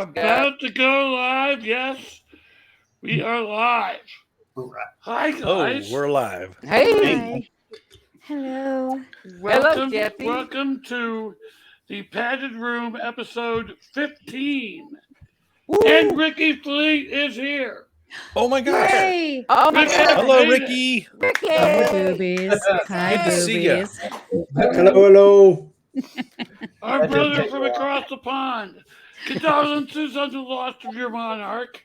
about to go live. Yes, we are live. Hi, guys. Oh, we're live. Hey. Hello. welcome, Jeffy. welcome to the Padded Room episode 15. Woo. And Ricky Fleet is here. Oh my gosh. Yay. Oh my Ricky, God. Hello, hey, Ricky. Ricky. Hi, boobies. Hi, Good to see ya. boobies. Hello. Our brother from across the pond. Condolences on the loss of your monarch.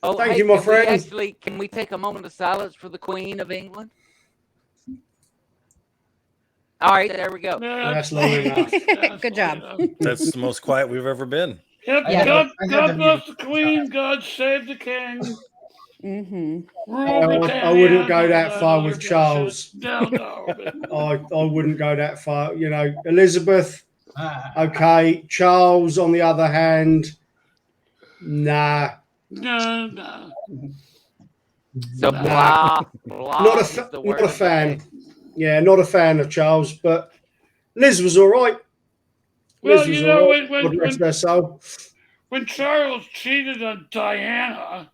Oh, Thank hey, you, my can friend. can we take a moment of silence for the Queen of England? All right, there we go. Yeah, That's long enough. Good job. That's the most quiet we've ever been. Yep, I had God, to God bless mute the Queen. God save the King. Mm-hmm. Rule I wouldn't go that Britannia, far Lord with bless Charles. it. No. I wouldn't go that far. You know, Elizabeth, okay. Charles, on the other hand, nah. No. So blah Not is the word not a of the fan. day. Yeah, not a fan of Charles, but Liz was all right. Well, Liz was you know, all right. God rest her soul. when Charles cheated on Diana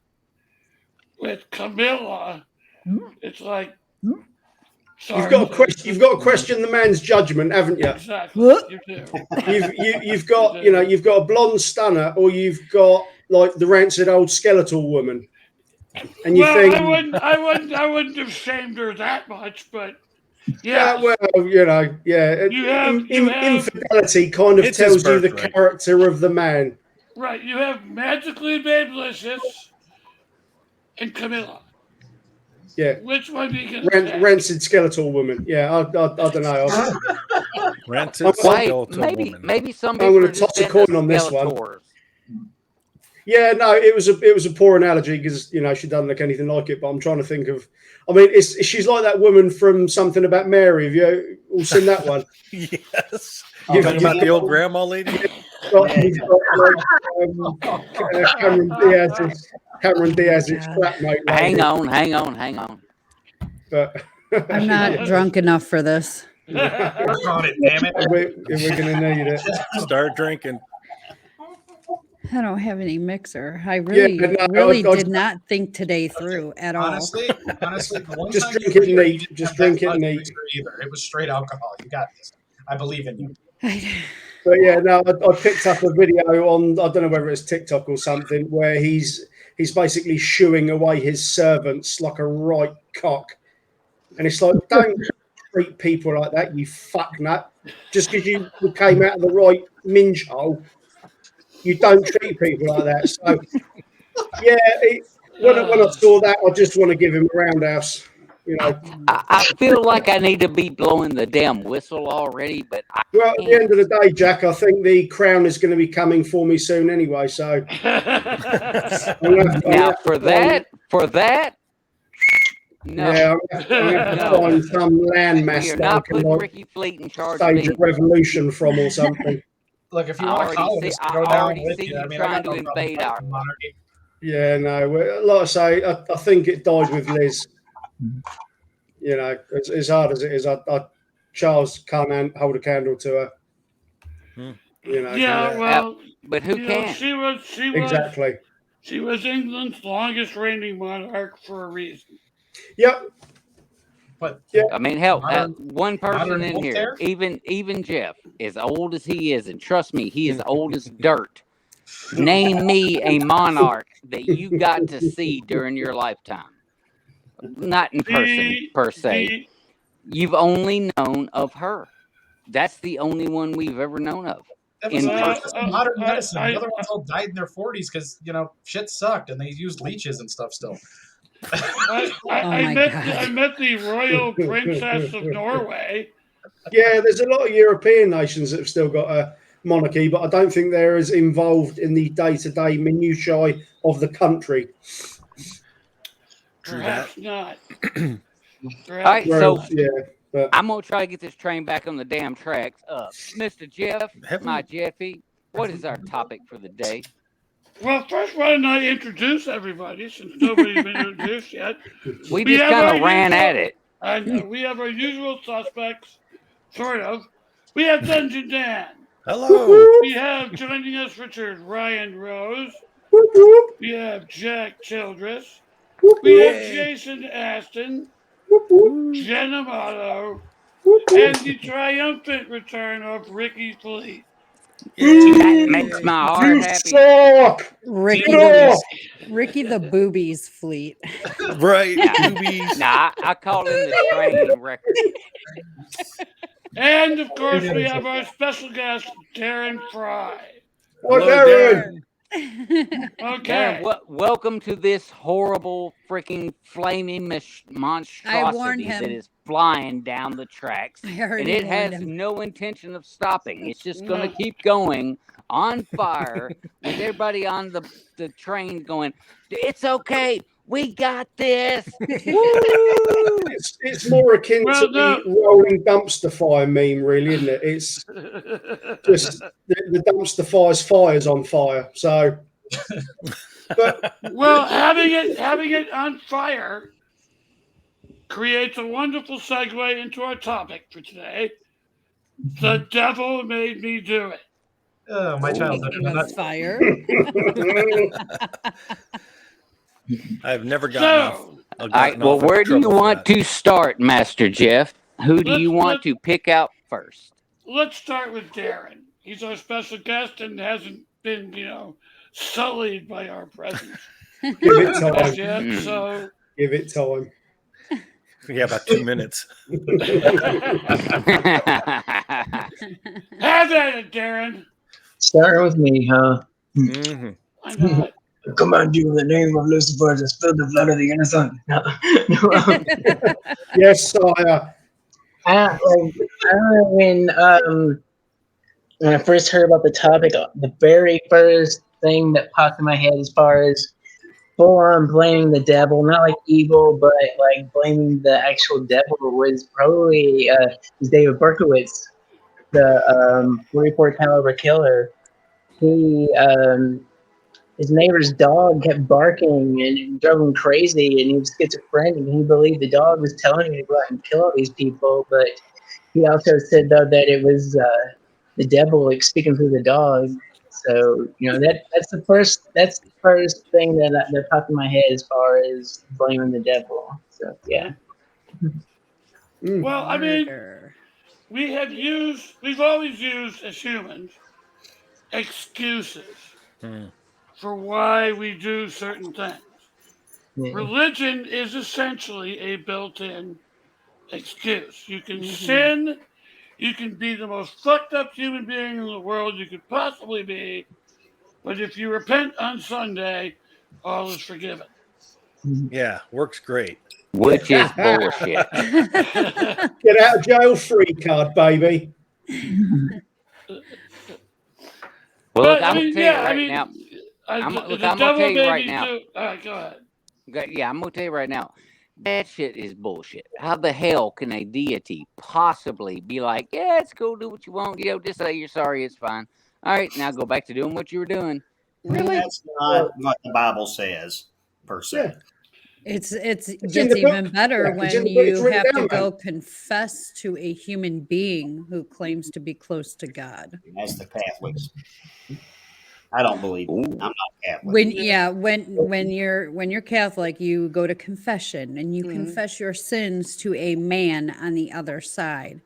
with Camilla, it's like, sorry, You've got to question the man's judgment, haven't you? Exactly, you do. You've got a blonde stunner, or you've got like the rancid old skeletal woman, and you Well, think, I wouldn't have shamed her that much, but yeah. well, you know, yeah, You have- infidelity kind of It's his tells you the birthright. character of the man. Right, you have magically babelicious and Camilla. Yeah, Which one do you gonna say? rancid skeletal woman. Yeah, I don't know. Rancid I'm- skeletal Maybe woman. some I'm people gonna are just toss a into coin on this one. Skeletors. Yeah, no, it was a poor analogy because she doesn't look anything like it. But I'm trying to think of. I mean, she's like that woman from Something About Mary. Have you all seen that one? Yes. You've- Talking you've about the got- old grandma lady? You've got, Cameron Diaz's God. flatmate. Hang on. But I'm not drunk enough for this. Work on it, damn it. We're going to need it. Start drinking. I don't have any mixer. I really, no, really I- did not think today through at all. Honestly, the one Just time drink you it were here, neat. you didn't Just have drink that it much neat. liquor Either. It was straight alcohol. You got this. I believe in you. But yeah, no, I picked up a video on, I don't know whether it's TikTok or something, where he's basically shooing away his servants like a right cock. And it's like, don't treat people like that, you fuck nut. Just because you came out of the right minge hole, you don't treat people like that. So, yeah, when I saw that, I just want to give him a roundhouse. You know, I feel like I need to be blowing the damn whistle already, but I well, at the end of the day, Jack, I think the crown is going to be coming for me soon anyway. So, now for that, no. yeah, I'm going to have to find some landmass You're that I not can putting like Ricky Fleet in charge of stage a England. revolution from or something. Look, if you I want already colonists see- to go I down already with see you, you I mean, trying I got to no problem invade fighting our- monarchy. Yeah, no, like I say, I think it died with Liz. You know, as hard as it is, Charles can't hold a candle to her. You know, Yeah, well, But who you know, can? exactly. She was England's longest reigning monarch for a reason. Yep. But Yeah. I mean, hell, Modern- one person modern in here, Voltaire? even Jeff, as old as he is, and trust me, he is old as dirt. Name me a monarch that you got to see during your lifetime. Not in person, per se. You've only known of her. That's the only one we've ever known of. that was in modern medicine. I- The other ones all died in their 40s because, shit sucked and they used leeches and stuff still. I met the royal princess of Norway. Yeah, there's a lot of European nations that have still got a monarchy, but I don't think they're as involved in the day-to-day minutiae of the country. True Perhaps that. not. All right, Whereas, so yeah, but I'm gonna try to get this train back on the damn tracks. Mr. Jeff, my Jeffy, what is our topic for the day? Well, first, why don't I introduce everybody since nobody's been introduced yet? We We just have kind our of ran usual- at it. And we have our usual suspects, sort of. We have Dungeon Dan. Hello. We have joining us Richard Ryan Rose. Whoop, whoop, We have Jack Childress. whoop, We whoop, have Jason Aston, whoop, whoop, Jen Amato, whoop, whoop. and the triumphant return of Ricky Fleet. That makes my heart You happy. suck. Ricky Get off. Ricky the Boobies Fleet. Right. Yeah. Boobies. Nah, I call him the train record. And of course, we have our special guest, Darren Fry. What, Hello, Darren? Okay. Welcome to this horrible freaking flaming monstrosity him. that is flying down the tracks. I And already it warned has him. no intention of stopping. It's just going to No. keep going on fire with everybody on the train going, it's okay. We got this. Woo! It's more akin Well, to no. the rolling dumpster fire meme, really, isn't it? It's just the dumpster fire's on fire. So, but Well, having it on fire creates a wonderful segue into our topic for today. The devil made me do it. Oh, my childhood. Speaking of fire, I've never gotten off. So All right. Well, off in where do you trouble for want that. to start, Master Jeff? Who do you want to pick out first? let's start with Darren. He's our special guest and hasn't been, sullied by our presence give it just time. yet. Mm. So Give it time. Yeah, about 2 minutes. have at it, Darren. Starting with me, huh? Mhm. I know it. Command you in the name of Lucifer to spill the blood of the innocent. No, Yes, sire. I remember when I first heard about the topic, the very first thing that popped in my head as far as full on blaming the devil, not like evil, but like blaming the actual devil, was probably David Berkowitz, the 44 caliber killer. He his neighbor's dog kept barking and it drove him crazy, and he was schizophrenic, and he believed the dog was telling him to go out and kill all these people. But he also said, though, that it was the devil like speaking through the dog. So that's the first thing that popped in my head as far as blaming the devil. So yeah. Well, I mean, Murder. we've always used as humans excuses Mm. for why we do certain things. Yeah. Religion is essentially a built-in excuse. You can Mhm. sin, you can be the most fucked up human being in the world you could possibly be, but if you repent on Sunday, all is forgiven. Yeah, works great. Which is bullshit. Get out of jail free card, baby. Well, look, But, I'm gonna tell you right now. I'm the gonna devil tell you made right me now. do- all right, go ahead. Yeah, I'm gonna tell you right now. That shit is bullshit. How the hell can a deity possibly be like, yeah, it's cool, do what you want, just say you're sorry, it's fine. All right, now go back to doing what you were doing. Really? That's not what the Bible says, per se. Yeah. It's in gets the book. even better Yeah, it's in when the book. It's you written have to down, go confess to a human being who claims to be close to God. As the Catholics. I don't believe it. Ooh. I'm not Catholic. When you're Catholic, you go to confession and you confess your sins to a man on the other side.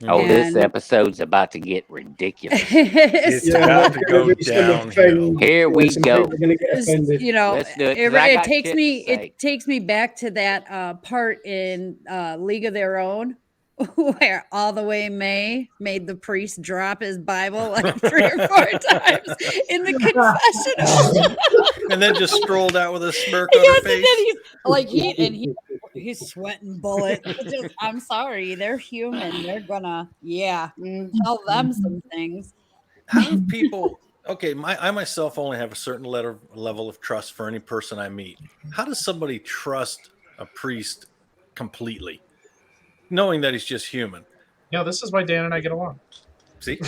Oh, this And- episode's about to get ridiculous. It's Yeah, about to there's go gonna be some downhill. offend- Here we some go. people are gonna get It's- offended. Let's do it, 'cause I it got takes shit me to say. it takes me back to that part in League of Their Own where All the Way May made the priest drop his Bible like 3 or 4 times in the confessional. And then just strolled out with a smirk on Yes, her and face. then he's sweating bullets. It's just, I'm sorry, they're human. They're gonna tell them some things. How do people? Okay, I myself only have a certain level of trust for any person I meet. How does somebody trust a priest completely, knowing that he's just human? This is why Dan and I get along. See,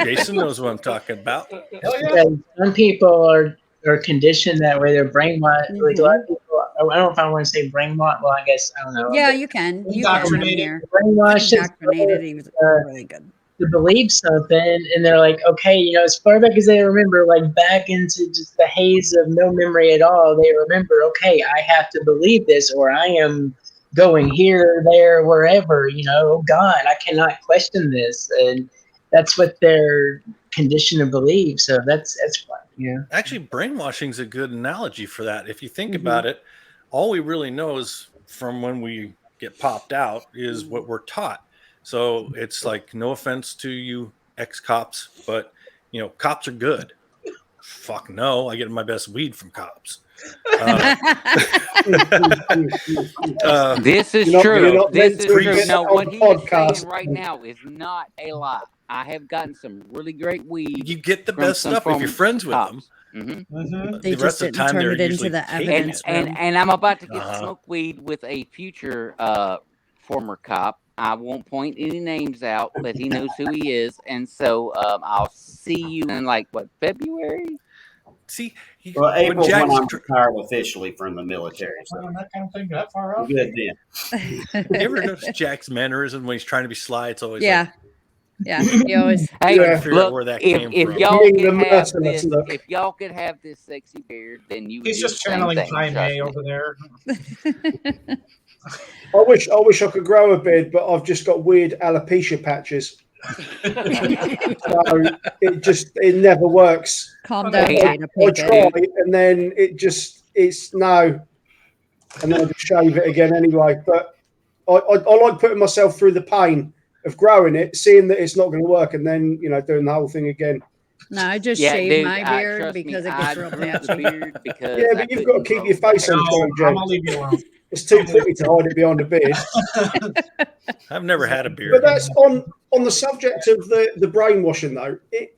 Jason knows what I'm talking about. Hell yeah. Because some people are conditioned that way. They're brainwashed. Like a lot of people, I don't know if I want to say brainwashed. Well, I guess I don't know. Yeah, you can. You can in Indoctrinated. here. Brainwashed. Indoctrinated. He was really good. to believe something, and they're like, okay, as far back as they remember, like back into just the haze of no memory at all, they remember, okay, I have to believe this, or I am going here, there, wherever, oh God, I cannot question this. And that's what they're conditioned to believe. So that's fun. Yeah. Actually, brainwashing is a good analogy for that. If you think about it, all we really know is from when we get popped out is what we're taught. So it's like, no offense to you ex-cops, but cops are good. Fuck no, I get my best weed from cops. This is true. This is true. No, what he is saying right now is not a lie. I have gotten some really great weed. You get the best stuff if you're friends with them. They just didn't turn it into the evidence room. And I'm about to get smoke weed with a future former cop. I won't point any names out, but he knows who he is. And so I'll see you in February? See, well, April when I'm retired officially from the military. So that kind of thing that far out. Good then. You ever notice Jack's mannerism when he's trying to be sly? It's always yeah, he always. Hey, look, where that came if from. y'all could have this, if y'all could have this sexy beard, then you. He's just channeling Jaime over there. I wish I could grow a beard, but I've just got weird alopecia patches. So it never works. Calm down, I try, and then it's no, and then I just shave it again anyway. But I like putting myself through the pain of growing it, seeing that it's not going to work, and then doing the whole thing again. No, I just shave my beard because it gets real patchy. Yeah, but you've got to keep your face on point, Jen. I'll leave you alone. It's too pretty to hide it behind a beard. I've never had a beard. But that's on the subject of the brainwashing, though. I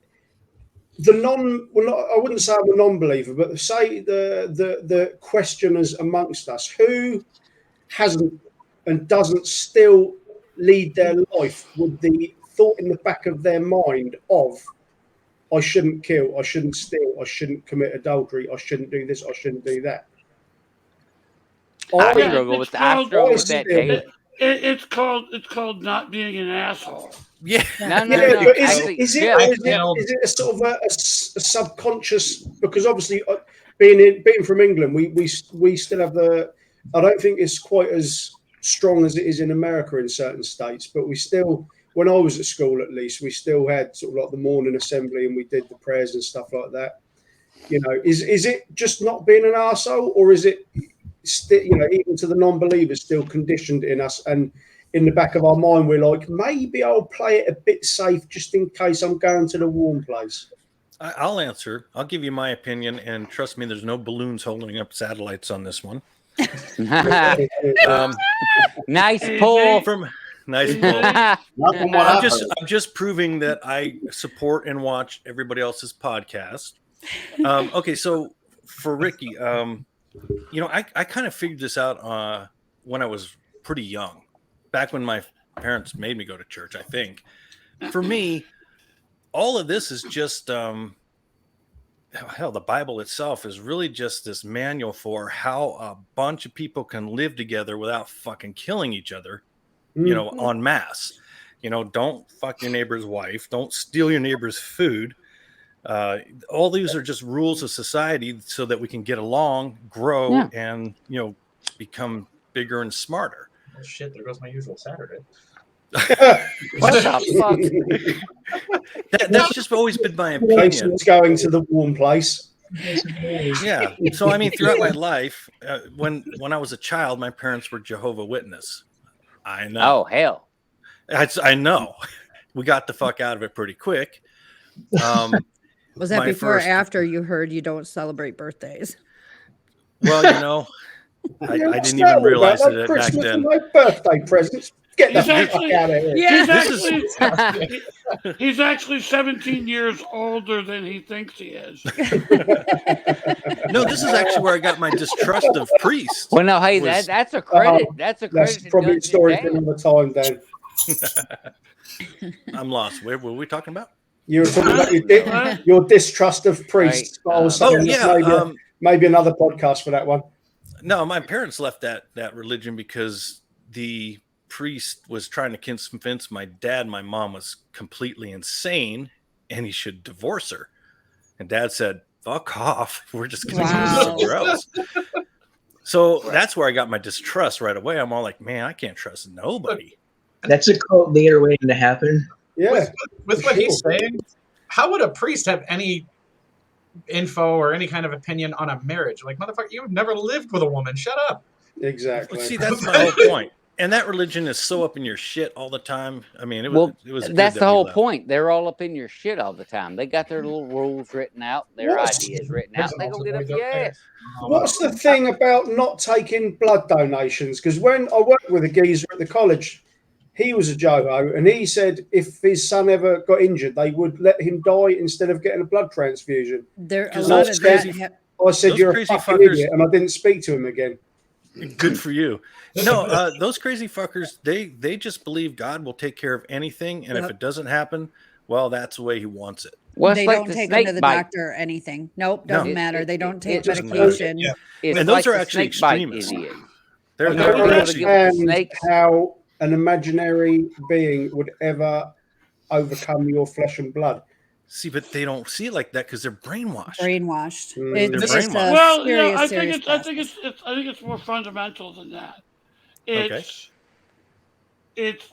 wouldn't say I'm a non-believer, but say the questioners amongst us who hasn't and doesn't still lead their life with the thought in the back of their mind of, I shouldn't kill, I shouldn't steal, I shouldn't commit adultery, I shouldn't do this, I shouldn't do that. I struggle with that daily. It's called not being an asshole. Yeah. No. But is it a sort of a subconscious? Because obviously, being from England, we still have the. I don't think it's quite as strong as it is in America in certain states, but we still. When I was at school, at least, we still had sort of like the morning assembly, and we did the prayers and stuff like that. Is it just not being an arsehole, or is it? Even to the non-believers, still conditioned in us, and in the back of our mind, we're like, maybe I'll play it a bit safe just in case I'm going to the warm place. I'll answer. I'll give you my opinion, and trust me, there's no balloons holding up satellites on this one. Nice pull. Nice pull. I'm just proving that I support and watch everybody else's podcast. Okay, so for Ricky, I kind of figured this out when I was pretty young, back when my parents made me go to church, I think. For me, all of this is just, the Bible itself is really just this manual for how a bunch of people can live together without fucking killing each other, en masse. Don't fuck your neighbor's wife. Don't steal your neighbor's food. All these are just rules of society so that we can get along, grow, and become bigger and smarter. Oh shit! There goes my usual Saturday. What the fuck? That's just always been my opinion. Jason's going to the warm place. Yeah. So I mean, throughout my life, when I was a child, my parents were Jehovah's Witness. I know. Oh hell! I know. We got the fuck out of it pretty quick. Was that before or after you heard you don't celebrate birthdays? Well, I didn't even realize it back then. My birthday presents. Get the fuck out of here. Yeah. He's actually 17 years older than he thinks he is. No, this is actually where I got my distrust of priests. Well, no, hey, that's a credit. That's a credit. That's probably a story for another time, Dan. I'm lost. What were we talking about? You were talking about your distrust of priests. Right. I was saying maybe another podcast for that one. No, my parents left that religion because the priest was trying to convince my dad my mom was completely insane and he should divorce her. And Dad said, fuck off. We're just going to Wow. go somewhere else. So that's where I got my distrust right away. I'm all like, man, I can't trust nobody. That's a cult leader waiting to happen. Yeah. With what he's saying, how would a priest have any info or any kind of opinion on a marriage? Like, motherfucker, you've never lived with a woman. Shut up. Exactly. Well, see, that's my whole point. And that religion is so up in your shit all the time. I mean, it was good that's that the we whole left. point. They're all up in your shit all the time. They got their little rules written out, their What's- ideas written out. They gonna get up your ass. What's the thing about not taking blood donations? Because when I worked with a geezer at the college, he was a Joho, and he said if his son ever got injured, they would let him die instead of getting a blood transfusion. There a 'Cause lot those of that. crazy- I said, Those "You're a crazy fucking fuckers- idiot," and I didn't speak to him again. Good for you. No, those crazy fuckers, they just believe God will take care of anything. And if Yep. it doesn't happen, well, that's the way he wants it. Well, They it's like don't the take them snake to the bite. doctor or anything. Nope, No. doesn't matter. They don't take doesn't matter. medication. Yeah. It's And like those are the actually snake bite extremists. idiot. They're, I Okay, they're don't you never actually, get with the understand snakes. how an imaginary being would ever overcome your flesh and blood. see, but they don't see it like that because they're brainwashed. Brainwashed. Mm. It's They're just a brainwashed. Well, serious, I serious think I think process. I think it's more fundamental than that. Okay. It's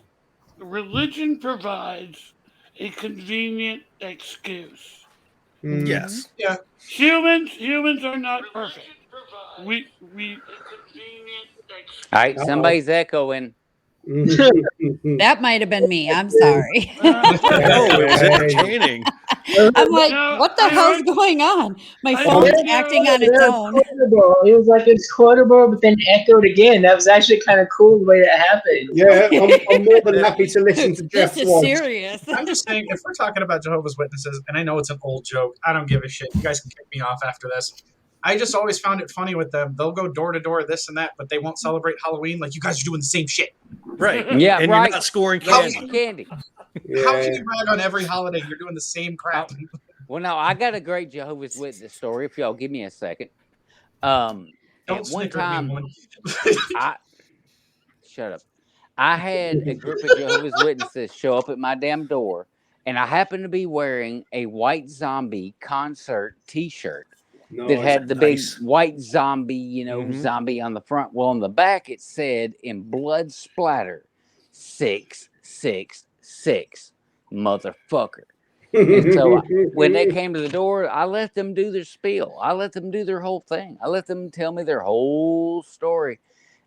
religion provides a convenient excuse. Mm. Yes. Humans are not perfect. We All right, somebody's echoing. That might have been me. I'm sorry. Oh, it was entertaining. I'm like, No, what the I hell's heard- going on? My I phone's heard- acting on its own. Quotable. It was like it's quotable, but then echoed again. That was actually kind of cool the way that happened. Yeah, I'm more than happy to listen to Jeff This is twice. serious. I'm just saying, if we're talking about Jehovah's Witnesses, and I know it's an old joke, I don't give a shit. You guys can kick me off after this. I just always found it funny with them. They'll go door to door, this and that, but they won't celebrate Halloween. Like, you guys are doing the same shit. Right. Yeah, and right. you're not scoring How candy. candy. How Yeah. can you brag on every holiday? You're doing the same crap. Well, now I got a great Jehovah's Witness story. If y'all give me a second. Don't At one snicker at me, time, woman. shut up. I had a group of Jehovah's Witnesses show up at my damn door, and I happened to be wearing a White Zombie concert T-shirt that Nice. had the big Nice. white zombie, you know, Mhm. zombie on the front. Well, on the back it said in blood splatter, 666, motherfucker. And so when they came to the door, I let them do their spiel. I let them do their whole thing. I let them tell me their whole story.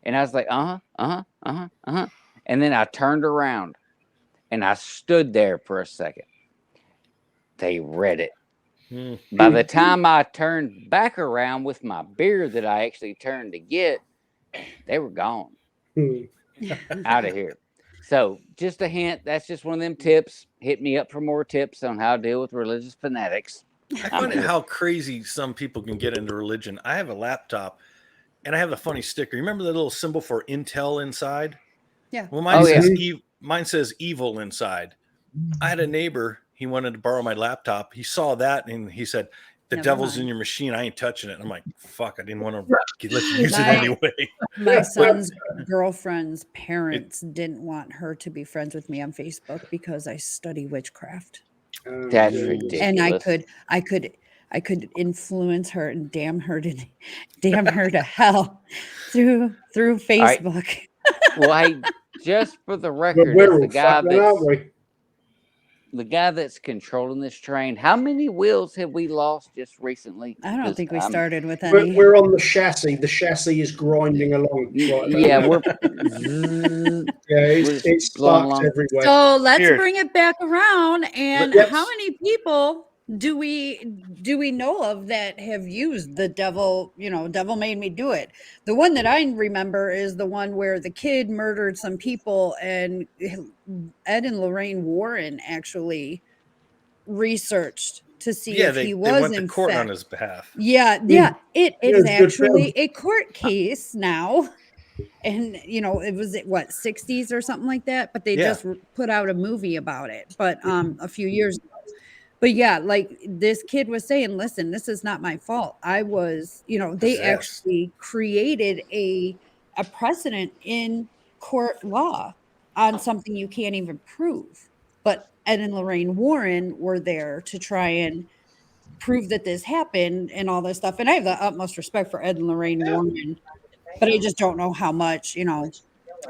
And I was like, and then I turned around and I stood there for a second. They read it. Hmm. By the time I turned back around with my beer that I actually turned to get, they were gone out of here. So just a hint, that's just one of them tips. Hit me up for more tips on how to deal with religious fanatics. I find it how crazy some people can get into religion. I have a laptop and I have a funny sticker. You remember the little symbol for Intel inside? Yeah. Well, mine Oh, yeah. says mine says evil inside. I had a neighbor, he wanted to borrow my laptop. He saw that and he said, the Never devil's mind. in your machine. I ain't touching it. I'm like, fuck, I didn't want to let you use it My- anyway. My son's girlfriend's parents didn't want her to be friends with me on Facebook because I study witchcraft. That's Yeah. ridiculous. And I could influence her and damn her to hell through right. Facebook. Well, hey, just for the But record, we're it's all the guy fucking, aren't that's we? the guy that's controlling this train. How many wheels have we lost just recently? I don't 'Cause think we I'm- started with any. We're on the chassis. The chassis is grinding along. Right, Yeah, we're yeah, we're it's blowing sparks along. everywhere. So let's Here. bring it back around. And Let's- how many people do we know of that have used the devil? You know, devil made me do it. The one that I remember is the one where the kid murdered some people, and Ed and Lorraine Warren actually researched to see Yeah, if they he was went to in court on fact. his behalf. Yeah, Mm. yeah. It Yeah, is it's good film. actually a court case now. And you know, it was what 60s or something like that, but they Yeah. just put out a movie about it, but a few years ago. But yeah, like this kid was saying, listen, this is not my fault. I was, you know, they Possessed. actually created a precedent in court law on something you can't even prove. But Ed and Lorraine Warren were there to try and prove that this happened and all this stuff. And I have the utmost respect for Ed and Lorraine Warren, but I just don't know how much,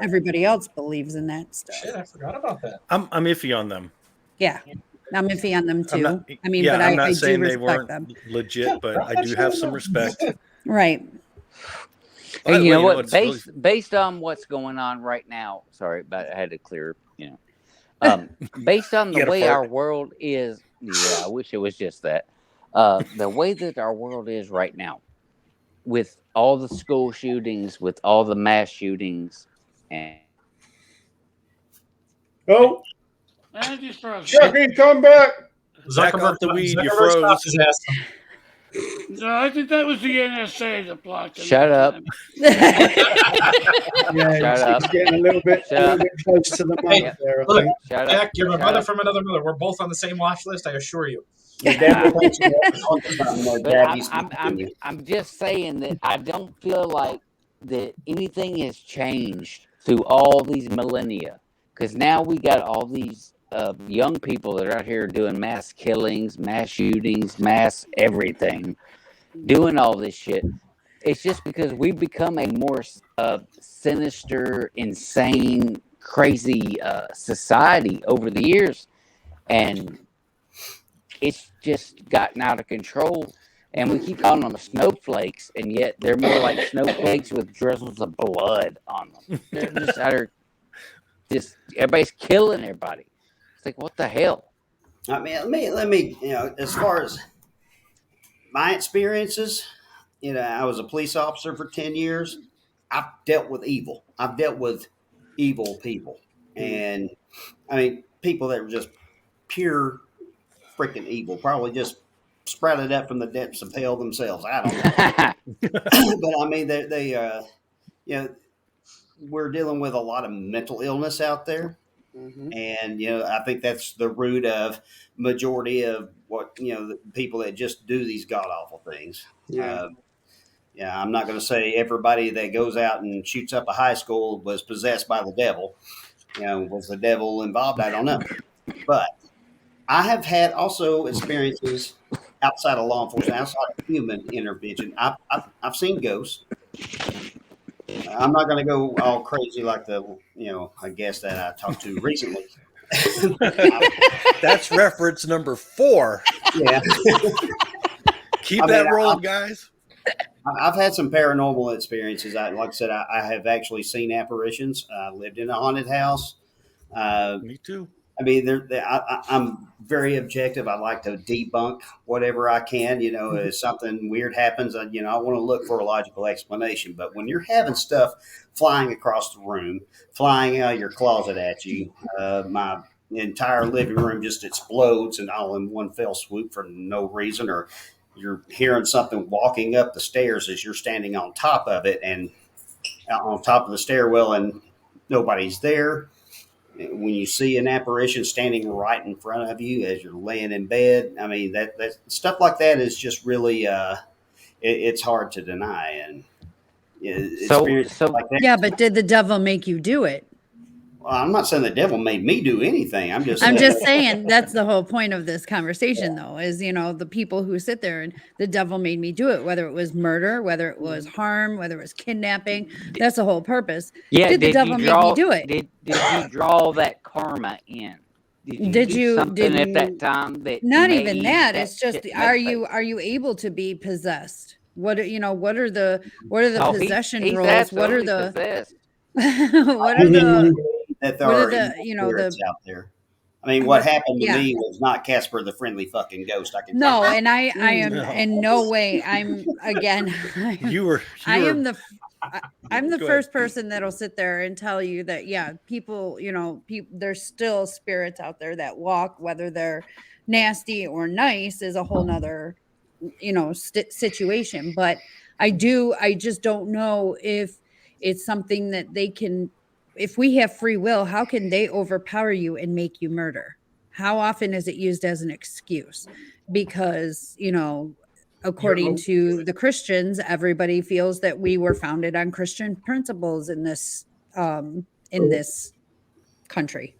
everybody else believes in that stuff. Shit, I forgot about that. I'm iffy on them. Yeah. I'm iffy on them too. Not, I mean, yeah, but I'm not I do saying they respect weren't them. legit, but I do have some respect. Right. By And the you way, know what? it's really- Based on what's going on right now, sorry, but I had to clear. Based on You the gotta way fart. our world is, I wish it was just that. The way that our world is right now, with all the school shootings, with all the mass shootings, and Oh, Andy's frozen. Chucky, come back. Back off the weed, you froze. stopped his ass. No, I think that was the NSA that blocked him. Shut that up. time. Yeah, Shut he's up. getting a little bit Shut close to the mic Hey, there, I look, think. shut up. Jack, you're my Shut brother up. from another mother. We're both on the same watch list, I assure you. The devil thinks he knows something there, But Dad. He's I'm just saying that I don't feel like that anything has changed through all these millennia. Because now we got all these young people that are out here doing mass killings, mass shootings, mass everything, doing all this shit. It's just because we've become a more sinister, insane, crazy society over the years. And it's just gotten out of control. And we keep calling them snowflakes, and yet they're more like snowflakes with drizzles of blood on them. They're just out there, just everybody's killing everybody. It's like, what the hell? I mean, let me, as far as my experiences, I was a police officer for 10 years. I've dealt with evil. I've dealt with evil people. And I mean, people that were just pure freaking evil, probably just sprouted up from the depths of hell themselves. I don't know. But I mean, we're dealing with a lot of mental illness out there. And I think that's the root of majority of what the people that just do these god awful things. Yeah. I'm not going to say everybody that goes out and shoots up a high school was possessed by the devil. Was the devil involved? I don't know. But I have had also experiences outside of law enforcement, outside of human intervention. I've seen ghosts. I'm not going to go all crazy like I guess that I talked to recently. That's reference number 4. Yeah. Keep that rolling, guys. I've had some paranormal experiences. Like I said, I have actually seen apparitions. I lived in a haunted house. Me too. I mean, I'm very objective. I like to debunk whatever I can. If something weird happens, I want to look for a logical explanation. But when you're having stuff flying across the room, flying out of your closet at you, my entire living room just explodes and all in one fell swoop for no reason, or you're hearing something walking up the stairs as you're standing on top of it and on top of the stairwell and nobody's there. When you see an apparition standing right in front of you as you're laying in bed, I mean, that stuff like that is just really, it's hard to deny. And experiences like that. Yeah, but did the devil make you do it? Well, I'm not saying the devil made me do anything. I'm just saying that's the whole point of this conversation, though, is, the people who sit there and the devil made me do it, whether it was murder, whether it was harm, whether it was kidnapping. That's the whole purpose. Yeah, Did the devil make me do it? Did you draw that karma in? Did do you- something did at you- that time that Not made even that. It's just, shit are make you able to be possessed? What are the Oh, possession he's rules? What are absolutely the possessed. what are the that there what are are the, evil spirits out there. I mean, What- what happened to yeah. me was not Casper the Friendly Fucking Ghost. I can no? tell you. And I am No. in no way. I'm again. I'm the Go first person that'll sit there and tell you that, yeah, people, there's still spirits out there that walk, whether they're nasty or nice is a whole nother, situation. But I just don't know if it's something that they can, if we have free will, how can they overpower you and make you murder? How often is it used as an excuse? Because, according to the Christians, everybody feels that we were founded on Christian principles in this country.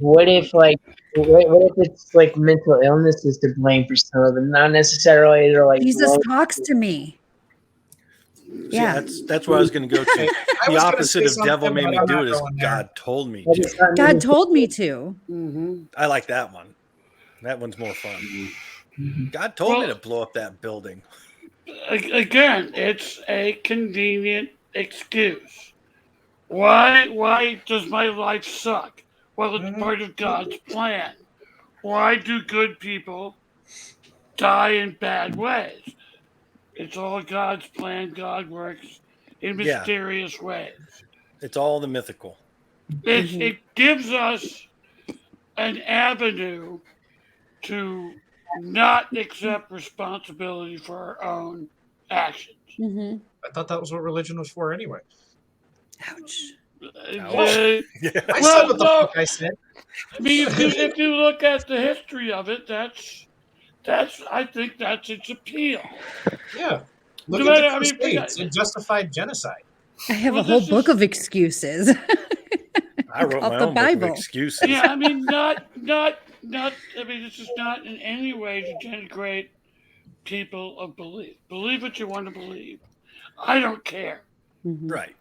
What if what if it's like mental illness is to blame for some of them? Not necessarily they're like Jesus wrong. talks to me. See, Yeah. that's where I was going to go to. I The was gonna opposite say of devil something, made but me I'm do not it is going there. God told me But to. it's not God me. told me to. Mm-hmm. I like that one. That one's more fun. God told me Well- to blow up that building. Again, it's a convenient excuse. Why does my life suck? Well, it's Mhm. part of God's plan. Why do good people die in bad ways? It's all God's plan. God works in Yeah. mysterious ways. It's all the mythical. It gives us an avenue to not accept responsibility for our own actions. Mm-hmm. I thought that was what religion was for anyway. Ouch. Uh, Yeah. I Well, said what the no. fuck I said. I mean, if you look at the history of it, that's I think that's its appeal. Yeah. Look No at matter- the Crusades. It justified genocide. I have Well, a whole this book is- of excuses. I wrote Called my the own book of Bible. excuses. Yeah, I mean, not. I mean, this is not in any way to denigrate people of belief. Believe what you want to believe. I don't care. Mhm. Right.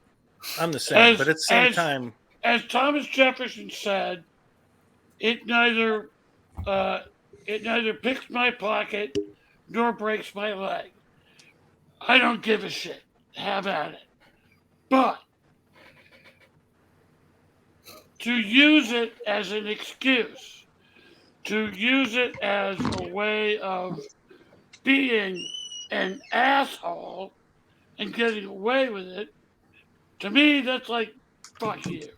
I'm the same. As- But at the same as- time, As Thomas Jefferson said, it neither picks my pocket nor breaks my leg. I don't give a shit. Have at it. But to use it as an excuse, to use it as a way of being an asshole and getting away with it, to me, that's like, fuck you.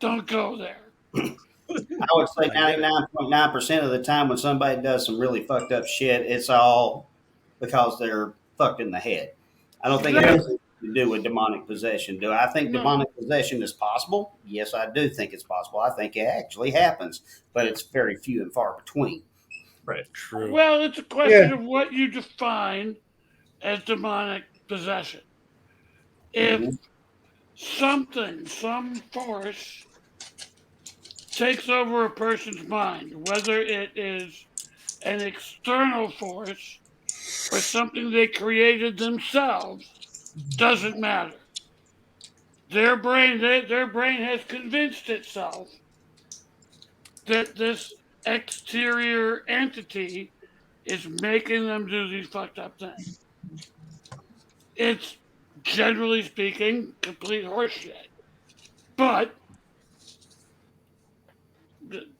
Don't go there. I would say 99.9% of the time when somebody does some really fucked up shit, it's all because they're fucked in the head. I don't think it has anything to do with demonic possession. Do I think No. demonic possession is possible? Yes, I do think it's possible. I think it actually happens, but it's very few and far between. true. Well, it's a question of what you define as demonic possession. If some force takes over a person's mind, whether it is an external force or something they created themselves, doesn't matter. Their brain has convinced itself that this exterior entity is making them do these fucked up things. It's, generally speaking, complete horseshit. But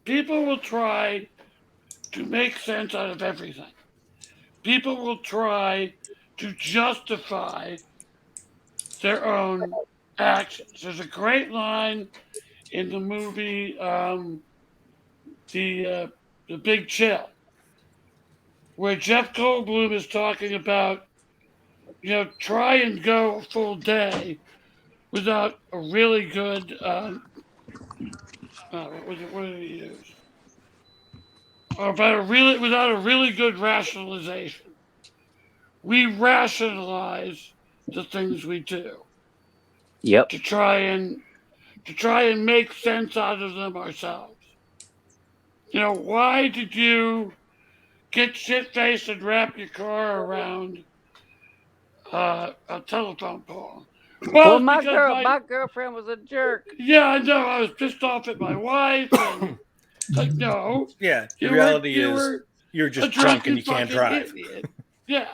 people will try to make sense out of everything. People will try to justify their own actions. There's a great line in the movie, the Big Chill, where Jeff Goldblum is talking about, try and go a full day without a really good, what did he use? Or without a really good rationalization. We rationalize the things we do Yep. to try and make sense out of them ourselves. Why did you get shit-faced and wrap your car around a telephone pole? Well, it's my because girlfriend was a jerk. Yeah, I know. I was pissed off at my wife. And, like, no. Yeah. The You reality were- you is were you're a just drunk and you can't fucking drive. idiot. Yeah.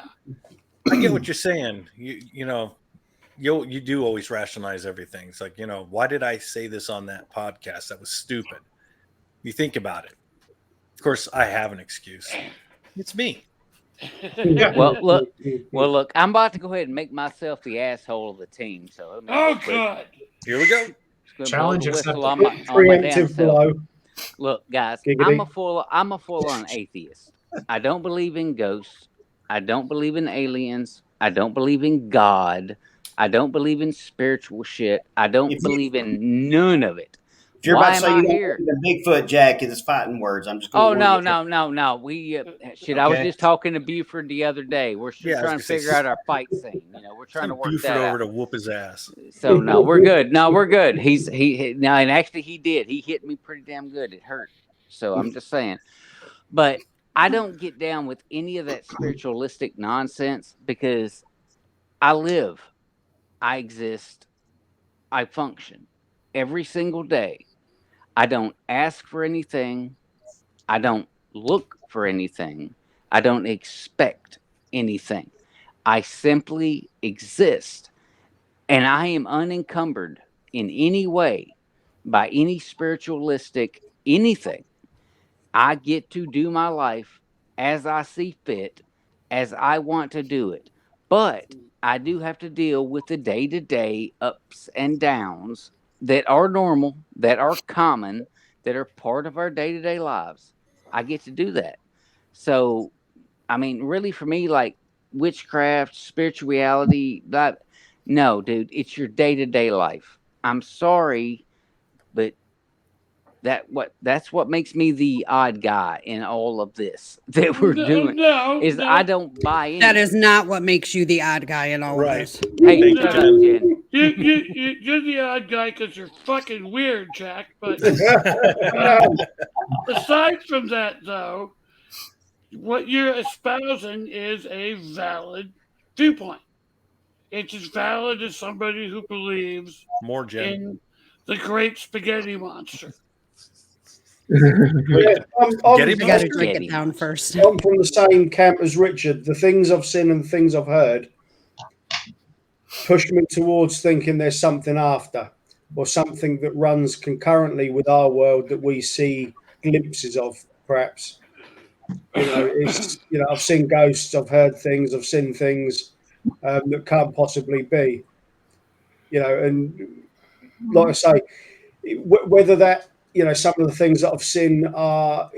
I get what you're saying. You do always rationalize everything. It's like, why did I say this on that podcast? That was stupid. You think about it. Of course, I have an excuse. It's me. Well, look. I'm about to go ahead and make myself the asshole of the team. So let me Oh, real quick. God. Here we go. Just gonna Challenge blow the whistle accepted. on my damn Preemptive self. blow. Look, guys, Giggity. I'm a full-on atheist. I don't believe in ghosts. I don't believe in aliens. I don't believe in God. I don't believe in spiritual shit. I don't If you- believe in none of it. If you're Why about to am say I you don't here? believe in Bigfoot, Jack, it's fighting words. I'm just going Oh to no, warn you. no. We shit. I was Okay. just talking to Buford the other day. We're still Yeah, I was trying gonna to say, figure out our fight scene. We're trying to Send work Buford that over out. to whoop his ass. So no, we're good. No, we're good. He now, and actually he did. He hit me pretty damn good. It hurt. So I'm just saying. But I don't get down with any of that spiritualistic nonsense because I live, I exist, I function every single day. I don't ask for anything. I don't look for anything. I don't expect anything. I simply exist. And I am unencumbered in any way by any spiritualistic anything. I get to do my life as I see fit, as I want to do it. But I do have to deal with the day to day ups and downs that are normal, that are common, that are part of our day to day lives. I get to do that. So, I mean, really, for me, like witchcraft, spirituality, that no, dude, it's your day to day life. I'm sorry, but that's what makes me the odd guy in all of this that we're doing. Is I don't buy into That is not what makes you the odd guy in all Right. of this. Hey, Thank shut you, up, Jen. Jen. You're the odd guy because you're fucking weird, Jack. But aside from that, though, what you're espousing is a valid viewpoint. It's as valid as somebody who believes More Jen. in the great spaghetti monster. Yeah, Spaghetti I got to monster? drink it down first. I'm from the same camp as Richard. The things I've seen and the things I've heard push me towards thinking there's something after, or something that runs concurrently with our world that we see glimpses of, perhaps. I've seen ghosts, I've heard things, I've seen things that can't possibly be. And like I say, whether that, some of the things that I've seen are,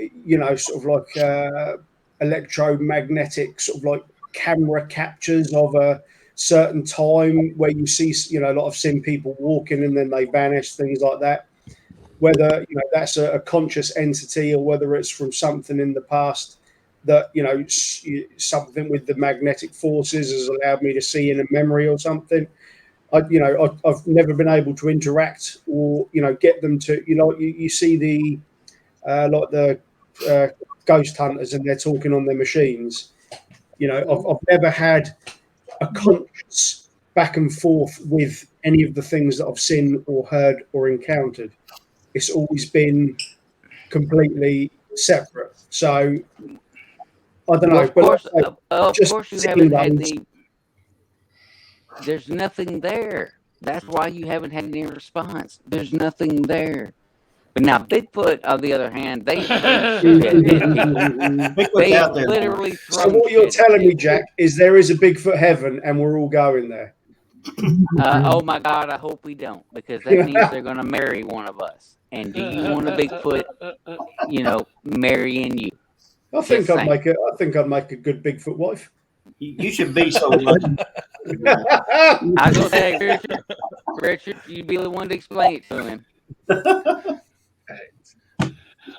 sort of like electromagnetic, sort of like camera captures of a certain time where you see, a lot of seen people walking and then they vanish, things like that. Whether that's a conscious entity or whether it's from something in the past that something with the magnetic forces has allowed me to see in a memory or something. I've never been able to interact or get them to you see the like the ghost hunters and they're talking on their machines. I've never had a conscious back and forth with any of the things that I've seen or heard or encountered. It's always been completely separate. So I don't know. Well, of just course, you seeing haven't had those- any. There's nothing there. That's why you haven't had any response. There's nothing there. But now Bigfoot, on the other hand, they throw shit at people. Bigfoot's They out there. literally throw. So what you're shit at telling me, people. Jack, is there is a Bigfoot heaven and we're all going there. Oh my God! I hope we don't, because that means they're going to marry one of us. And do you want a Bigfoot? Marrying you? I think Just I'd saying. make a good Bigfoot wife. You should be so lucky. I was gonna say, Richard, you'd be the one to explain it to him.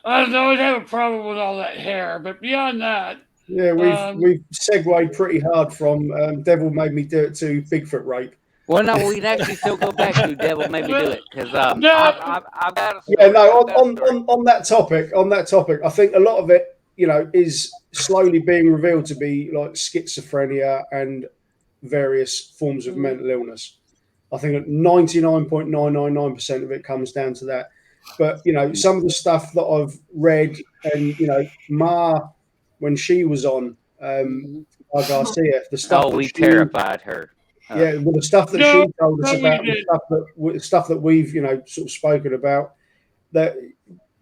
I don't always have a problem with all that hair, but beyond that, Yeah, we've segued pretty hard from Devil Made Me Do It to Bigfoot rape. Well, no, we'd actually still go back to Devil Made Me Do It, because I've got a story. Yeah, no. I've got a story. On that topic, I think a lot of it, is slowly being revealed to be like schizophrenia and various forms of mental illness. I think 99.999% of it comes down to that. But some of the stuff that I've read, and Ma, when she was on Ma Garcia, the stuff. Oh, we terrified her. Yeah, well, the stuff that she told us about, the stuff that we've sort of spoken about, that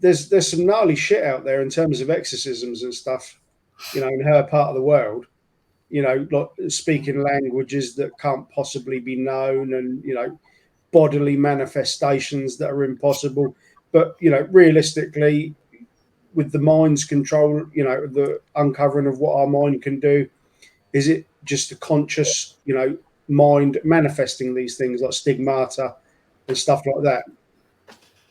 there's some gnarly shit out there in terms of exorcisms and stuff, in her part of the world, like speaking languages that can't possibly be known, and bodily manifestations that are impossible. But realistically, with the mind's control, the uncovering of what our mind can do, is it just a conscious, mind manifesting these things like stigmata and stuff like that?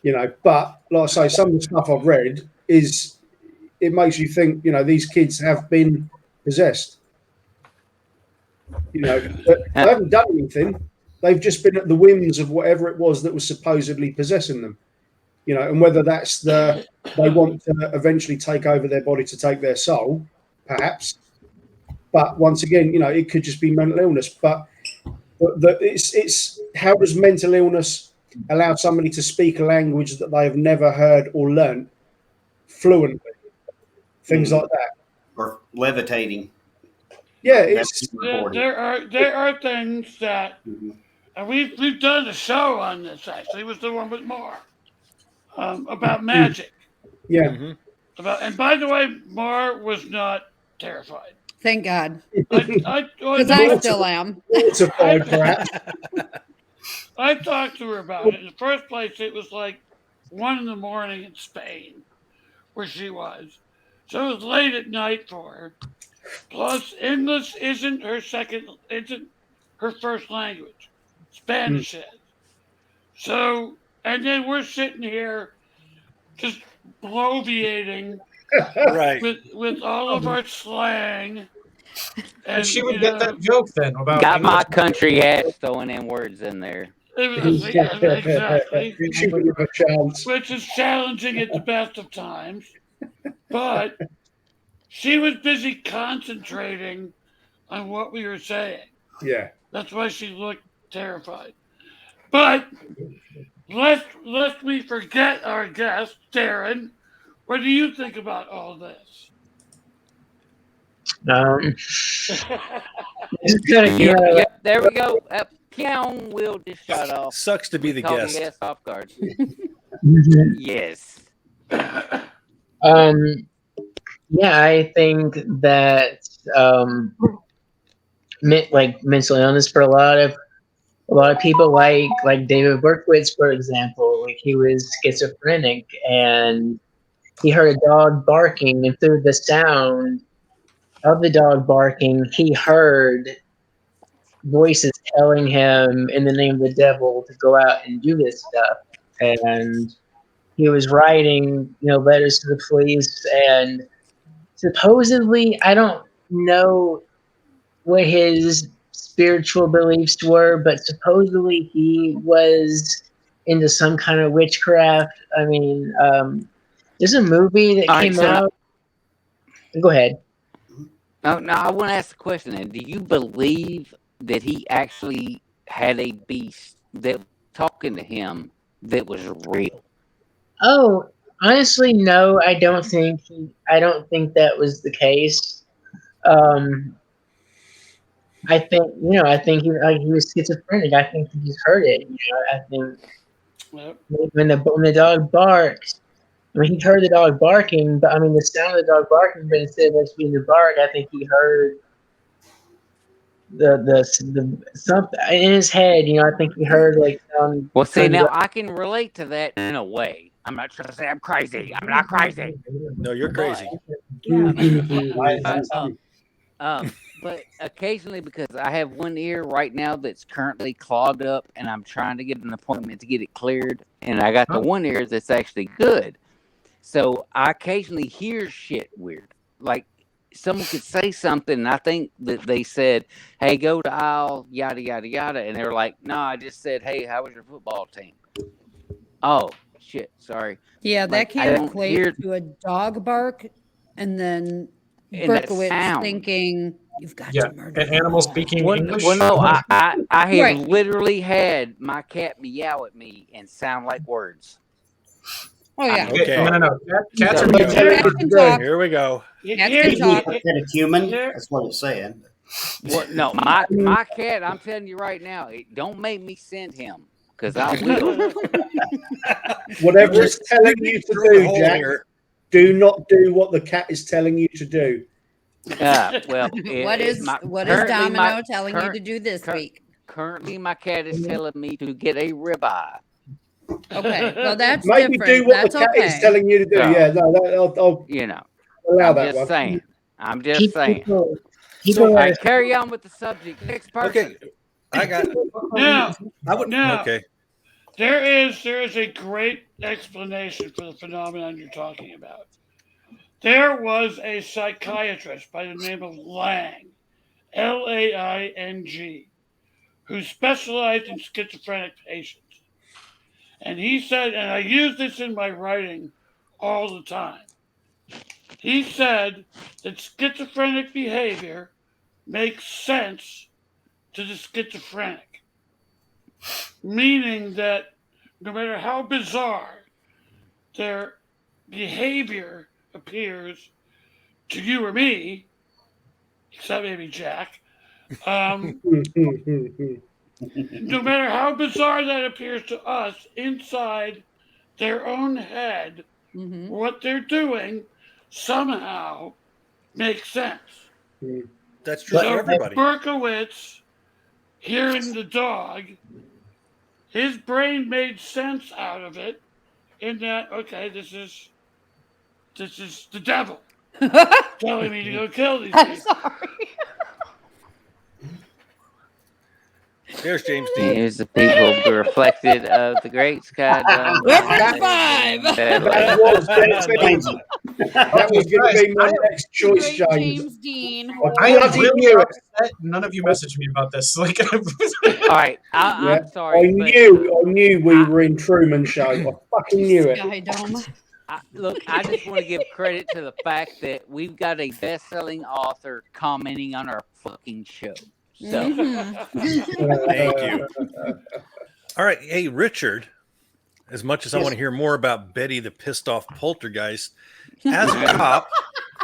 But like I say, some of the stuff I've read it makes you think, these kids have been possessed. But they haven't done anything. They've just been at the whims of whatever it was that was supposedly possessing them. And whether that's they want to eventually take over their body to take their soul, perhaps. But once again, it could just be mental illness. But it's how does mental illness allow somebody to speak a language that they have never heard or learnt fluently? Things like that. Or levitating. Yeah, there are things that and we've done a show on this. Actually, it was the one with Mar about magic. Yeah. Mm-hmm. And by the way, Mar was not terrified. Thank God. Because I still am. Mortified, perhaps. I talked to her about it. In the first place, it was like 1 a.m. in Spain, where she was. So it was late at night for her. Plus, English isn't her first language. Spanish is. So, and then we're sitting here just bloviating Right. with all of our slang. And she would get that joke then about Got my country ass throwing in words in there. Exactly. She would have a chance. Which is challenging at the best of times. But she was busy concentrating on what we were saying. Yeah. That's why she looked terrified. But lest we forget our guest, Darren, what do you think about all this? Yep, there we go. Pew, will just shut off. Sucks to be the Caught guest. me ass off guard. Yes. Yeah, I think that mental illness for a lot of people, like David Berkowitz, for example, like he was schizophrenic and he heard a dog barking, and through the sound of the dog barking, he heard voices telling him in the name of the devil to go out and do this stuff. And he was writing, letters to the police, and supposedly, I don't know what his spiritual beliefs were, but supposedly he was into some kind of witchcraft. I mean, there's a movie that came out. Go ahead. No, I want to ask the question then. Do you believe that he actually had a beast that was talking to him that was real? Oh, honestly, no. I don't think that was the case. I think he was schizophrenic. I think he just heard it. I think when the dog barks, he heard the dog barking, but the sound of the dog barking, but instead of us being the bark, I think he heard the something in his head. I think he heard Well, see, now I can relate to that in a way. I'm not trying to say I'm crazy. I'm not crazy. No, you're crazy. But occasionally, because I have one ear right now that's currently clogged up, and I'm trying to get an appointment to get it cleared, and I got the one ear that's actually good. So I occasionally hear shit weird. Like someone could say something, and I think that they said, "Hey, go to aisle, yada, yada, yada." And they're like, "No, I just said, hey, how was your football team?" Oh, shit, sorry. Yeah, that Like, I can don't equate hear- to a dog bark, and then And that Berkowitz sound. thinking, "You've got Yeah, to murder an me animal now." speaking Well, English. no, I have Right. literally had my cat meow at me and sound like words. Oh yeah, Okay. No. Cats So- are being Cats can talk. Here we go. Cats Here- can talk. Human. That's what it's saying. Well, no, my cat. I'm telling you right now, don't make me send him because I will. Whatever it's telling you to Through the do, hole Jack, here. do not do what the cat is telling you to do. Well, What is Domino telling you to do this cur- week? Currently, my cat is telling me to get a ribeye. Okay, well that's Maybe different. do what That's the cat is okay. telling you to do. No. Yeah, no, I'll You know, allow I'm that just one. saying. I'm just saying. People All are right, carry on with the subject. Next person. Okay. I got. Now, I would. Now- Okay. There is a great explanation for the phenomenon you're talking about. There was a psychiatrist by the name of Lang, Laing, who specialized in schizophrenic patients. And he said, and I use this in my writing all the time, he said that schizophrenic behavior makes sense to the schizophrenic, meaning that no matter how bizarre their behavior appears to you or me, except maybe Jack, no matter how bizarre that appears to us, inside their own head, Mhm. what they're doing somehow makes sense. That's true for So everybody. Berkowitz, hearing the dog, his brain made sense out of it in that, okay, this is the devil telling me to go kill these I'm people. sorry. There's James Dean. Here's the people reflected of the great Scott. Reference 5. That was going to be my next choice, Great James. James Dean. I I am bloody really knew it. upset. None of you messaged me about this. Like, All right, I'm sorry. I but knew we were in Truman Show. I fucking knew it. Sky Dome. look, I just want to give credit to the fact that we've got a best-selling author commenting on our fucking show. So Mhm. Thank you. All right. Hey, Richard, as much as I Yes. want to hear more about Betty the pissed off poltergeist, as a cop,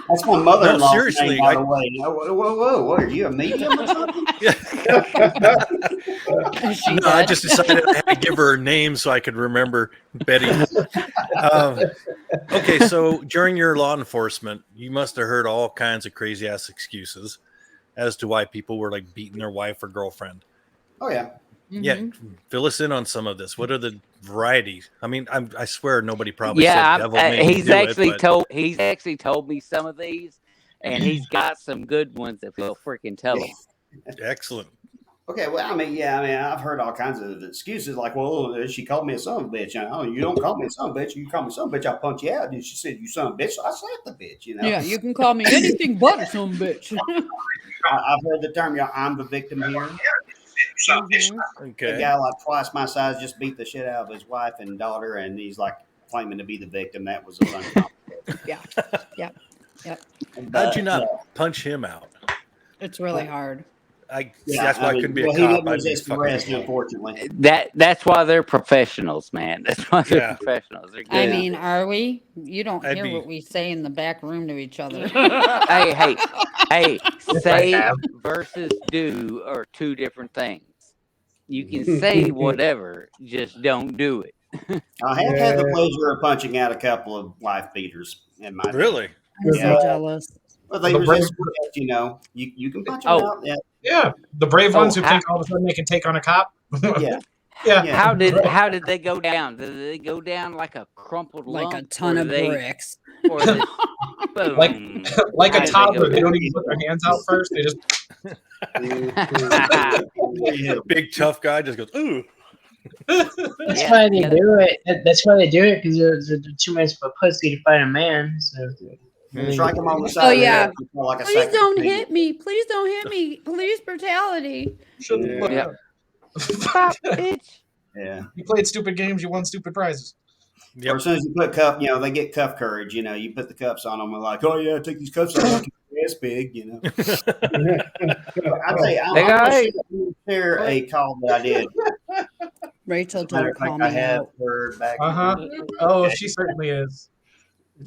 That's my mother-in-law's No, seriously, name, by I- the way. Whoa! What are you, a medium or something? Is she no, I dead? just decided I had to give her a name so I could remember Betty. Okay, so during your law enforcement, you must have heard all kinds of crazy ass excuses as to why people were like beating their wife or girlfriend. Oh yeah. Yeah, Mhm. fill us in on some of this. What are the varieties? I mean, I swear nobody probably yeah, said devil made me he's do actually it, but he's actually told me some of these, and he's got some good ones if he'll freaking tell them. excellent. Okay, well, I've heard all kinds of excuses like, well, she called me a son of a bitch. You don't call me a son of a bitch. You call me a son of a bitch, I'll punch you out. And she said, you son of a bitch. So I slapped the bitch, Yeah, you can call me anything but a son of a bitch. I've heard the term, I'm the victim here. Mhm. A Okay. guy like twice my size just beat the shit out of his wife and daughter, and he's like claiming to be the victim. That was uncomfortable. Yeah. How'd you not punch him out? It's really hard. That's why I couldn't be a he cop. didn't I'd be resist fucking arrest, idiot. unfortunately. That's why they're professionals, man. That's why they're Yeah. professionals. They're I good. mean, are we? You don't I'd hear be- what we say in the back room to each other. hey, say versus do are two different things. You can say whatever, just don't do it. I have had the pleasure of punching out a couple of wife beaters in my day. Really? I'm Yeah. so jealous. Well, they The resist arrest, you can punch them Oh. out. Yeah. yeah, the brave Oh, ones who think all of a sudden they can take on a cop. Yeah. Yeah. Yeah. How did they go down? Did they go down like a crumpled Like a lump, ton or of they- bricks. or they- Like- boom? Like How a did they go toddler, they down? don't even put their hands out first. They just Big tough guy just goes, ooh. That's Yeah, why they yeah. do it. That's why they do it, because they're too much of a pussy to fight a man. So Strike them on the side. Oh, of the yeah. head, like a Please second don't finger. hit me. Please don't hit me. Police brutality. shouldn't look Yeah. up. Stop, bitch. Yeah. You played stupid games, you won stupid prizes. Yep. Or as soon as you put cuff, they get cuff courage. You put the cuffs on them and like, oh yeah, take these cuffs off. Your ass big. I'll tell you, I'm Hey, gonna guys. share a call that I did. Rachel, Matter don't of fact, call I me have out. heard back. Oh, she certainly is.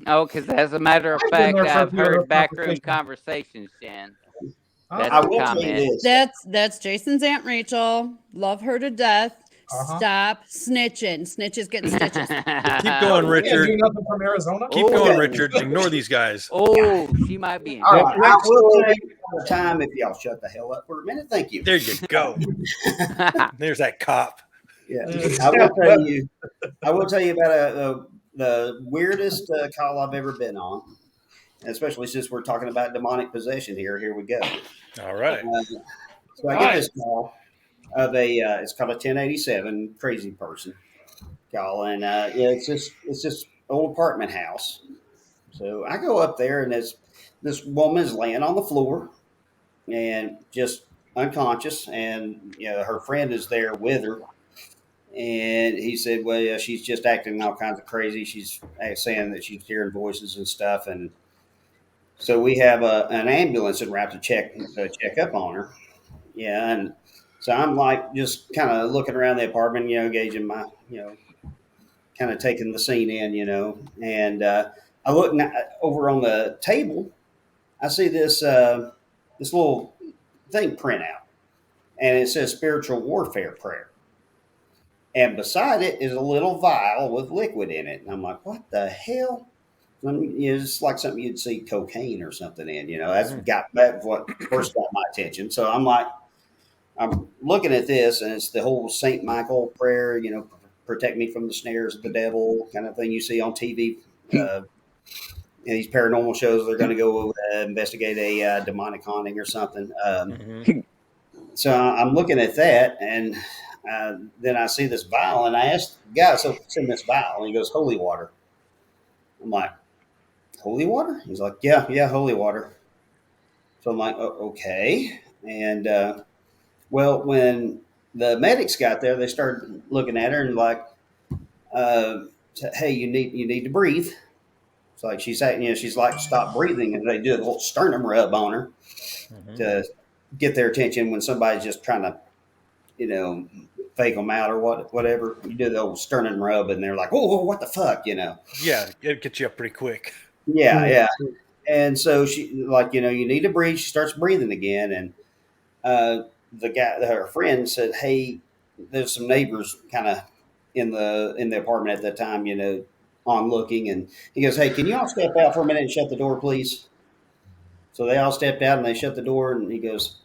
Oh, because as a matter of I've been fact, there for a I've few of heard those backroom conversations. conversations, Jen. Huh? I That's will the tell you comment. this. That's Jason's Aunt Rachel. Love her to death. Uh-huh. Stop snitching. Snitches getting stitches. Keep going, You can't do Richard. nothing from Arizona. Keep Oh. going, Richard. Ignore these guys. Oh, she might be in. All right, I Next will story. tell you all the time if y'all shut the hell up for a minute. Thank you. There you go. There's that cop. Yeah, I will tell you about the weirdest call I've ever been on, especially since we're talking about demonic possession here. Here we go. All right. So I get this call of it's called a 1087 crazy person, y'all, and yeah, it's just old apartment house. So I go up there, and this woman is laying on the floor and just unconscious, and her friend is there with her. And he said, "Well, yeah, she's just acting all kinds of crazy. She's saying that she's hearing voices and stuff." And so we have an ambulance en route to check up on her. Yeah, and so I'm like just kind of looking around the apartment, gauging my, kind of taking the scene in, and I look over on the table. I see this little thing print out, and it says spiritual warfare prayer. And beside it is a little vial with liquid in it. And I'm like, what the hell? It's like something you'd see cocaine or something in. That's what first got my attention. So I'm looking at this, and it's the whole Saint Michael prayer. Protect me from the snares of the devil, kind of thing you see on TV. In these paranormal shows, they're going to go investigate a demonic haunting or something. So I'm looking at that, and then I see this vial, and I asked the guy, "So what's in this vial?" And he goes, "Holy water." I'm like, "Holy water?" He's like, "Yeah, holy water." So I'm like, "Okay." And well, when the medics got there, they started looking at her and like, said, "Hey, you need to breathe." It's like she's like, "Stop breathing," and they do a little sternum rub on her to get their attention when somebody's just trying to, fake them out or whatever. You do the old sternum rub, and they're like, "Oh, what the fuck," Yeah, it gets you up pretty quick. Yeah. And so she, like, you need to breathe. She starts breathing again, and her friend said, "Hey, there's some neighbors kind of in the apartment at that time, on looking," and he goes, "Hey, can you all step out for a minute and shut the door, please?" So they all stepped out and they shut the door, and he goes,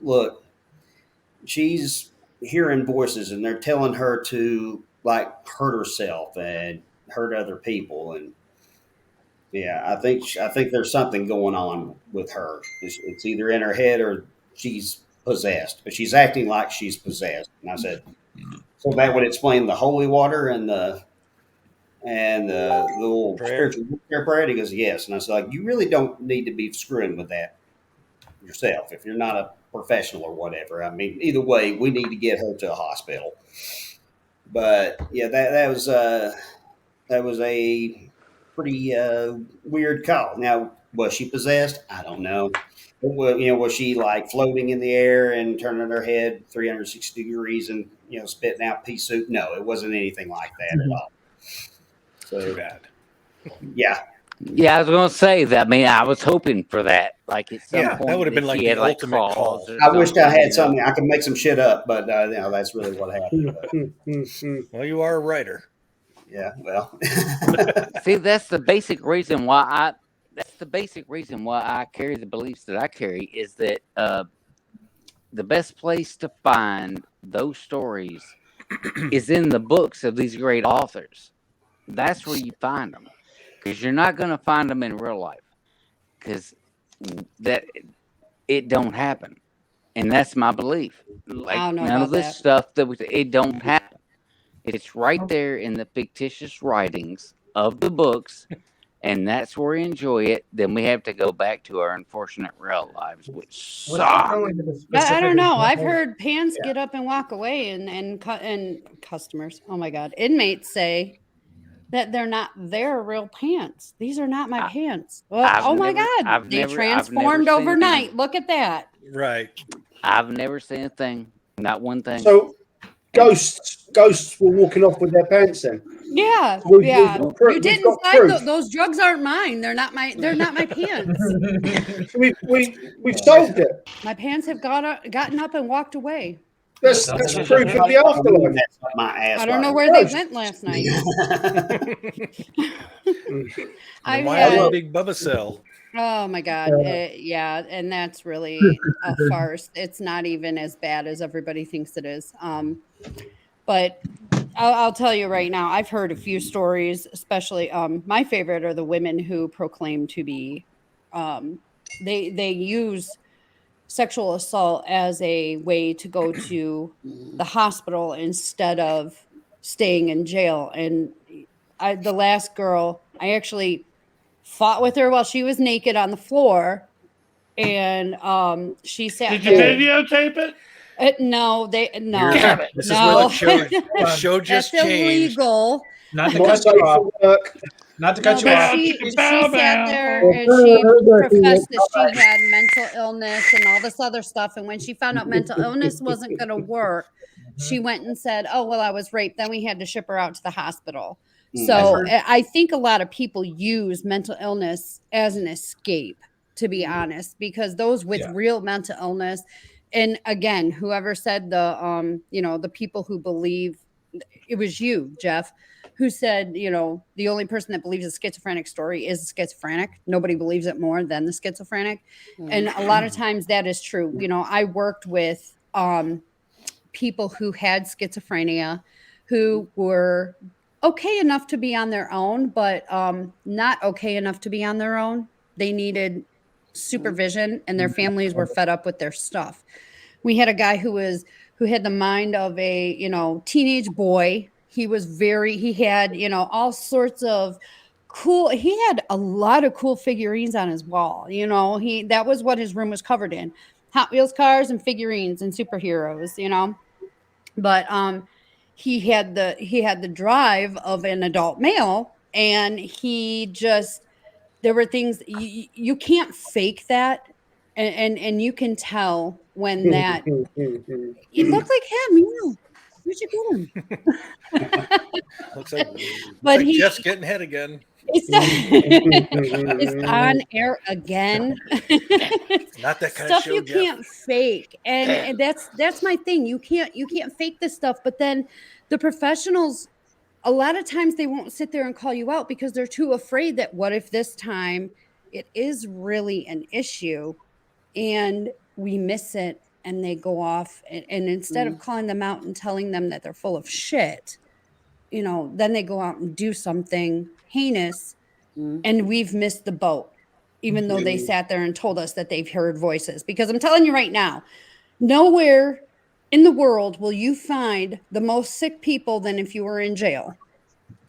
"Look, she's hearing voices, and they're telling her to like hurt herself and hurt other people, and yeah, I think there's something going on with her. It's either in her head or she's possessed, but she's acting like she's possessed." And I said, "So that would explain the holy water and the little Prayer. spiritual warfare prayer." He goes, "Yes." And I was like, "You really don't need to be screwing with that yourself if you're not a professional or whatever. I mean, either way, we need to get her to a hospital." But yeah, that was a pretty weird call. Now, was she possessed? I don't know. Was she like floating in the air and turning her head 360 degrees and spitting out pea soup? No, it wasn't anything like that at all. Too So bad. yeah, Yeah, I was gonna say that. I mean, I was hoping for that. Like at some Yeah, that point, would've been like she the had like ultimate claws call. or I wished I something, had something. I could make some shit up, but that's really what happened. But, Well, you are a writer. yeah, well, See, that's the basic reason why I. That's the basic reason why I carry the beliefs that I carry is that the best place to find those stories is in the books of these great authors. That's where you find them, because you're not going to find them in real life, because that it don't happen, and that's my belief. Like don't know none of about this that. stuff it don't happen. It's right there in the fictitious writings of the books, and that's where we enjoy it. Then we have to go back to our unfortunate real lives, which Without suck. going into the But I specific don't know. I've example- heard pants get up and walk away, and customers. Oh my god, inmates say that they're not their real pants. These are not my pants. Well, I've oh my never- god, I've they never transformed seen overnight. them. Look at that. Right. I've never seen a thing, not one thing. So ghosts were walking off with their pants then. Yeah, We've yeah. got proof- You we've didn't got sign proof. those drugs aren't mine. They're not my pants. We've solved it. My pants have gotten up and walked away. That's proof of the afterlife. That's up my ass. I don't know right where they Ghosts. went last night. I Why had, the Big Bubba cell? oh my god, yeah, and that's really a farce. It's not even as bad as everybody thinks it is. But I'll tell you right now, I've heard a few stories, especially my favorite are the women who proclaim to be they use sexual assault as a way to go to the hospital instead of staying in jail. And the last girl, I actually fought with her while she was naked on the floor, and she sat Did you there. videotape it? No, no, Damn it. This is where no. the show just That's changed. illegal. Not to Not cut safe you off. for work. Not to No, cut you but off. she Bow, sat bow. there and she professed that she had mental illness and all this other stuff. And when she found out mental illness wasn't going to work, she went and said, "Oh, well, I was raped." Then we had to ship her out to the hospital. So I think a lot of people use mental illness as an escape, to be honest, because those with real mental illness, and again, whoever said the people who believe, it was you, Jeff, who said, the only person that believes a schizophrenic story is a schizophrenic. Nobody believes it more than the schizophrenic. And a lot of times that is true. I worked with people who had schizophrenia, who were okay enough to be on their own, but not okay enough to be on their own. They needed supervision, and their families were fed up with their stuff. We had a guy who had the mind of a teenage boy. He had all sorts of cool. He had a lot of cool figurines on his wall. That was what his room was covered in: Hot Wheels cars and figurines and superheroes. But he had the drive of an adult male, and there were things you can't fake that, and you can tell when that it looked like him. Where'd you get him? Looks like, But Jeff's getting hit again. It's on air again. Not that kind Stuff of show, you Jeff. can't fake, and that's my thing. You can't fake this stuff. But then the professionals, a lot of times they won't sit there and call you out because they're too afraid that what if this time it is really an issue and we miss it, and they go off and instead of calling them out and telling them that they're full of shit, then they go out and do something heinous, and we've missed the boat, even though they sat there and told us that they've heard voices. Because I'm telling you right now, nowhere in the world will you find the most sick people than if you were in jail.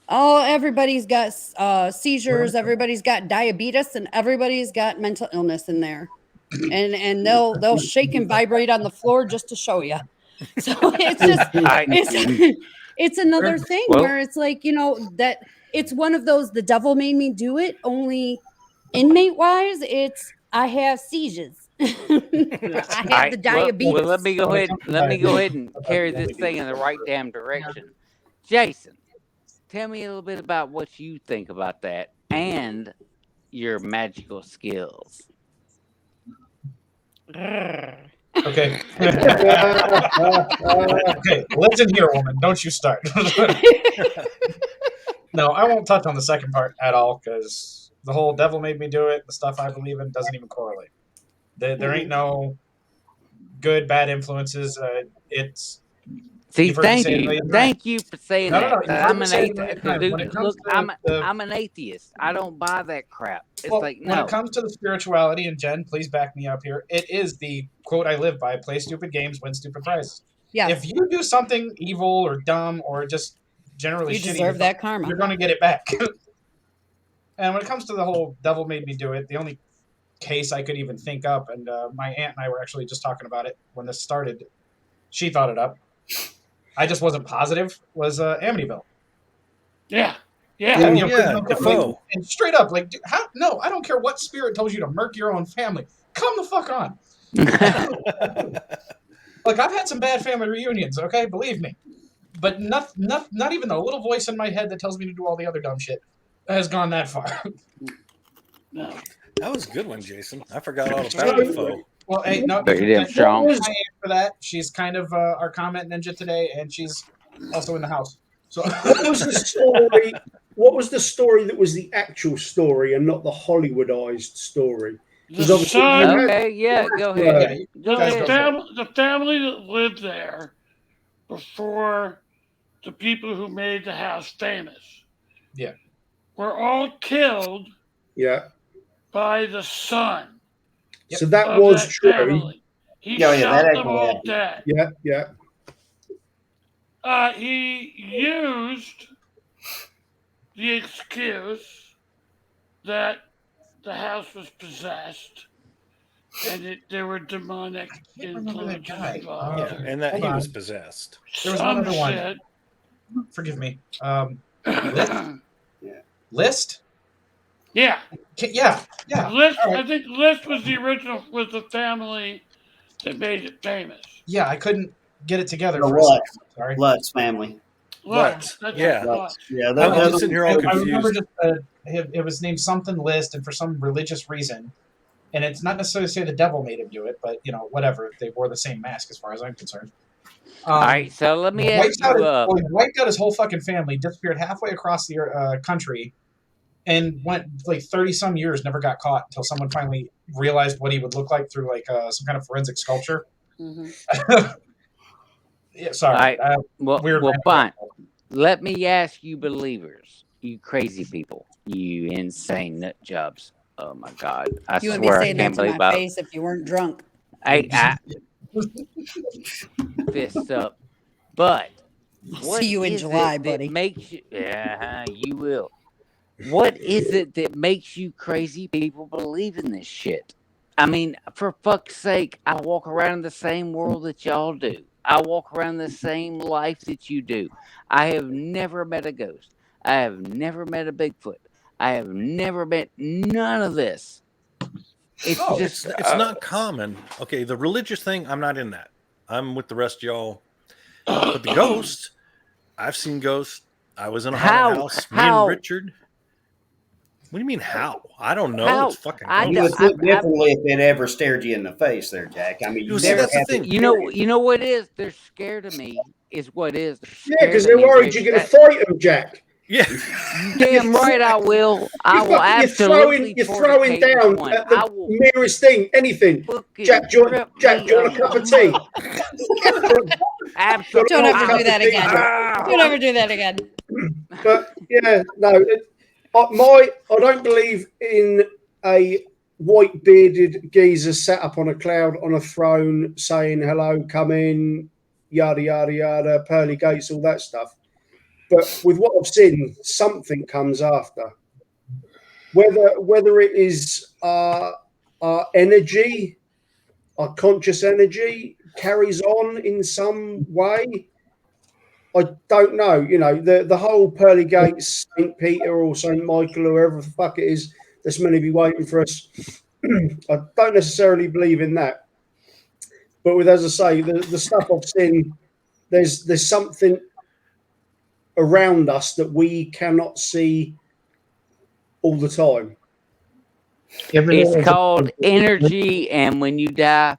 Oh, everybody's got seizures, everybody's got diabetes, and everybody's got mental illness in there. And they'll shake and vibrate on the floor just to show you. So it's just it's another thing where it's like, that it's one of those, the devil made me do it, only inmate wise, it's I have seizures. I have the diabetes. Well, let me go ahead and carry this thing in the right damn direction. Jason, tell me a little bit about what you think about that and your magical skills. Okay. Okay, listen here, woman. Don't you start. No, I won't touch on the second part at all because the whole devil made me do it, the stuff I believe in doesn't even correlate. There ain't no good, bad influences. It's See, thank you for saying that. No, I'm an atheist. Look, I'm an atheist. I don't buy that crap. It's like, no. When it comes to the spirituality, and Jen, please back me up here, it is the quote I live by: play stupid games, win stupid prizes. Yeah. If you do something evil or dumb or just generally you shitty, deserve that karma. You're going to get it back. And when it comes to the whole devil made me do it, the only case I could even think up, and my aunt and I were actually just talking about it when this started. She thought it up. I just wasn't positive. Was Amityville? Yeah. Defoe. And straight up, like, dude, how? No, I don't care what spirit told you to murk your own family. Come the fuck on. Look, I've had some bad family reunions. Okay, believe me, but not even the little voice in my head that tells me to do all the other dumb shit has gone that far. No. That was a good one, Jason. I forgot all about Defoe. Well, hey, no, Very damn strong. For that, she's kind of our comment ninja today, and she's also in the house. So, what was the story? What was the story that was the actual story and not the Hollywoodized story? The son, okay, yeah, go ahead. the family that lived there before the people who made the house famous, were all killed, by the son. So that was true. Family. He shot them all dead. Yeah. he used the excuse that the house was possessed and there were demonic can't remember that influences guy. involved. Yeah, and that Hold he on. was possessed. There was one Some other one. shit. Forgive me. List? Yeah. Yeah. List, All right. I think List was the family that made it famous. Yeah, I couldn't get it together The for a what? second. Sorry. Lutz family. Lutz. That's Yeah. it, Lutz. Yeah, I'm just sitting here all I remember confused. just it was named something List, and for some religious reason, and it's not necessarily to say the devil made him do it, but whatever. They wore the same mask, as far as I'm concerned. All right, so let me ask Wiped you. out, he wiped out his whole fucking family, disappeared halfway across the country, and went like 30 some years, never got caught until someone finally realized what he would look like through like some kind of forensic sculpture. Mhm. Yeah, sorry. All right. Well, Weird. fine. Let me ask you, believers, you crazy people, you insane nut jobs. Oh my God! I You wouldn't be swear I saying that can't to believe my I. face if you weren't drunk. I fist up. But what See you in is July, it that buddy. makes you? Yeah, you will. What is it that makes you crazy people believe in this shit? I mean, for fuck's sake, I walk around in the same world that y'all do. I walk around the same life that you do. I have never met a ghost. I have never met a Bigfoot. I have never met none of this. It's just It's not common. Okay, the religious thing, I'm not in that. I'm with the rest of y'all. But the ghost, I've seen ghosts. I was in a haunted house. Me and Richard. What do you mean how? I don't know. How? It's fucking I You ghosts. would think differently if it ever stared you in the face, there, Jack. I mean, you See, never that's the have thing. You know what it is? They're scared of me. Is what it is. Yeah, because they're worried you're going to fight them, Jack. Yeah. Damn right I will. I will absolutely. You're throwing down one. at I the will merest thing, anything. fucking Jack, do you rip want me a cup of tea? Absolutely. Don't ever Cup do that of tea. again. Don't ever do that again. But yeah, no. I don't believe in a white bearded geezer sat up on a cloud on a throne saying hello, come in, yada yada yada, pearly gates, all that stuff. But with what I've seen, something comes after. Whether it is our energy, our conscious energy carries on in some way. I don't know. The whole pearly gates, St. Peter or St. Michael or whoever the fuck it is that's meant to be waiting for us. I don't necessarily believe in that. But as I say, the stuff I've seen, there's something around us that we cannot see all the time. It's called energy, and when you die,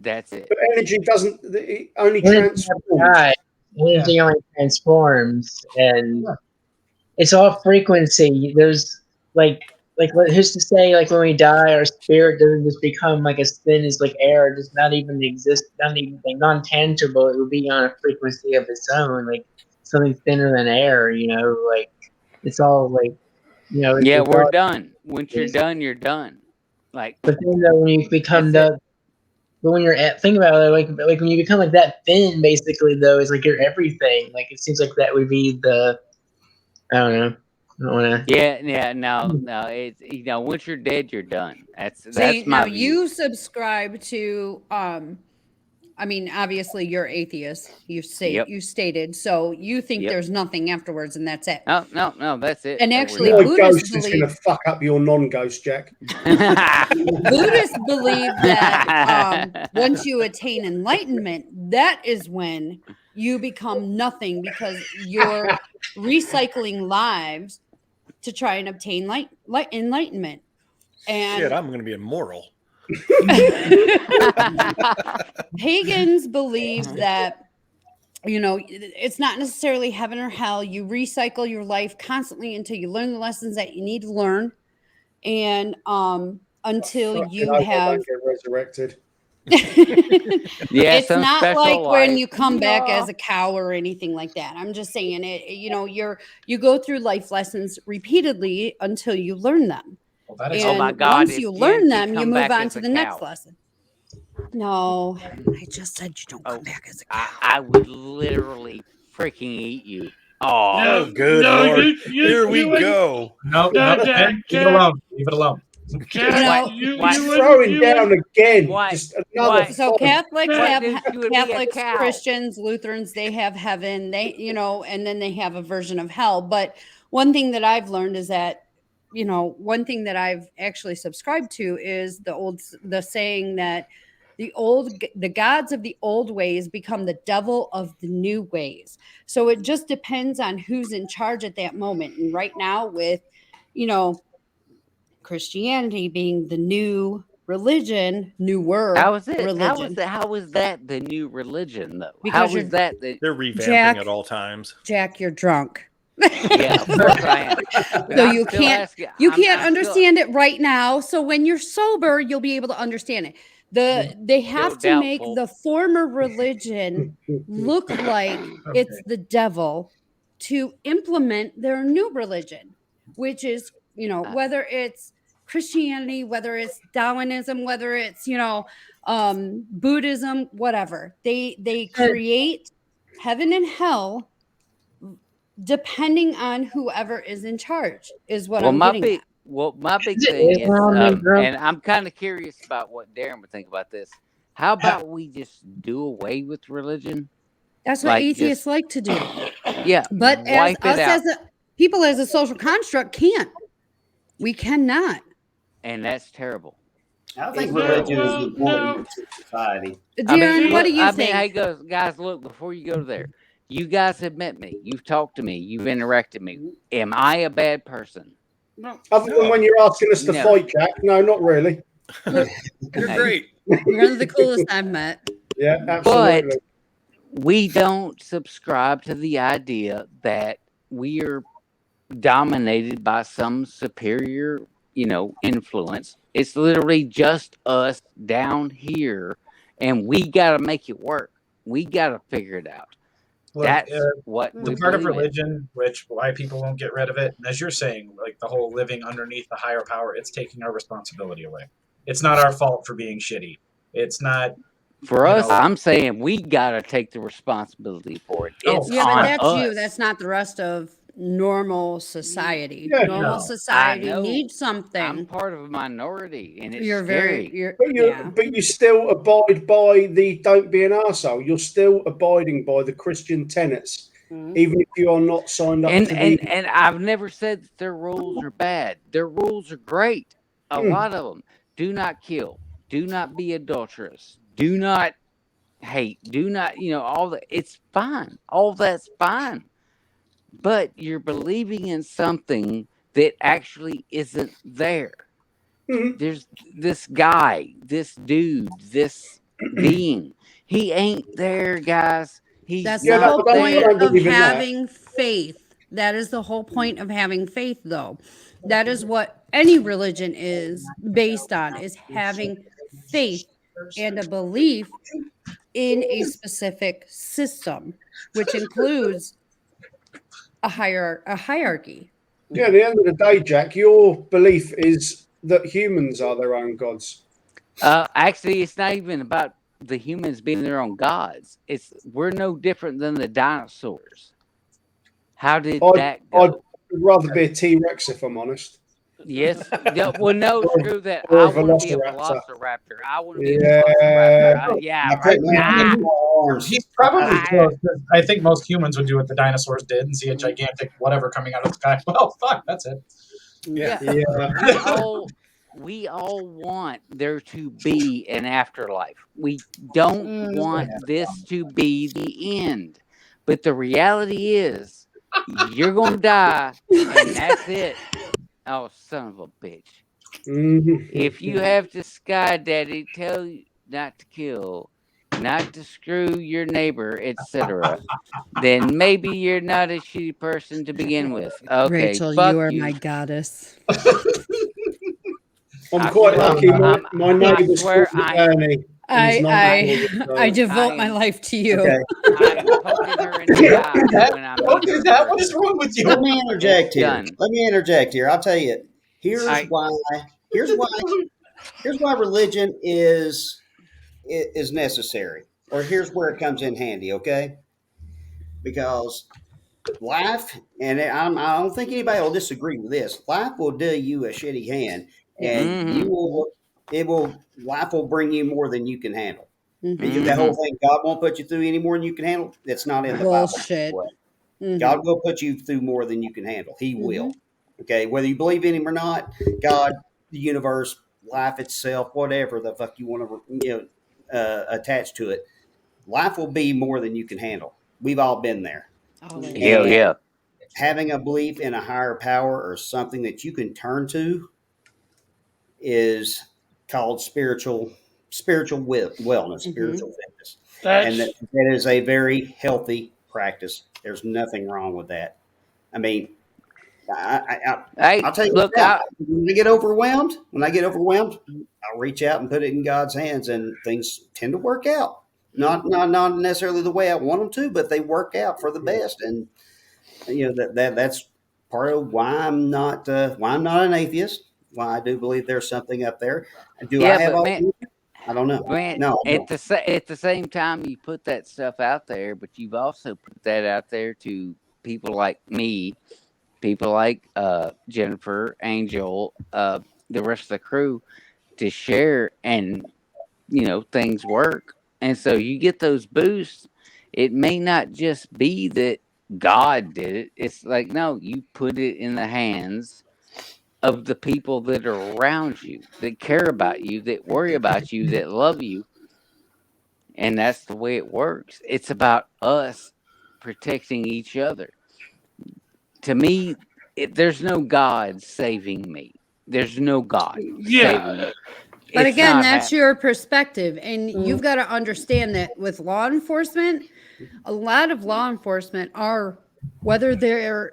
that's it. But energy it only Energy transforms. Energy only transforms, and it's all frequency. There's like who's to say, like when we die, our spirit doesn't just become like as thin as like air, just not even exist, not even like non-tangible. It would be on a frequency of its own, like something thinner than air. Like it's all like Yeah, we're done. Once you're done, you're done. Like, but then when you become but when you're think about it, like when you become like that thin, basically though, it's like you're everything. Like it seems like that would be the, I don't know. I don't want to. Yeah, no. It's once you're dead, you're done. That's See, my now view. you subscribe to I mean, obviously you're atheist. You stated, so you think there's nothing afterwards, and that's it. No, that's it. And actually, No Buddhists ghost is going to fuck up your non-ghost, Jack. Buddhists believe that once you attain enlightenment, that is when you become nothing, because you're recycling lives to try and obtain enlightenment. And Shit, I'm going to be immoral. Pagans believe that it's not necessarily heaven or hell. You recycle your life constantly until you learn the lessons that you need to learn, and until you have get resurrected. It's not like when you come back Yeah. as a cow or anything like that. I'm just saying it. You go through life lessons repeatedly until you learn them. Well, that is And Oh my God, once it's you learn Jen, them, you come move back on as to a the next cow. lesson. No, I just said you don't come Oh, back as a cow. I would literally freaking eat you. Oh, Oh, good no, Lord. you Here we wouldn't- go. No, No, no, Jack, Ben, leave Jack. it alone. Leave it alone. Jack, know, you why- wouldn't- Throwing you down wouldn't- again. Why- Just another why- So fight. Catholics What have is- you would be a Catholics, cow. Christians, Lutherans, they have heaven, they, you know, and then they have a version of hell. But one thing that I've learned is that, you know, one thing that I've actually subscribed to is the saying that the gods of the old ways become the devil of the new ways. So it just depends on who's in charge at that moment. And right now with, you know, Christianity being the new religion, newer how is it? religion. How is that the new religion though? Because How you're- is that the They're revamping Jack- at all times. Jack, you're drunk. yeah? Of course I am. But So I'm you still can't- asking- You I'm- can't I'm still- understand it right now. So when you're sober, you'll be able to understand it. They have to make doubtful. the former religion look like it's the devil to implement their new religion, which is, you know, whether it's Christianity, whether it's Darwinism, whether it's, you know, Buddhism, whatever. They create heaven and hell depending on whoever is in charge, is what I'm getting at. My big Is it thing is, Islam, bro? and I'm kind of curious about what Darren would think about this. How about we just do away with religion? That's what like atheists just- like to do. Yeah, But as wipe it us out. as a people as a social construct can't. We cannot. And that's terrible. I think No, religion well, is important to society. Darren, what do you I think? mean, hey, guys, look, before you go there, you guys have met me. You've talked to me. You've interacted with me. Am I a bad person? No. Other than when you're asking us to No. fight, Jack. No, not really. You're Hey. great. You're one of the coolest I've met. Yeah, absolutely. We don't subscribe to the idea that we are dominated by some superior, influence. It's literally just us down here, and we got to make it work. We got to figure it out. Look, That's what the we part of believe in. religion, which why people won't get rid of it, and as you're saying, like the whole living underneath the higher power, it's taking our responsibility away. It's not our fault for being shitty. It's not. For you us, know- I'm saying we got to take the responsibility for it. Oh, It's Yeah, on but that's us. you. That's not the rest of normal society. Yeah, Normal no. society I know. needs I'm something. part of a minority, and it's You're scary. But you still abide by the don't be an arsehole. You're still abiding by the Christian tenets, Mhm. even if you are not signed up and to and the. and I've never said that their rules are bad. Their rules are great. A Hmm. lot of them. Do not kill. Do not be adulterous. Do not hate. Do not, all that. It's fine. All that's fine. But you're believing in something that actually isn't there. Mhm. There's this guy, this dude, this being. He ain't there, guys. He's That's Yeah, the that- whole that's point what I of believe in that. having faith. That is the whole point of having faith, though. That is what any religion is based on, is having faith and a belief in a specific system, which includes a hierarchy. Yeah, at the end of the day, Jack, your belief is that humans are their own gods. Actually, it's not even about the humans being their own gods. We're no different than the dinosaurs. How did that go? I'd rather be a T Rex if I'm honest. Yes. Well, no, screw that. or I a want to be a velociraptor. velociraptor. I want to be Yeah. a velociraptor. Yeah, I right. put my hands in my arms. He's probably I- close. 'Cause I think most humans would do what the dinosaurs did and see a gigantic whatever coming out of the sky. Well, fuck, that's it. Yeah. We all want there to be an afterlife. We don't want this to be the end. But the reality is, you're going to die, and that's it. Oh, son of a bitch. Mhm. If you have the Sky Daddy tell you not to kill, not to screw your neighbor, etc., then maybe you're not a shitty person to begin with. Okay, Rachel, fuck you are my goddess. I'm I quite swear- lucky. My I neighbour's swear called I- Ernie. and he's not I I devote I my am- life to you. Okay. I'm poking her in the eye when I Don't meet do her that. What first. is wrong with you? Let me interject here. Done. Let me interject here. I'll tell you. Here's I- why. Here's why religion is is necessary, or here's where it comes in handy. Okay, because life, and I don't think anybody will disagree with this. Life will do you a shitty hand, and Mhm. life will bring you more than you can handle. Mhm. That whole thing, God won't put you through any more than you can handle. It's not in the Bible. Bullshit. Mhm. God will put you through more than you can handle. He will. Mhm. Okay, whether you believe in Him or not, God, the universe, life itself, whatever the fuck you want to attach to it, life will be more than you can handle. We've all been there. Always. Hell And yeah. having a belief in a higher power or something that you can turn to is called spiritual wellness, Mhm. spiritual fitness, and That's that is a very healthy practice. There's nothing wrong with that. I mean, Hey, I'll tell you look, now. When I get overwhelmed, I'll reach out and put it in God's hands, and things tend to work out. Not necessarily the way I want them to, but they work out for the best. And that's part of why I'm not an atheist. Why I do believe there's something up there. Do I yeah, have but all man, the answers? I don't know. man, No, I don't. at the same time, you put that stuff out there, but you've also put that out there to people like me, people like Jennifer, Angel, the rest of the crew to share, and things work, and so you get those boosts. It may not just be that God did it. It's like, no, you put it in the hands of the people that are around you, that care about you, that worry about you, that love you. And that's the way it works. It's about us protecting each other. To me, there's no God saving me. There's no God saving yeah. me. But It's again, not that's happening. your perspective. And you've got to understand that with law enforcement, a lot of law enforcement are, whether they're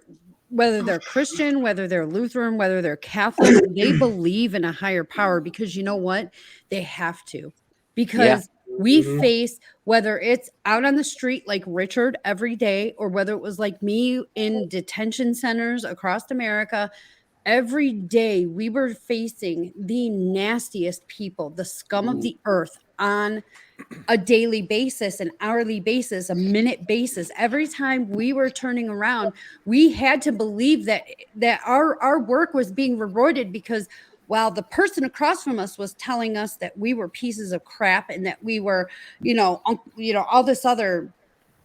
Christian, whether they're Lutheran, whether they're Catholic, they believe in a higher power, because you know what? They have to. Yeah. Because we Mhm. face, whether it's out on the street like Richard every day, or whether it was like me in detention centers across America, every day we were facing the nastiest people, the scum of the earth, on a daily basis, an hourly basis, a minute basis. Every time we were turning around, we had to believe that our work was being rewarded, because while the person across from us was telling us that we were pieces of crap, and that we were, all this other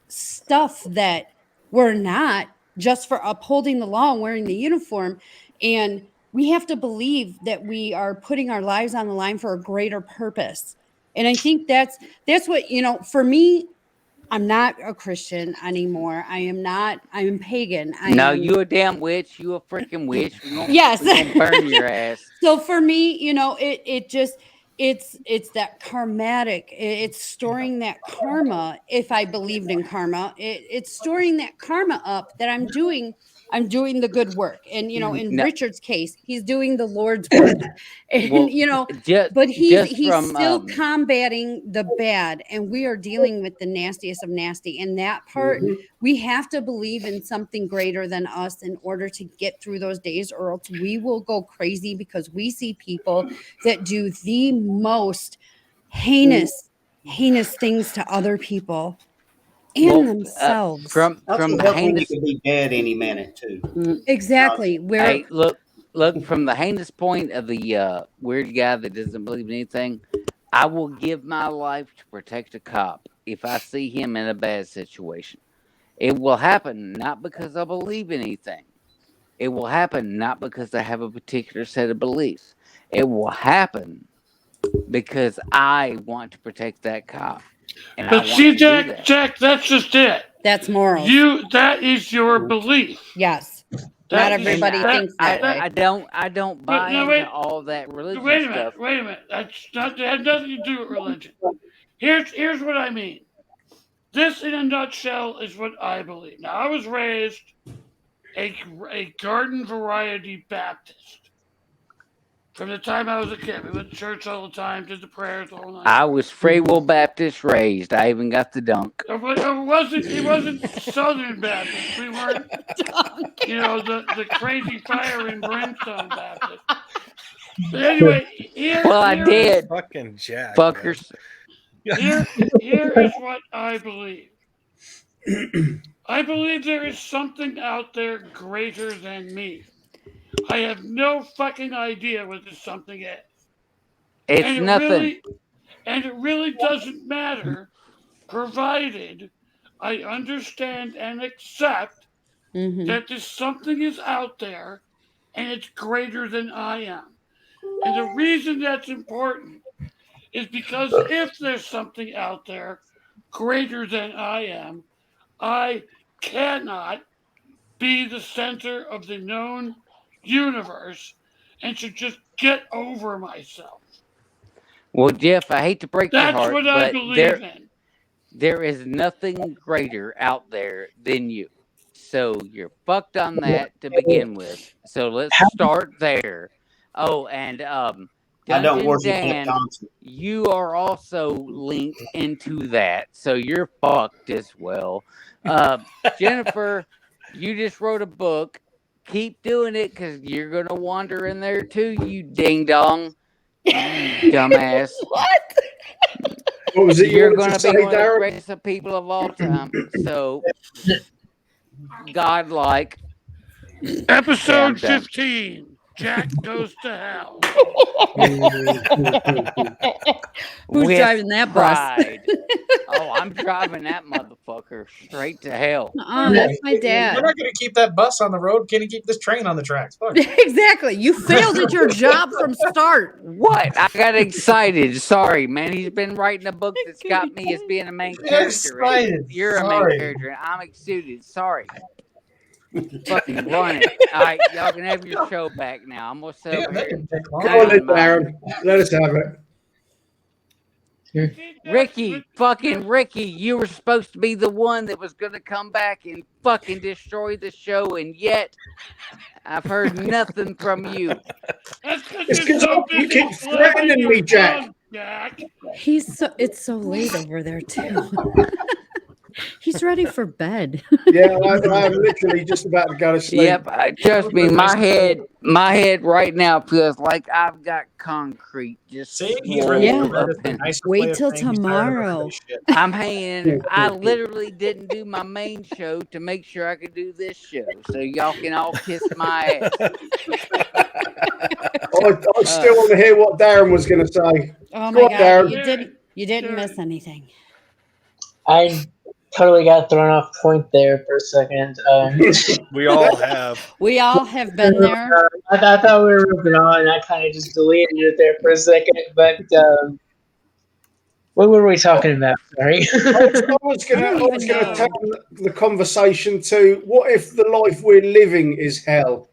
stuff that we're not, just for upholding the law and wearing the uniform. And we have to believe that we are putting our lives on the line for a greater purpose. And I think that's what, for me, I'm not a Christian anymore. I'm pagan. No, you a damn witch. You a freaking witch. Yes. We're gonna burn your ass. So for me, it just, it's that karmatic, it's storing that karma. If I believed in karma, it's storing that karma up, that I'm doing the good work. And in No, Richard's case, he's doing the Lord's work. And well, just but he's from still combating the bad, and we are dealing with the nastiest of nasty. And that part, Mhm. we have to believe in something greater than us in order to get through those days, or else we will go crazy, because we see people that do the most heinous things to other people and well, themselves. from Also the helps when you heinous. can be dead any minute too. Exactly. Where Hey, look from the heinous point of the weird guy that doesn't believe in anything. I will give my life to protect a cop if I see him in a bad situation. It will happen not because I believe in anything. It will happen not because I have a particular set of beliefs. It will happen because I want to protect that cop, and I But want see, to do that. Jack, that's just it. that's morals. That is your belief. Yes. Not That is- everybody that- thinks that way. I don't But buy no, into wait. all that religious Wait a stuff. minute. That's not, that has nothing to do with religion. Here's what I mean. This, in a nutshell, is what I believe. Now, I was raised a garden variety Baptist. From the time I was a kid, we went to church all the time, did the prayers all night. I was Free Will Baptist raised. I even got the dunk. It wasn't Southern Baptist. We weren't, the crazy fire and brimstone Baptist. But anyway, Well, I did, Fucking Jack. fuckers. Here is what I believe. I believe there is something out there greater than me. I have no fucking idea what this something is. It's And nothing. it really doesn't matter, provided I understand and accept Mhm. that this something is out there and it's greater than I am. And the reason that's important is because if there's something out there greater than I am, I cannot be the center of the known universe and should just get over myself. Well, Jeff, I hate to break your That's heart, what I but believe in. there is nothing greater out there than you. So you're fucked on that to begin with. So let's start there. Oh, and I don't Dungeon worship that Dan, concept. you are also linked into that. So you're fucked as well. Jennifer, you just wrote a book. Keep doing it because you're going to wander in there too, you ding dong. You dumbass. What? What was it you You're wanted going to to say, be one of the Darren? greatest of people of all time. So, godlike. Okay, I'm Episode done. 15, Jack Goes to Hell. Who's With driving that bus? pride. Oh, I'm driving that motherfucker straight to hell. Oh, that's my We're dad. not going to keep that bus on the road. Can you keep this train on the tracks? Fuck. Exactly. You failed at your job from start. What? I got excited. Sorry, man. He's been writing a book that's got me as being a main character. And Excited. you're a Sorry. main character, and I'm excited. Sorry. Fucking run it. All right, y'all can have your show back now. I'm gonna sit Yeah, over that here. didn't take long. Come on then, Darren. Let us have it. Ricky, fucking Ricky, you were supposed to be the one that was gonna come back and fucking destroy the show, and yet I've heard nothing from you. That's because It's you're 'cause so you busy keep flapping threatening your me, Jack. tongue, Jack. It's so late over there too. He's ready for bed. Yeah, I'm literally just about to go to sleep. Yep, trust me, my head right now feels like I've got concrete just See, he's ready Yeah. to swirled up That is the in. nicest Wait way of till saying he's tired of tomorrow. everybody's shit. I'm hanging. I literally didn't do my main show to make sure I could do this show, so y'all can all kiss my ass. I still want to hear what Darren was going to say. Oh Go my on, god, Darren. you didn't miss anything. I totally got thrown off point there for a second. We all have. We all have been there. I thought we were moving on. I kind of just deleted it there for a second. But what were we talking about? Sorry. I was going I don't to even know. turn the conversation to what if the life we're living is hell?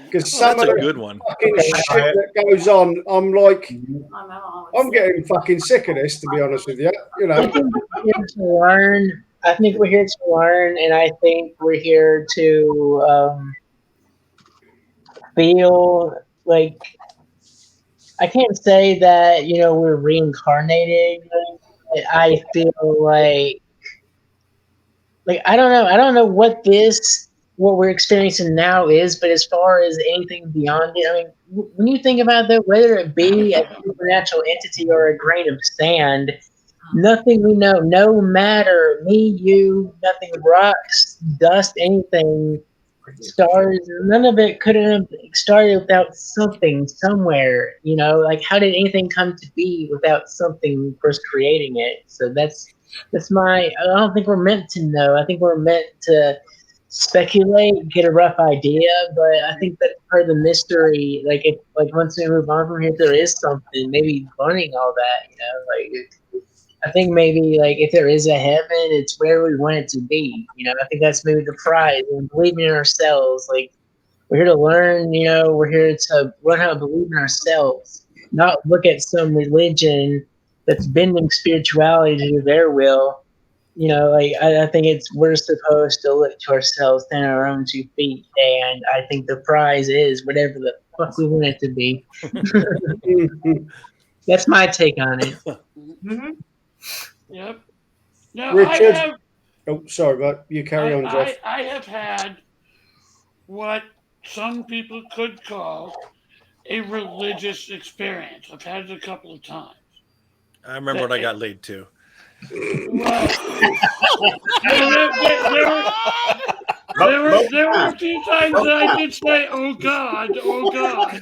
Because Oh, some that's of a the good one. fucking shit that goes on, I'm like, I'm getting fucking sick of this, to be honest with you. You I know, think we're here to learn. I think we're here to learn, and I think we're here to feel like I can't say that we're reincarnated. I feel like I don't know what we're experiencing now is, but as far as anything beyond it, I mean, when you think about that, whether it be a supernatural entity or a grain of sand, nothing we know, no matter me, you, nothing, rocks, dust, anything, stars, none of it could have started without something somewhere. Like how did anything come to be without something first creating it? So that's I don't think we're meant to know. I think we're meant to speculate, get a rough idea, but I think that part of the mystery, if once we move on from here, there is something, maybe learning all that, I think maybe if there is a heaven, it's where we want it to be. I think that's maybe the prize and believing in ourselves. We're here to learn. We're here to learn how to believe in ourselves, not look at some religion that's bending spirituality to do their will. I think we're supposed to look to ourselves, stand on our own 2 feet, and I think the prize is whatever the fuck we want it to be. That's my take on it. Mm-hmm. Yep. Now, Richard. Oh, sorry, but you carry on, Jeff. I have had what some people could call a religious experience. I've had it a couple of times. I remember when I got laid too. Well, there were a few times that I did say, "Oh God, oh God."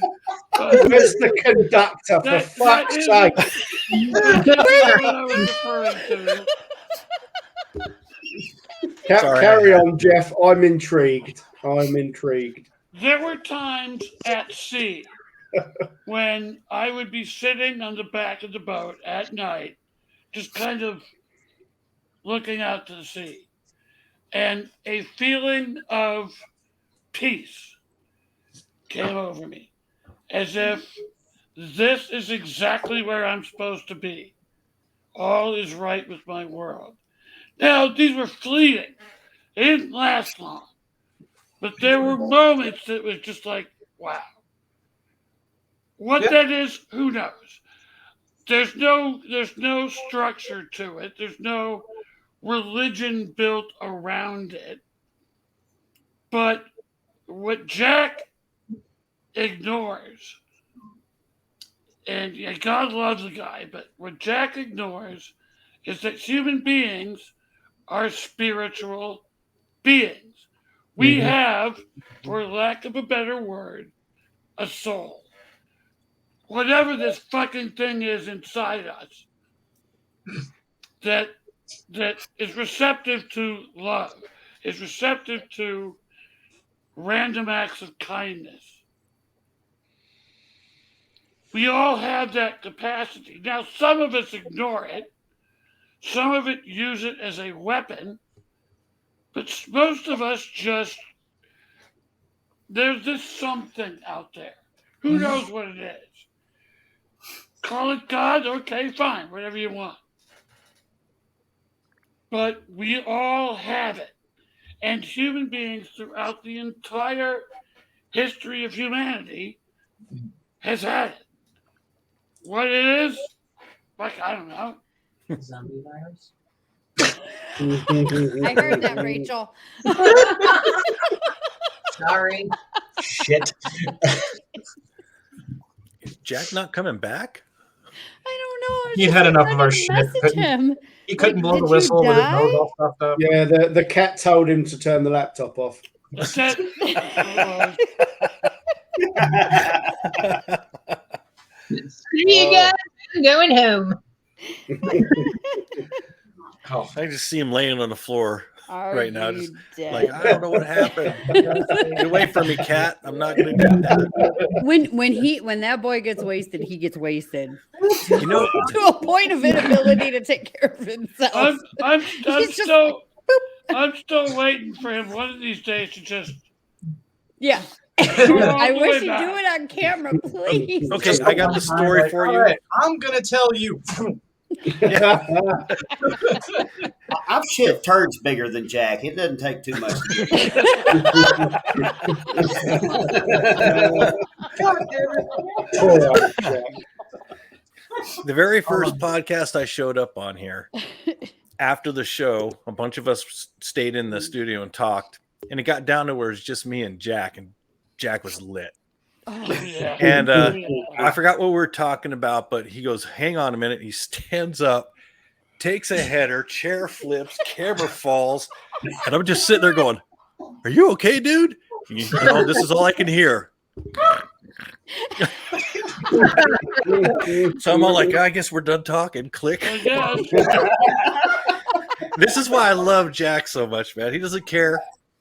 But Where's the conductor, for fuck's sake? that's not what I was referring to. Sorry, Carry on, Jeff. I'm intrigued. I'm intrigued. There were times at sea when I would be sitting on the back of the boat at night, just kind of looking out to the sea, and a feeling of peace came over me, as if this is exactly where I'm supposed to be. All is right with my world. Now, these were fleeting. They didn't last long. But there were moments that was just like, wow. What that is, who knows? There's no structure to it. There's no religion built around it. But what Jack ignores, and God loves the guy, but what Jack ignores is that human beings are spiritual beings. We have, for lack of a better word, a soul. Whatever this fucking thing is inside us that is receptive to love, is receptive to random acts of kindness. We all have that capacity. Now, some of us ignore it. Some of it use it as a weapon. But most of us just, there's this something out there. Who knows what it is? Call it God? Okay, fine, whatever you want. But we all have it. And human beings throughout the entire history of humanity has had it. What it is? Like, I don't know. Zombie virus. I heard that, Rachel. Sorry. Shit. Is Jack not coming back? I don't know. I was He just had enough trying of our to shit. message him. He couldn't Like, blow the did you whistle with his die? nose all stuffed up. Yeah, the cat told him to turn the laptop off. Is that, See you guys. I'm going home. Oh, I just see him laying on the floor Are right now. you Just dead? like, I don't know what happened. Get away from me, cat. I'm not going to do that. When that boy gets wasted, he gets wasted You know, to a point of inability to take care of himself. I'm He's just still I'm still waiting for him one of these days to just Yeah. go all I the wish way you'd do back. it on camera, please. okay, I got the story for all you. right, I'm gonna tell you. I've shit turds bigger than Jack. It doesn't take too much. The very first podcast I showed up on here, after the show, a bunch of us stayed in the studio and talked, and it got down to where it's just me and Jack was lit. Oh, Yeah. And I forgot what we were talking about, but he goes, hang on a minute. He stands up, takes a header, chair flips, camera falls, and I'm just sitting there going, are you okay, dude? You know, this is all I can hear. So I'm all like, I guess we're done talking. Click. I guess. This is why I love Jack so much, man. He doesn't care.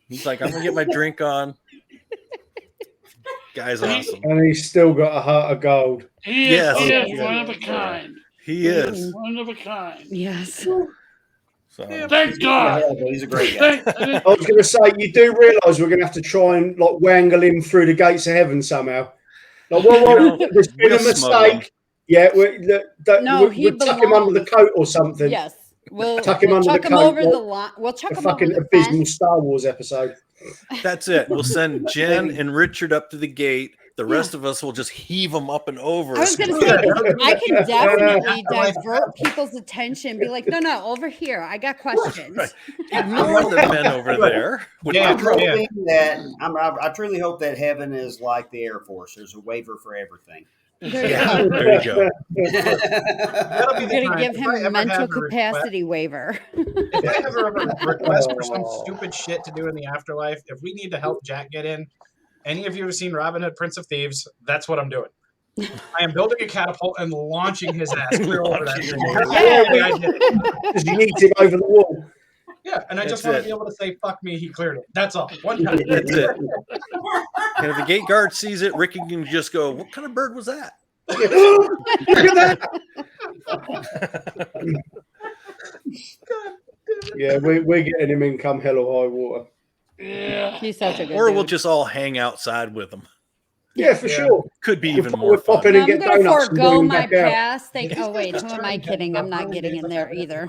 He's like, I'm gonna get my drink on. Guy's awesome. And he's still got a heart of gold. He Yes. is one of a kind. He is. One of a kind. yes. So Thank God. Yeah, he's a great guy. I was going to say, you do realise we're going to have to try and like wangle him through the gates of heaven somehow. Like, well, there's been a we'll smuggle him. mistake. Yeah, No, he we'll tuck him under the coat or something. Yes. We'll Tuck him we'll under chuck the him coat, over like the line. We'll chuck A him over fucking the abysmal fence. Star Wars episode. that's it. We'll send Jen and Richard up to the gate. The rest of us will just heave them up and over. I was going to say, I can definitely divert people's attention. Be like, no, over here. I got questions. Right. Ignore the men over there. With Yeah, the drone. I truly hope that heaven is like the Air Force. There's a waiver for everything. Yeah, there you go. That'll be We're the gonna time. give If him I a ever mental have a request- capacity waiver. If I ever have a request for some Oh. stupid shit to do in the afterlife, if we need to help Jack get in, any of you have seen Robin Hood, Prince of Thieves, that's what I'm doing. I am building a catapult and launching his ass clear over that Launching thing. him That's over. the only way I did it. Just yeet him over the wall. Yeah, and I just That's want it. to be able to say, fuck me, he cleared it. That's all. One time. That's it. And if the gate guard sees it, Ricky can just go, "What kind of bird was that?" Look at that. Yeah, we're getting him in come hell or high water. Yeah. He's such a good Or dude. we'll just all hang outside with them. Yeah, for Yeah. sure. Could be We'll even pop- more we'll pop fun. in and I'm get gonna donuts and forego bring him my back out. pass. Oh wait, who am I kidding? I'm not getting in there either.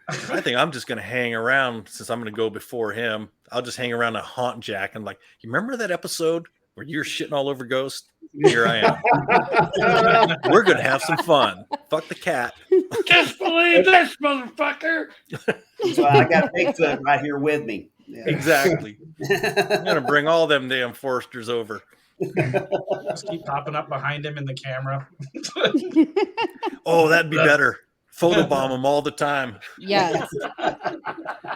I think I'm just going to hang around since I'm going to go before him. I'll just hang around and haunt Jack. And like, you remember that episode where you're shitting all over Ghost? Here I am. We're going to have some fun. Fuck the cat. Just believe this, motherfucker. So I got Bigfoot right here with me. Yeah. Exactly. I'm going to bring all them damn foresters over. Just keep popping up behind him in the camera. Oh, that'd be better. Photobomb him all the time. Yes.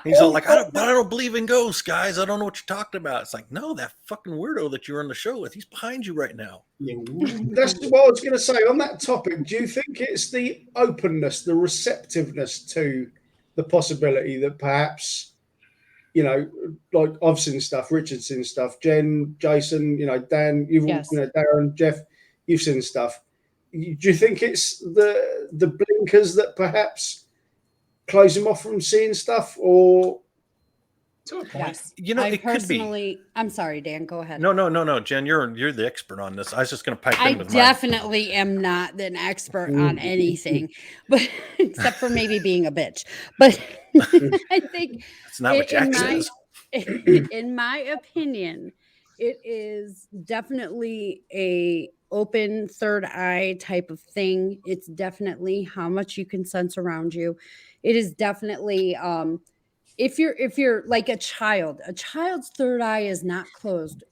He's all like, but I don't believe in ghosts, guys. I don't know what you're talking about. It's like, no, that fucking weirdo that you're on the show with, he's behind you right now. That's what I was going to say on that topic. Do you think it's the openness, the receptiveness to the possibility that perhaps, you know, like I've seen stuff, Richard's seen stuff, Jen, Jason, you know, Dan, Yes. you know, Darren, Jeff, you've seen stuff. Do you think it's the blinkers that perhaps close them off from seeing stuff, or To a point. Yes. You know, I it could be. personally, I'm sorry, Dan, go ahead. No. Jen, you're the expert on this. I was just going to pipe I in with definitely am not an expert on anything, but except for maybe being a bitch. But I think It's not what Jack in says. in my opinion, it is definitely a open third eye type of thing. It's definitely how much you can sense around you. It is definitely if you're like a child's third eye is not closed,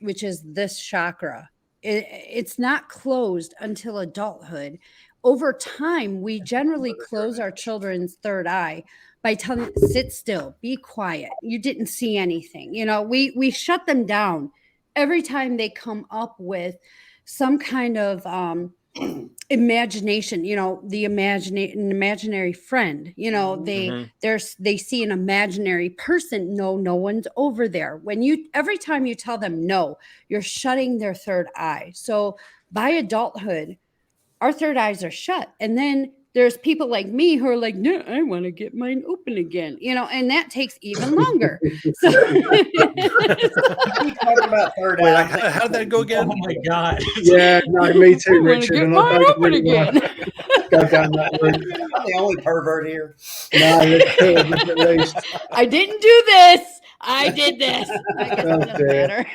which is this chakra. It's not closed until adulthood. Over time, we generally close our children's third eye by telling them, sit still, be quiet. You didn't see anything. You know, we shut them down every time they come up with some kind of imagination, you know, an imaginary friend, you know, they see an imaginary person. No one's over there. Every time you tell them no, you're shutting their third eye. So by adulthood, our third eyes are shut. And then there's people like me who are like, no, I want to get mine open again, you know, and that takes even longer. So Keep talking about third Wait, eye. how did that go again? Oh my god. yeah, no, me too, I want to Richard. get And mine I don't open really wanna again. go down that route. I'm the only pervert here. No, there's two of us at least. I didn't do this. I did this. I guess Oh, it doesn't dear. matter.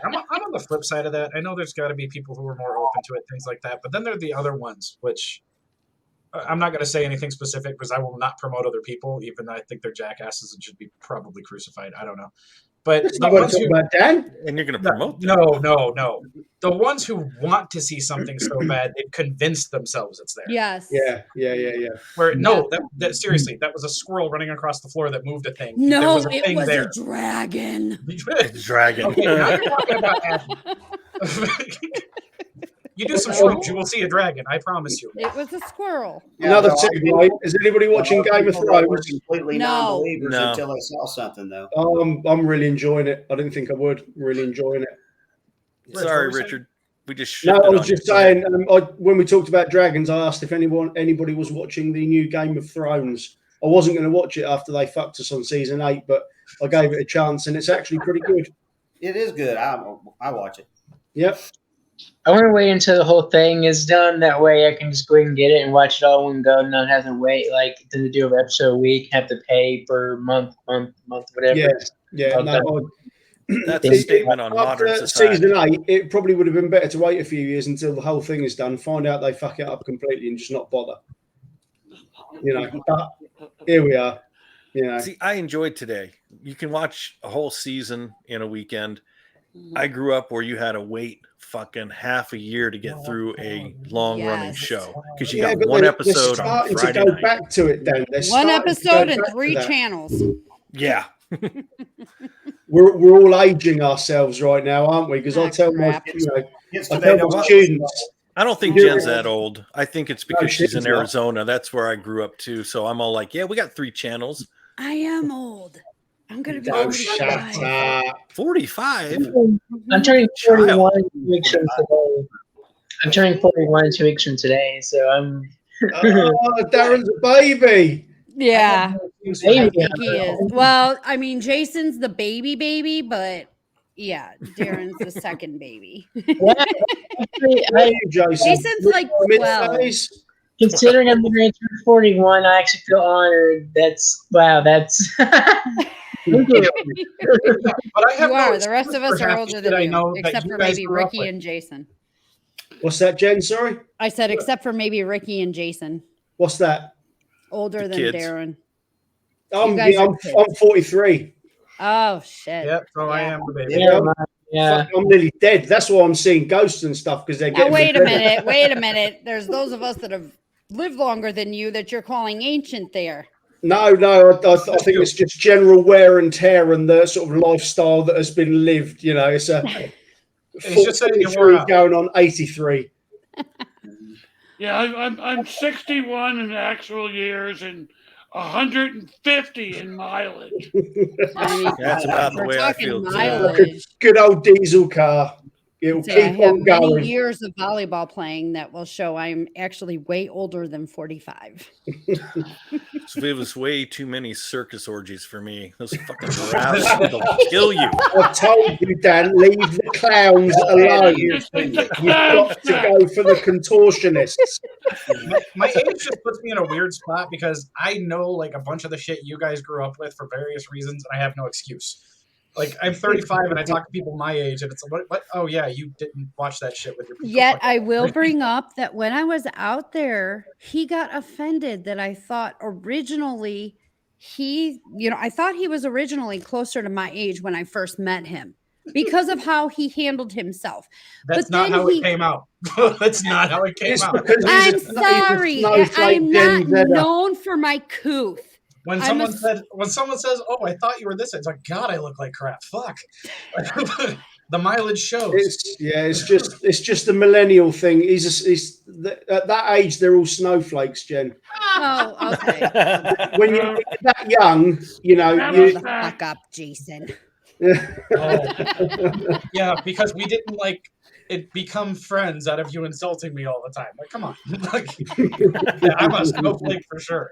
I'm on the flip side of that. I know there's got to be people who are more open to it, things like that. But then there are the other ones, which I'm not going to say anything specific because I will not promote other people, even though I think they're jackasses and should be probably crucified. I don't know. But That's the not what I'm ones who talking about, Dan. And you're going to promote them. no. The ones who want to see something so bad, they've convinced themselves it's there. Yes. Yeah. Where no, that seriously, that was a squirrel running across the floor that moved a thing. There No, was a it thing was there. a dragon. Dragon. Okay, now you're talking about Abby. You do some shrooms, you will see a dragon. I promise you. It was a squirrel. Another no, segue. Is anybody watching Game of People that were Thrones? completely No. non-believers No. until they saw something, though. I'm really enjoying it. I didn't think I would. Really enjoying it. Sorry, What were you Richard. We just No, shifted I was on just you. saying. When we talked about dragons, I asked if anybody was watching the new Game of Thrones. I wasn't going to watch it after they fucked us on season 8, but I gave it a chance, and it's actually pretty good. It is good. I watch it. Yep. I want to wait until the whole thing is done. That way I can just go ahead and get it and watch it all in one go, not have to wait like to do an episode a week, have to pay per month, whatever. Yeah. No, That's a statement on modern after society. season 8, it probably would have been better to wait a few years until the whole thing is done, find out they fuck it up completely, and just not bother. You know, but here we are. You know, See, I enjoyed today. You can watch a whole season in a weekend. I grew up where you had to wait fucking half a year to get through a long-running Yes. show because you Yeah, got but one they're episode on starting Friday to go night. back to it. Then they're One starting to go episode and back to 3 that. channels. Yeah, We're all aging ourselves right now, aren't we? Because I Ah, tell my crap. It's I tell tomato my students. I don't think Yeah. Jen's that old. I think it's because she's in she's not. Arizona. That's where I grew up too. So I'm all like, yeah, we got 3 channels. I am old. I'm gonna be Oh, shut 45. up. 45. I'm turning Child. 41 2 weeks from today. I'm turning 41 2 weeks from today, so I'm. Oh, Darren's a baby. Yeah, I Baby. think he is. Well, I mean, Jason's the baby, but yeah, Darren's the second baby. Yeah, actually, What are you, Jason? Jason's like 12. Mid-30s? considering I'm going to turn 41, I actually feel honored. That's wow. That's. Thank you. But I have You no are. The rest of us excuse for are half the older shit than I you, know that except you for guys maybe grew up Ricky with. and Jason. What's that, Jen? Sorry? I said, except for maybe Ricky and Jason, What's that? older The than kids. Darren. I'm, guys are I'm, kids. I'm 43. Oh shit! Yep, so I Yeah. am the baby. Yeah. Yeah. I'm nearly dead. That's why I'm seeing ghosts and stuff because they're Now getting. wait a minute. Wait a minute. There's those of us that have lived longer than you that you're calling ancient. There. No, I think it's just general wear and tear and the sort of lifestyle that has been lived. You know, it's a It's just saying you wore 43 out. going on 83. Yeah, I'm 61 in actual years and 150 in mileage. I mean, That's about the we're way I talking feel too. mileage. Good old diesel car. It'll So I keep have on many going. years of volleyball playing that will show I'm actually way older than 45. So it was way too many circus orgies for me. Those fucking giraffes, they'll kill you. I told you, Dan, leave the clowns alone. It's the You've clown got to stuff. go for the contortionists. My age just puts me in a weird spot because I know like a bunch of the shit you guys grew up with for various reasons, and I have no excuse. Like I'm 35 and I talk to people my age, and it's like, what? Oh yeah, you didn't watch that shit with your. Yet I will bring up that when I was out there, he got offended that I thought originally I thought he was originally closer to my age when I first met him because of how he handled himself. That's but not then how he- it came out. That's not how it came It's out. because I'm he's a sorry. snowflake I'm not Gen Zer. known for my couth. When I'm someone says, "Oh, I thought you were this," it's like, God, I look like crap. Fuck. The mileage shows. It's just a millennial thing. At that age, they're all snowflakes, Jen. Oh, okay. When you're that young, you know, Shut you, up. Fuck up, Jason. Oh. Yeah, because we didn't like it become friends out of you insulting me all the time. Like, come on. Like, yeah, I'm a snowflake for sure.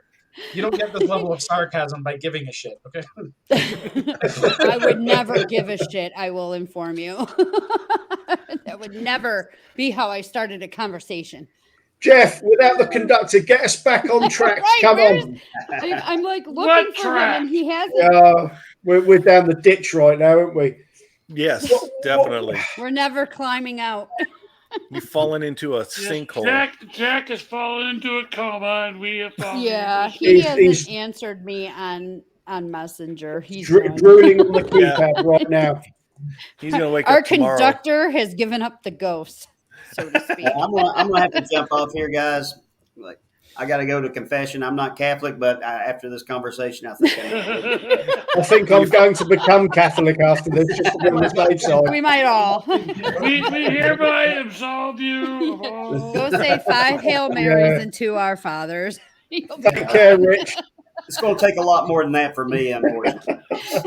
You don't get this level of sarcasm by giving a shit, okay? I would never give a shit. I will inform you. That would never be how I started a conversation. Jeff, without the conductor, get us back on track. Right, Come where's- on. I'm like looking What for him, track? and he hasn't. We're down the ditch right now, aren't we? Yes, definitely. We're never climbing out. You've fallen into a sinkhole. Jack has fallen into a coma, and we have fallen. Yeah, into he He's- hasn't he's- answered me on Messenger. He's done. Drooling on the keypad right now. He's gonna wake Our up tomorrow. conductor has given up the ghost, so to speak. I'm gonna have to jump off here, guys. Like, I got to go to confession. I'm not Catholic, but after this conversation, I think I think I'm going to become Catholic after this, just to be on the safe side. We might all we hereby absolve you of all. go say 5 Hail Marys and 2 Our Fathers. You'll be Take care, Rich. it's going to take a lot more than that for me, unfortunately.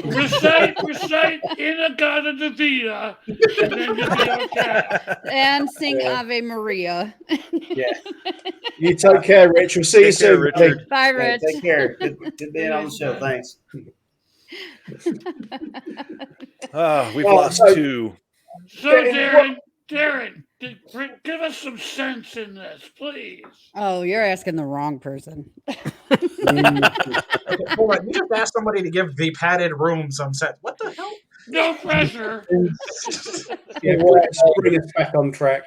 recite Inagata Divina, and then you'll be okay. and sing Ave Maria. You take care, Rich. We'll see you Take care, soon. buddy. Richard. Bye, Hey, Rich. take care. Good being on the show. Thanks. We've Oh, lost so- 2. So, Darren, give us some sense in this, please. Oh, you're asking the wrong person. Hold on, you just asked somebody to give the padded room some sense. What the hell? No pressure. Yeah, bring us back on track.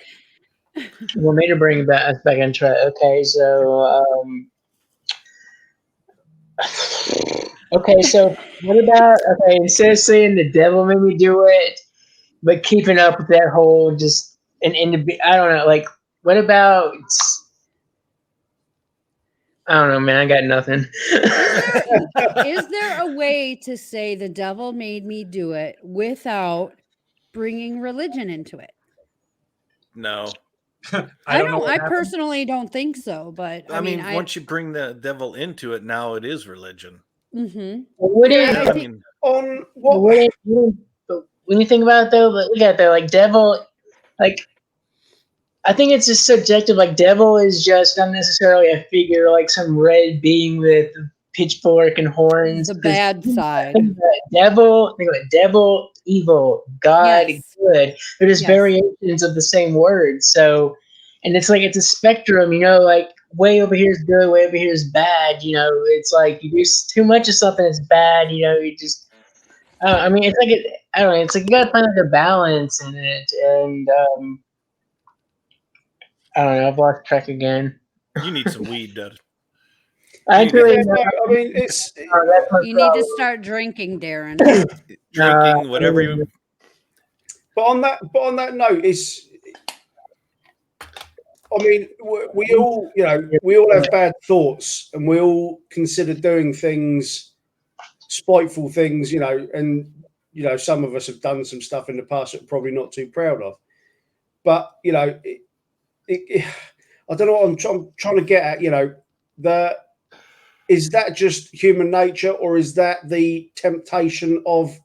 You want me to bring us back on track? Okay, so okay, so what about instead of saying the devil made me do it, but keeping up with that whole just an I don't know. Like, what about? I don't know, man. I got nothing. Is there a way to say the devil made me do it without bringing religion into it? No. I don't know. I what happened. personally don't think so, but I mean, once you bring the devil into it, now it is religion. Mhm. Would You it? know, I I think- mean, On what? When you think about it, though, look at that. Like devil, like I think it's just subjective. Like devil is just not necessarily a figure, like some red being with a pitchfork and horns. The 'cause bad side. think about devil, evil, God, Yes. good. They're just Yes. variations of the same word. So, and it's like it's a spectrum. You know, like way over here is good, way over here is bad. You know, it's like you do too much of something, it's bad. You know, you just. I mean, it's like I don't know. It's like you gotta find like a balance in it, and I don't know. I've lost track again. you need some weed, dude. Actually, Yeah, no, I mean, it's that's my You need to problem. start drinking, Darren. Drinking, whatever you. But on that note, it's. I mean, we all, we all have bad thoughts, and we all consider doing things, spiteful things, and some of us have done some stuff in the past that we're probably not too proud of. But I don't know what I'm trying to get at. Is that just human nature, or is that the temptation of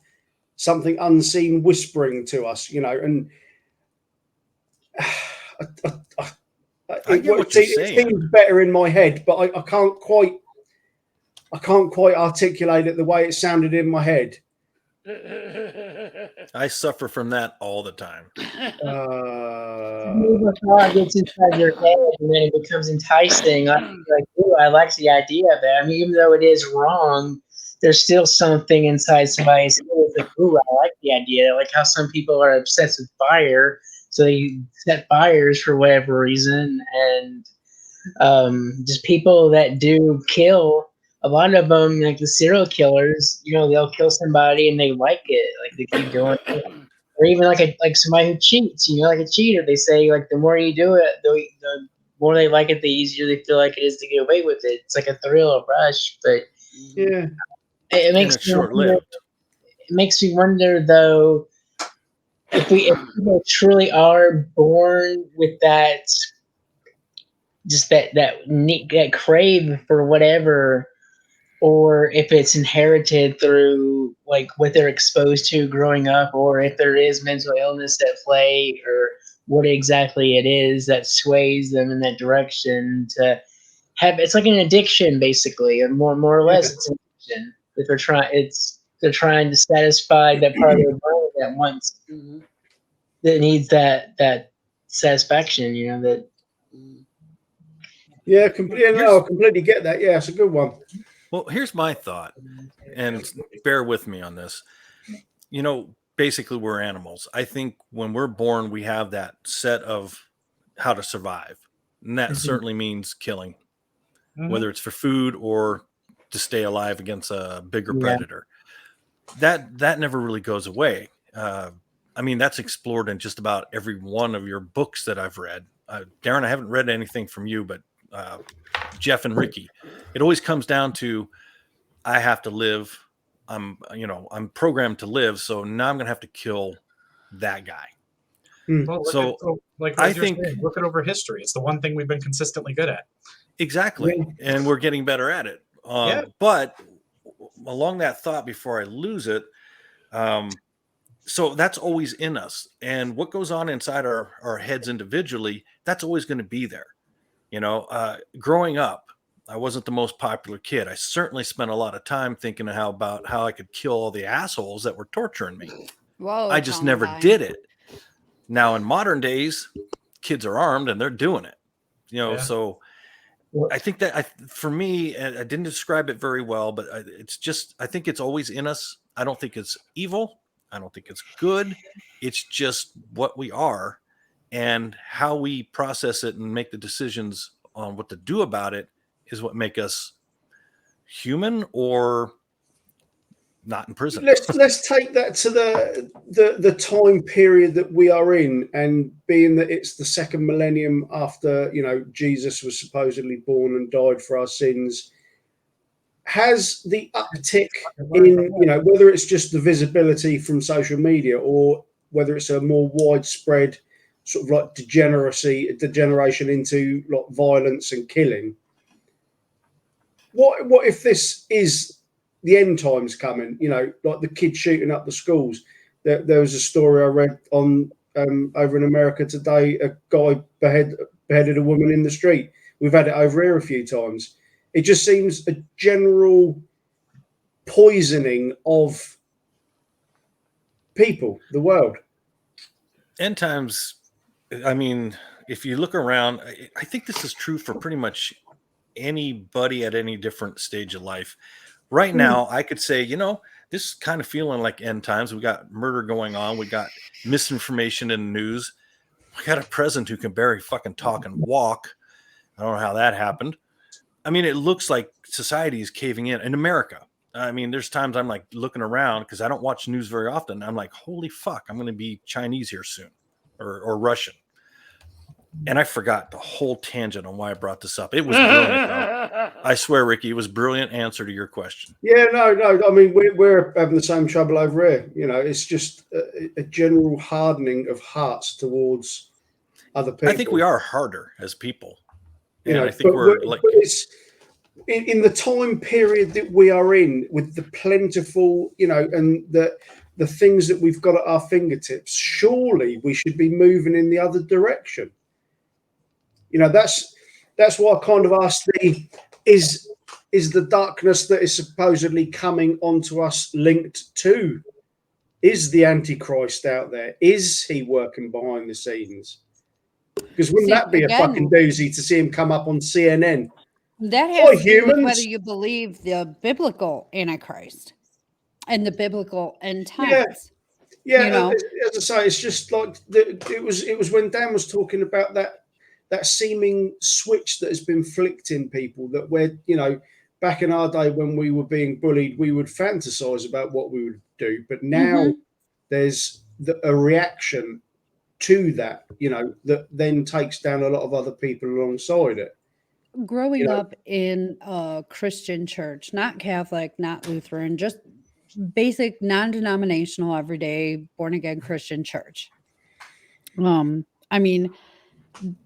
something unseen whispering to us? And I get what you're it saying. seems better in my head, but I can't quite articulate it the way it sounded in my head. I suffer from that all the time. The thought gets inside your head, and then it becomes enticing. Like, ooh, I like the idea of it. I mean, even though it is wrong, there's still something inside somebody's head. It's like, ooh, I like the idea. Like how some people are obsessed with fire, so they set fires for whatever reason, and just people that do kill. A lot of them, like the serial killers, they'll kill somebody and they like it, like they keep doing it. Or even like somebody who cheats, like a cheater. They say like the more you do it, the more they like it, the easier they feel like it is to get away with it. It's like a thrill, a rush, but Yeah, it And makes it's short lived. It makes me wonder though if people truly are born with that, just that crave for whatever, or if it's inherited through like what they're exposed to growing up, or if there is mental illness at play, or what exactly it is that sways them in that direction to have. It's like an addiction, basically, and more or less, it's an addiction. If they're trying to satisfy that part of their brain that wants that needs that satisfaction. That. yeah, completely. No, I completely get that. Yeah, it's a good one. Well, here's my thought, and bear with me on this. Basically, we're animals. I think when we're born, we have that set of how to survive. And that certainly means killing, whether it's for food or to stay alive against a bigger predator. That never really goes away. I mean, that's explored in just about every one of your books that I've read. Darren, I haven't read anything from you, but Jeff and Ricky, it always comes down to, I have to live. I'm programmed to live. So now I'm going to have to kill that guy. Well, So I think look at over history. It's the one thing we've been consistently good at. Exactly. Yeah. And we're getting better at it. But along that thought, before I lose it, so that's always in us. And what goes on inside our heads individually, that's always going to be there. Growing up, I wasn't the most popular kid. I certainly spent a lot of time thinking about how I could kill all the assholes that were torturing me. Whoa, I just never did it. Now in modern days, kids are armed and they're doing it. So I think that for me, I didn't describe it very well, but I think it's always in us. I don't think it's evil. I don't think it's good. It's just what we are, and how we process it and make the decisions on what to do about it is what make us human, or not in prison. Let's take that to the time period that we are in, and being that it's the second millennium after Jesus was supposedly born and died for our sins. Has the uptick in whether it's just the visibility from social media or whether it's a more widespread sort of like degeneration into like violence and killing? What if this is the end times coming? Like the kids shooting up the schools. There was a story I read on over in America today. A guy beheaded a woman in the street. We've had it over here a few times. It just seems a general poisoning of people, the world. End times. I mean, if you look around, I think this is true for pretty much anybody at any different stage of life. Right now, I could say, this is kind of feeling like end times. We got murder going on. We got misinformation in the news. We got a president who can barely fucking talk and walk. I don't know how that happened. I mean, it looks like society is caving in America. I mean, there's times I'm like looking around because I don't watch news very often. I'm like, holy fuck, I'm going to be Chinese here soon or Russian. And I forgot the whole tangent on why I brought this up. It was brilliant, though. I swear, Ricky, it was a brilliant answer to your question. Yeah, no. I mean, we're having the same trouble over here. It's just a general hardening of hearts towards other people. I think we are harder as people. I think we're like... It's in the time period that we are in, with the plentiful, and the things that we've got at our fingertips. Surely we should be moving in the other direction. That's why I kind of asked is the darkness that is supposedly coming onto us linked to? Is the Antichrist out there? Is he working behind the scenes? Because wouldn't that be a fucking doozy to see him come up on CNN? That has to do with whether you believe the biblical Antichrist and the biblical end times. Yeah. As I say, it's just like it was when Dan was talking about that seeming switch that has been flicked in people, that we're, back in our day when we were being bullied, we would fantasize about what we would do. But now there's a reaction to that, that then takes down a lot of other people alongside it. Growing up in a Christian church, not Catholic, not Lutheran, just basic non-denominational, everyday, born-again Christian church. I mean,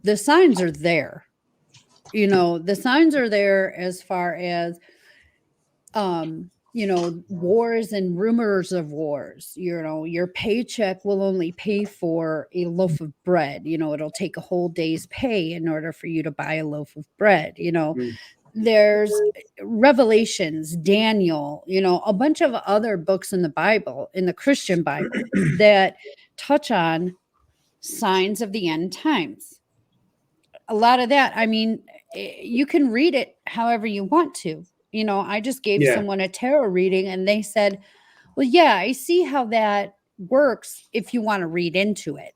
the signs are there. The signs are there as far as, wars and rumors of wars. Your paycheck will only pay for a loaf of bread. It'll take a whole day's pay in order for you to buy a loaf of bread. There's Revelations, Daniel, a bunch of other books in the Bible, in the Christian Bible, that touch on signs of the end times. A lot of that, I mean, you can read it however you want to. I just gave someone a tarot reading and they said, well, yeah, I see how that works if you want to read into it,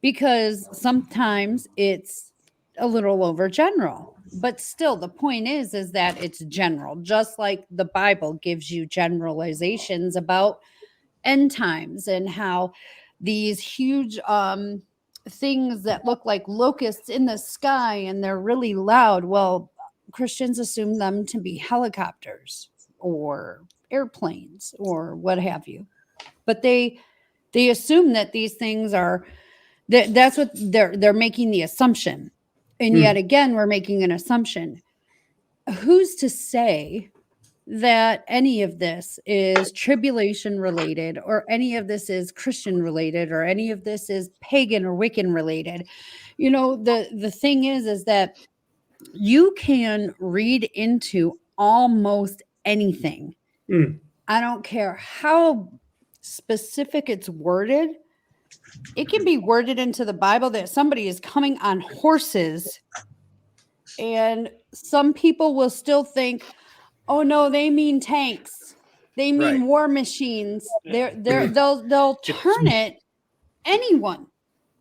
because sometimes it's a little overgeneral, but still the point is that it's general, just like the Bible gives you generalizations about end times and how these huge things that look like locusts in the sky and they're really loud. Well, Christians assume them to be helicopters or airplanes or what have you, but they assume that these things are that's what they're making the assumption. And yet again, we're making an assumption. Who's to say that any of this is tribulation related, or any of this is Christian related, or any of this is pagan or Wiccan related? The thing is that you can read into almost anything. I don't care how specific it's worded. It can be worded into the Bible that somebody is coming on horses, and some people will still think, oh no, they mean tanks. They mean war machines. They'll turn it. Anyone,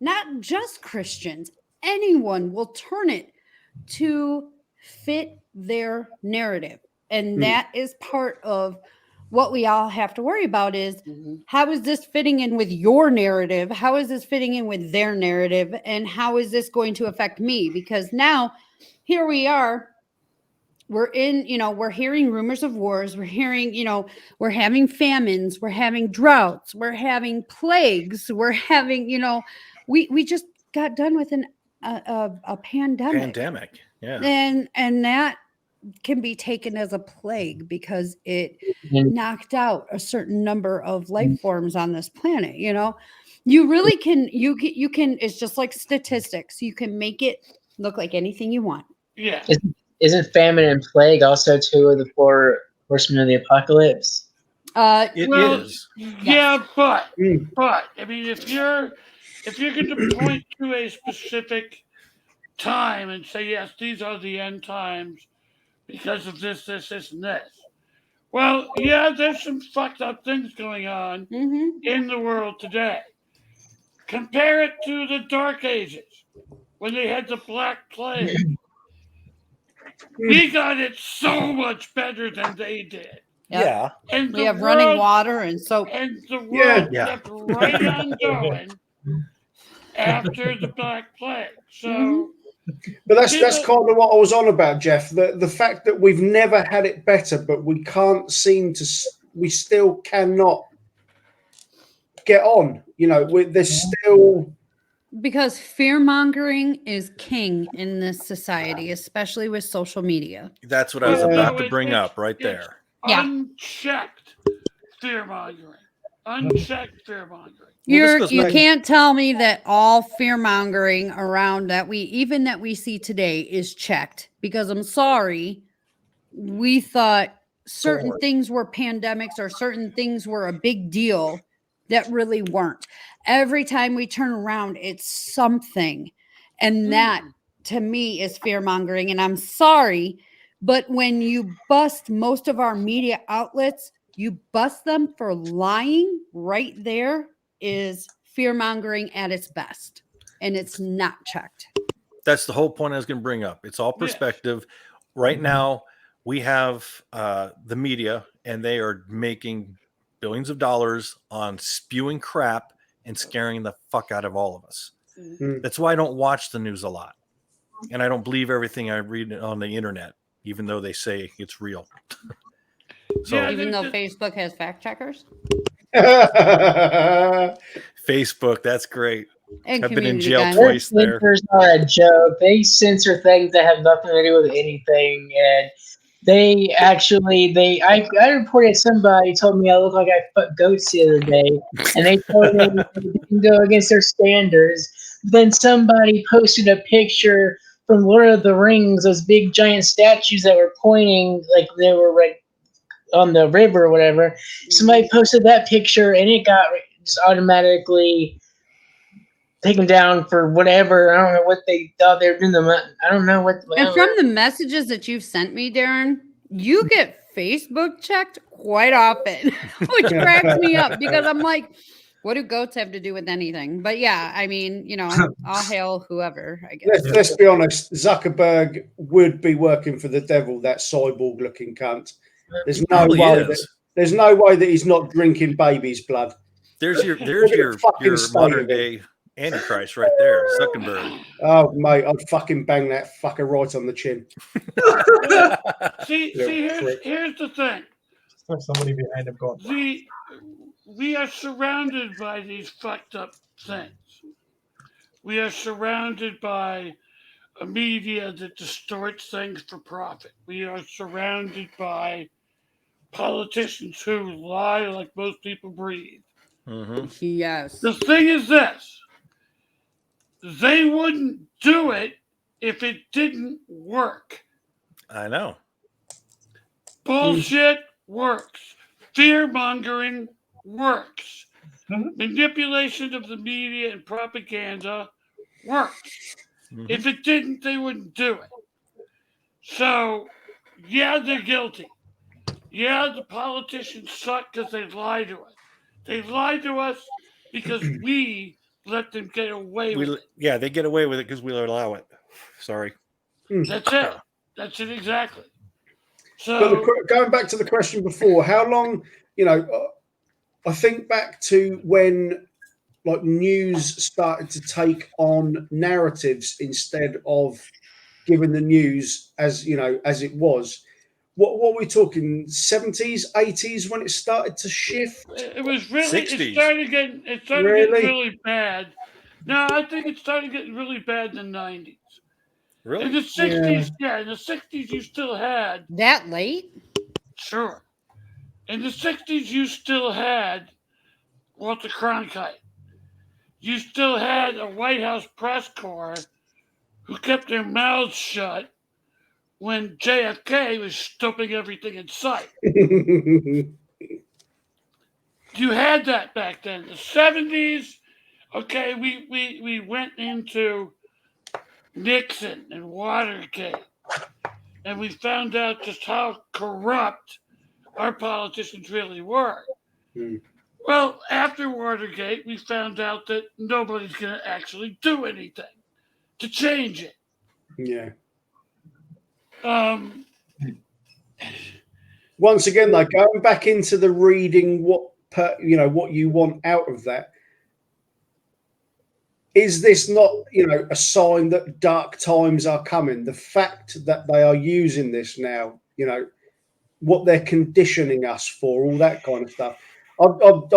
not just Christians, anyone will turn it to fit their narrative. And that is part of what we all have to worry about is Mhm. how is this fitting in with your narrative? How is this fitting in with their narrative? And how is this going to affect me? Because now here we are. We're in, we're hearing rumors of wars. We're hearing, we're having famines. We're having droughts. We're having plagues. We're having, we just got done with a pandemic. Pandemic. Yeah. And that can be taken as a plague because it Mhm. knocked out a certain number of life forms on this planet. You really can, you can, it's just like statistics. You can make it look like anything you want. Yeah. Isn't famine and plague also two of the four horsemen of the apocalypse? It Well, is. Yeah, but Mm. I mean, if you're going to point to a specific time and say, yes, these are the end times because of this, and this. Well, yeah, there's some fucked up things going on Mm-hmm. in the world today. Compare it to the Dark Ages when they had the Black Plague. We got it so much better than they did. Yep. Yeah. And We the have running world- water and soap. And the Yeah. world Yeah. kept right on going after the Black Plague. So, Mhm. But that's People- kind of what I was on about, Jeff. The fact that we've never had it better, but we can't seem to. We still cannot get on. There's still. Because fear mongering is king in this society, especially with social media. That's what I was Yeah. about to It- bring it's- up right it's there. Yeah. unchecked fear mongering. Unchecked fear mongering. Well, this goes You back- can't tell me that all fear mongering around that we see today is checked, because I'm sorry, we thought certain Forward. things were pandemics or certain things were a big deal that really weren't. Every time we turn around, it's something. And that to me is fear mongering. And I'm sorry, but when you bust most of our media outlets, you bust them for lying. Right there is fear mongering at its best. And it's not checked. That's the whole point I was going to bring up. It's all Yeah. perspective. Right now, we have the media, and they are making billions of dollars on spewing crap and scaring the fuck out of all of us. Mm. That's why I don't watch the news a lot, and I don't believe everything I read on the internet, even though they say it's real. So Yeah, Even though the- Facebook has fact checkers Facebook, that's great. and I've been in community jail guidelines. twice Their there. censors are a joke. They censor things that have nothing to do with anything, and they actually I reported somebody told me I look like I fucked goats the other day, and they told me they didn't go against their standards. Then somebody posted a picture from Lord of the Rings, those big giant statues that were pointing like they were like on the river or whatever. Somebody posted that picture, and it got just automatically taken down for whatever. I don't know what they thought they were doing. I don't know what. And from the messages that you've sent me, Darren, you get Facebook checked quite often, which cracks me up because I'm like, what do goats have to do with anything? But yeah, I mean, all hail whoever, I guess. Let's be honest. Zuckerberg would be working for the devil. That cyborg-looking cunt. There's no Probably way. is. There's no way that he's not drinking baby's blood. There's your fucking state modern of it. day Antichrist right there, Zuckerberg. Oh, mate, I'd fucking bang that fucker right on the chin. See, Little prick. here's the thing. There's somebody behind him going, We are surrounded by these fucked up things. We are surrounded by a media that distorts things for profit. We are surrounded by politicians who lie like most people breathe. Mhm. Yes. The thing is this: they wouldn't do it if it didn't work. I know. Bullshit works. Fear mongering works. Mhm. Manipulation of the media and propaganda works. Mhm. If it didn't, they wouldn't do it. So, yeah, they're guilty. Yeah, the politicians suck because they lie to us. They lie to us because we let them get away with it. Yeah, they get away with it because we allow it. Sorry. That's it. That's it exactly. But So, going back to the question before, how long you know, I think back to when like news started to take on narratives instead of giving the news as you know as it was. What were we talking? 70s, 80s when it started to shift. It was really. It 60s. started getting. It started Really? getting really bad. No, I think it started getting really bad in the 90s. In Really? the 60s, yeah, in the 60s you still had That late? sure. In the 60s you still had Walter Cronkite. You still had a White House press corps who kept their mouths shut when JFK was stuffing everything in sight. You had that back then. The 70s, okay, we went into Nixon and Watergate, and we found out just how corrupt our politicians really were. Hmm. Well, after Watergate, we found out that nobody's going to actually do anything to change it. Yeah. Um, Once again, though, going back into the reading, what you want out of that. Is this not, a sign that dark times are coming? The fact that they are using this now, what they're conditioning us for, all that kind of stuff. I love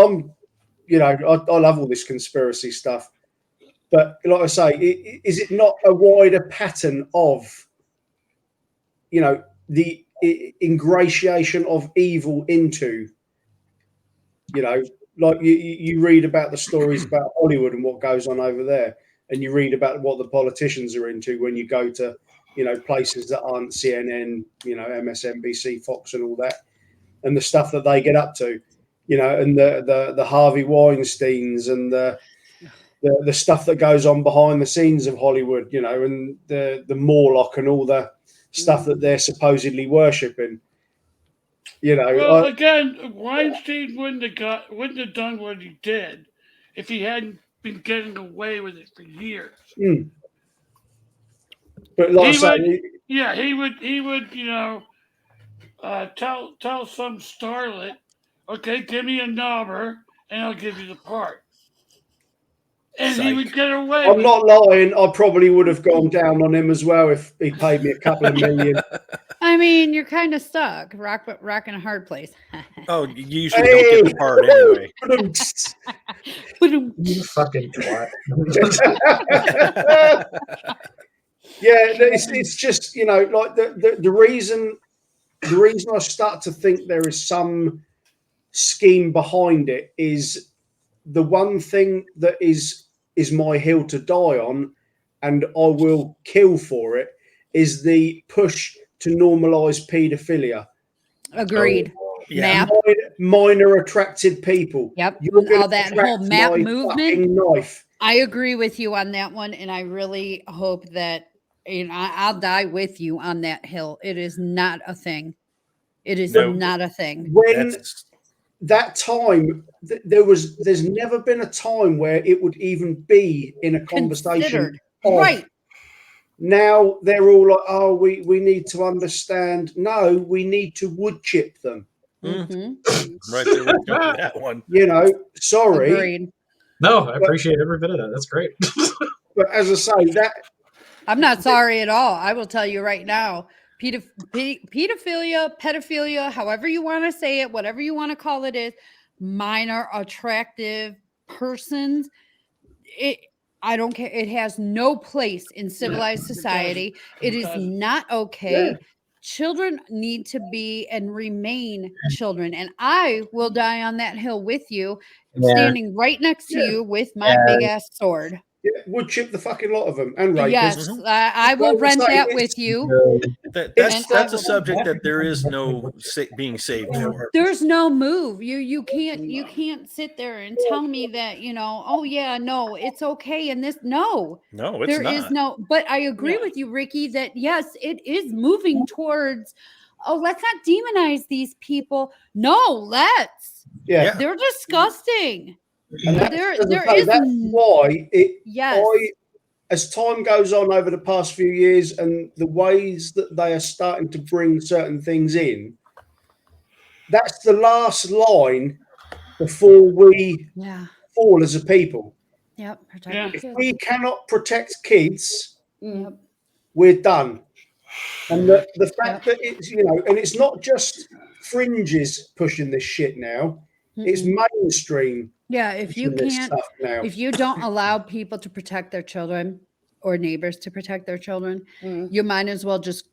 all this conspiracy stuff, but like I say, is it not a wider pattern of, the ingratiation of evil into, like you read about the stories about Hollywood and what goes on over there, and you read about what the politicians are into when you go to, places that aren't CNN, MSNBC, Fox, and all that, and the stuff that they get up to, and the Harvey Weinsteins and the stuff that goes on behind the scenes of Hollywood, and the Morlock and all the stuff that they're supposedly worshipping. well, again, Weinstein wouldn't have done what he did if he hadn't been getting away with it for years. But like He I say, would, yeah, he would, tell some starlet, okay, give me a number and I'll give you the part, and he would get away. I'm with not it. lying. I probably would have gone down on him as well if he paid me a couple of million. I mean, you're kind of stuck. Rock in a hard place. Oh, you usually don't get the part anyway. You fucking twat. Yeah, it's just like the reason I start to think there is some scheme behind it is the one thing that is my hill to die on, and I will kill for it, is the push to normalize paedophilia. Agreed. Yeah. Map. Minor attracted people. Yep. You're gonna All that whole attract map my movement. fucking knife. I agree with you on that one, and I really hope that I'll die with you on that hill. It is not a thing. It is No. not a thing. When that time, there's never been a time where it would even be in a conversation. Considered. of- Right. Now they're all like, oh, we need to understand. No, we need to wood chip them. Mhm. Right there with that one. Sorry. Agreed. No, I appreciate every bit of that. That's great. But as I say, that I'm not sorry at all. I will tell you right now. Pedophilia, however you want to say it, whatever you want to call it, is minor attractive persons. I don't care. It has no place in civilized society. It is not okay. Yeah. Children need to be and remain children. And I will die on that hill with you, standing right next to you with my big ass sword. wood chip the fucking lot of them and rapists. Yes, I will Like I rent say, that it's- with you. That's a subject that there is no being saved for. There's no move. You can't sit there and tell me that, oh yeah, no, it's okay. And this, no, No, it's there not. is no, but I agree with you, Ricky, that yes, it is moving towards, let's not demonize these people. No, let's. Yeah. They're disgusting. And that's, There as I there say, is that's why yes. as time goes on over the past few years and the ways that they are starting to bring certain things in, that's the last line before we Yeah. fall as a people. Yep. Protect Yeah. the If kids. we cannot protect kids, Yep. we're done. And the fact that it's, you know, and it's not just fringes pushing this shit now, it's Mm-mm. mainstream Yeah, if you pushing this can't, stuff now. if you don't allow people to protect their children or neighbors to protect their children, Mm. you might as well just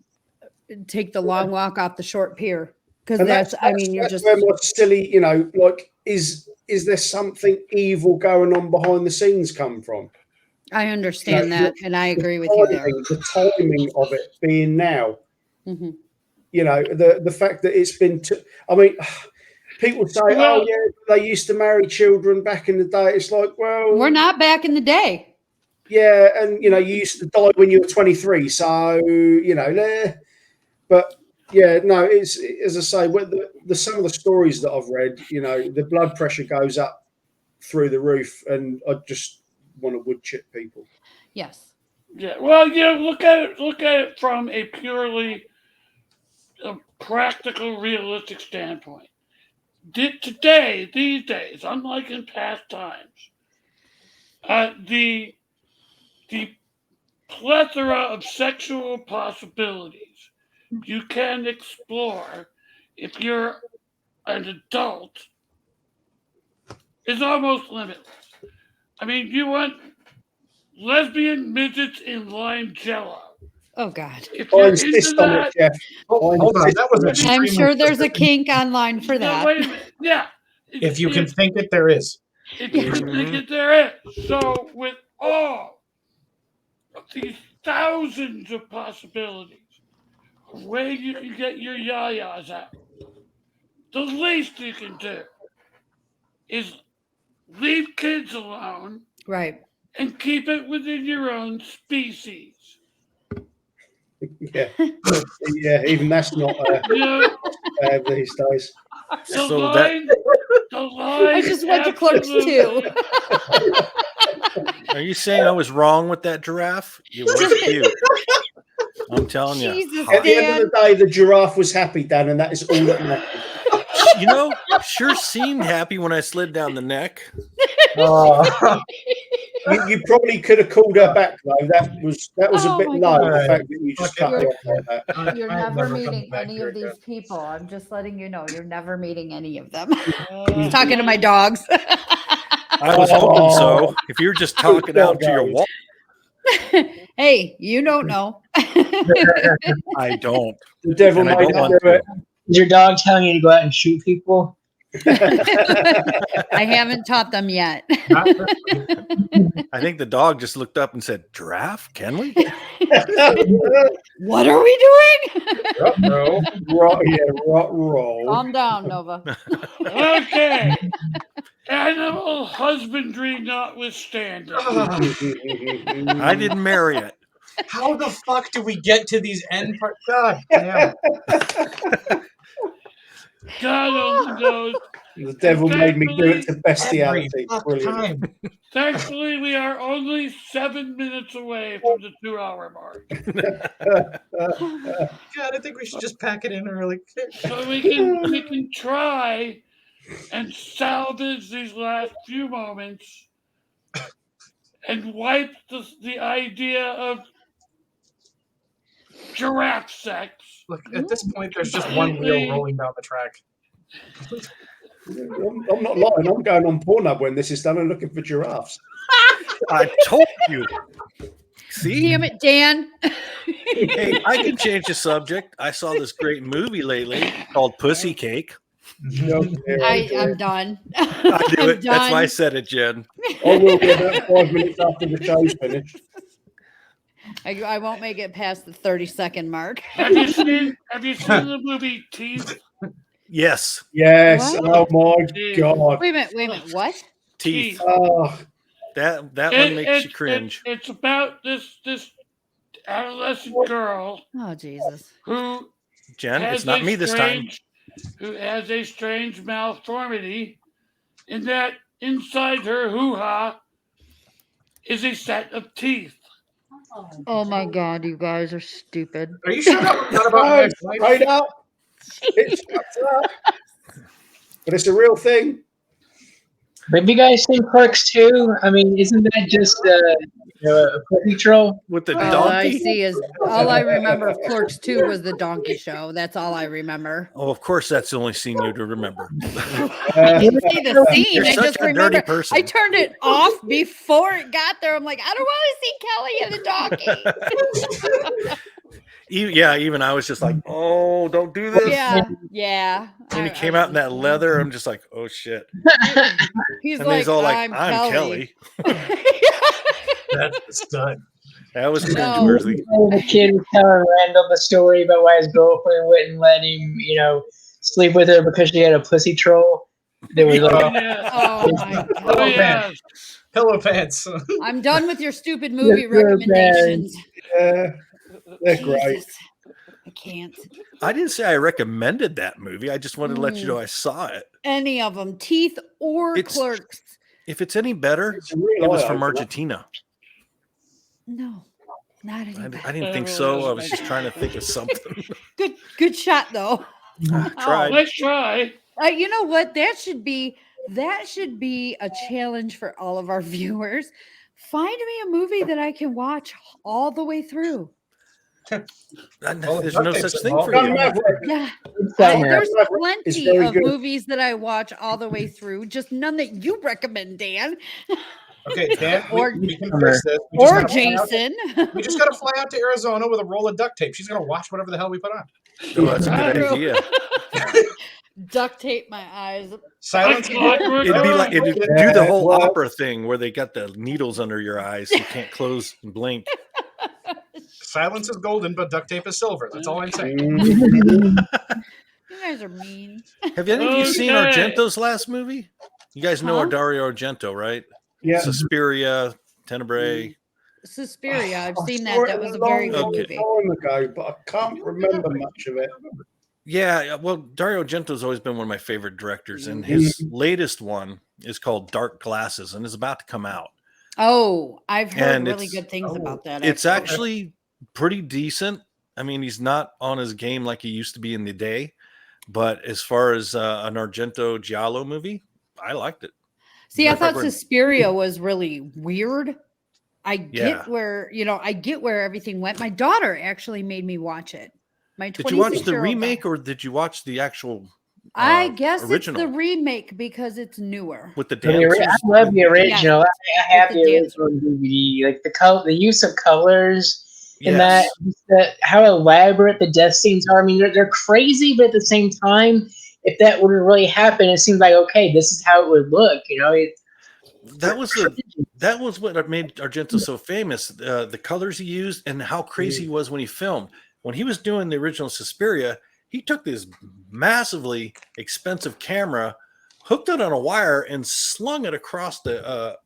take the long walk off the short pier. Because And that's, I mean, you're that's just, where my silly, you know, like, is there something evil going on behind the scenes come from? I understand No, that. And I agree with you there. The timing of it being now. hmm You know, the fact that it's been, I mean, people say, Well- oh, yeah, they used to marry children back in the day. It's like, well, We're not back in the day. yeah, and, you know, you used to die when you were 23. So, you know, but yeah, no, it's, as I say, some of the stories that I've read, you know, the blood pressure goes up through the roof, and I just want to wood chip people. Yes. Yeah. Well, you know, look at it from a purely practical, realistic standpoint. Today, these days, unlike in past times, the plethora of sexual possibilities you can explore if you're an adult is almost limitless. I mean, you want lesbian midgets in lime jello. Oh, God. If I you're insist into on that, it, Jeff. Hold on, that was I'm extremely sure there's a specific. kink online for no, that. wait a minute. Yeah. If you can think it, there is. If you can think it, there is. So, with all of these thousands of possibilities of ways you can get your yayas out, the least you can do is leave kids alone Right. and keep it within your own species. Yeah, yeah. Even that's not You know, these days. the So line, the line. I just went to Clerks absolutely- Are you saying I was wrong with that giraffe? You were cute. I'm telling you. Jesus, At the end of the day, the giraffe was happy, Dan, and that is all that matters. You know, sure seemed happy when I slid down the neck. You probably could have called her back though. That was a Oh bit my low. God. The fact that you just cut her off like that. You're I'm never coming meeting back any here of these again. people. I'm just letting you know. You're never meeting any of them. I'm talking to my dogs. I was hoping so. If you're just talking out to your wall, Hey, you don't know. I don't. The devil And I made don't her want do to. it. Is your dog telling you to go out and shoot people? I haven't taught them yet. Not I think the dog just looked up and said, "Giraffe, can we?" What are we doing? no. Roll. Calm down, Nova. Okay. Animal husbandry notwithstanding. I didn't marry it. How the fuck do we get to these end parts? God damn. God only knows. The devil made me do it to Every bestiality. fuck Brilliant. time. Thankfully, we are only 7 minutes away from the 2-hour mark. God, I think we should just pack it in early. So we can try and salvage these last few moments and wipe the idea of giraffe sex. Look, at this point, there's just one wheel rolling down the track. I'm not lying. I'm going on Pornhub when this is done and looking for giraffes. I told you. See? Damn it, Dan. Hey, I can change the subject. I saw this great movie lately called Pussy Cake. I'm done. I knew it. That's why I done. said it, Jen. I will be about 5 minutes after the show's finished. I won't make it past the 30-second mark. Have you seen the movie Teeth? Yes, Yes. What? Oh my God. Wait a minute. What? teeth. Oh, That one makes you cringe. It's about this adolescent girl Oh, Jesus. who Jen, has it's not a me this time. who has a strange malformity in that inside her hoo-ha is a set of teeth. Oh, my God. You guys are stupid. Are you sure that was not about no, my flight? straight up. It's straight up. but it's a real thing. But have you guys seen Clerks 2? I mean, isn't that just a pussy troll? With the All I donkey? see is all I remember of Clerks 2 was the donkey show. That's all I remember. Oh, of course, that's the only scene you to remember. I didn't see the scene. You're I such just a dirty remember person. I turned it off before it got there. I'm like, I don't want to see Kelly and the donkey. Even I was just like, oh, don't do this. yeah. When he came out in that leather, I'm just like, oh shit. He's And like, he's all like, I'm Kelly. That's the stud. That was No. cringeworthy. The kid was telling Randall the story about why his girlfriend wouldn't let him, sleep with her because she had a pussy troll. There was like, Yeah. Oh my Oh, god. yeah. Pillow pants. I'm done with your stupid movie Yes, sir, recommendations. Yeah, they're great. Jesus. I can't. I didn't say I recommended that movie. I just wanted to let you know I saw it. Any of them, Teeth or It's- Clerks. If it's any better, It's a real it was eye from opener. Argentina. No, not any I better. didn't think so. I was just trying to think of something. Good shot though. Tried. Let's try. You know what? That should be a challenge for all of our viewers. Find me a movie that I can watch all the way through. There's no duct such tape's thing involved. for you. Yeah, it's summer. there's It's plenty very of good. movies that I watch all the way through. Just none that you recommend, Dan Okay, Dan, Or- we can fix this. We just or gotta fly out- Jason. We just got to fly out to Arizona with a roll of duct tape. She's going to watch whatever the hell we put on. Oh, that's a good True. idea. Duct tape my eyes. Silence. It'd be like it'd Yeah, do the whole well- opera thing where they got the needles under your eyes, so you can't close and blink. Silence is golden, but duct tape is silver. That's all I'm saying. Mm. You guys are mean. Have any of you seen Okay. Argento's last movie? You guys know Huh? Dario Argento, right? Yeah. Suspiria, Tenebrae. Suspiria. I've I seen saw that. it That was a long, very good long movie. time ago, but I can't remember much of it. Yeah, well, Dario Argento's always been one of my favorite directors, and his latest one is called Dark Glasses, and is about to come out. Oh, I've heard And really it's- good things about that. It's actually pretty decent. I mean, he's not on his game like he used to be in the day, but as far as an Argento Giallo movie, I liked it. See, I Matter of thought fact, Suspiria was really weird. I get Yeah. where everything went. My daughter actually made me watch it. My Did you watch the 26-year-old remake or did you watch the actual I guess original it's the remake because it's newer. with the I dance? love the original. I have With the the original DVD. Like the use of colors in Yes. how elaborate the death scenes are. I mean, they're crazy, but at the same time, if that would really happen, it seems like okay, this is how it would look. That was what made Argento so famous. The colors he used and how crazy he was when he filmed. When he was doing the original Suspiria, he took this massively expensive camera, hooked it on a wire, and slung it across the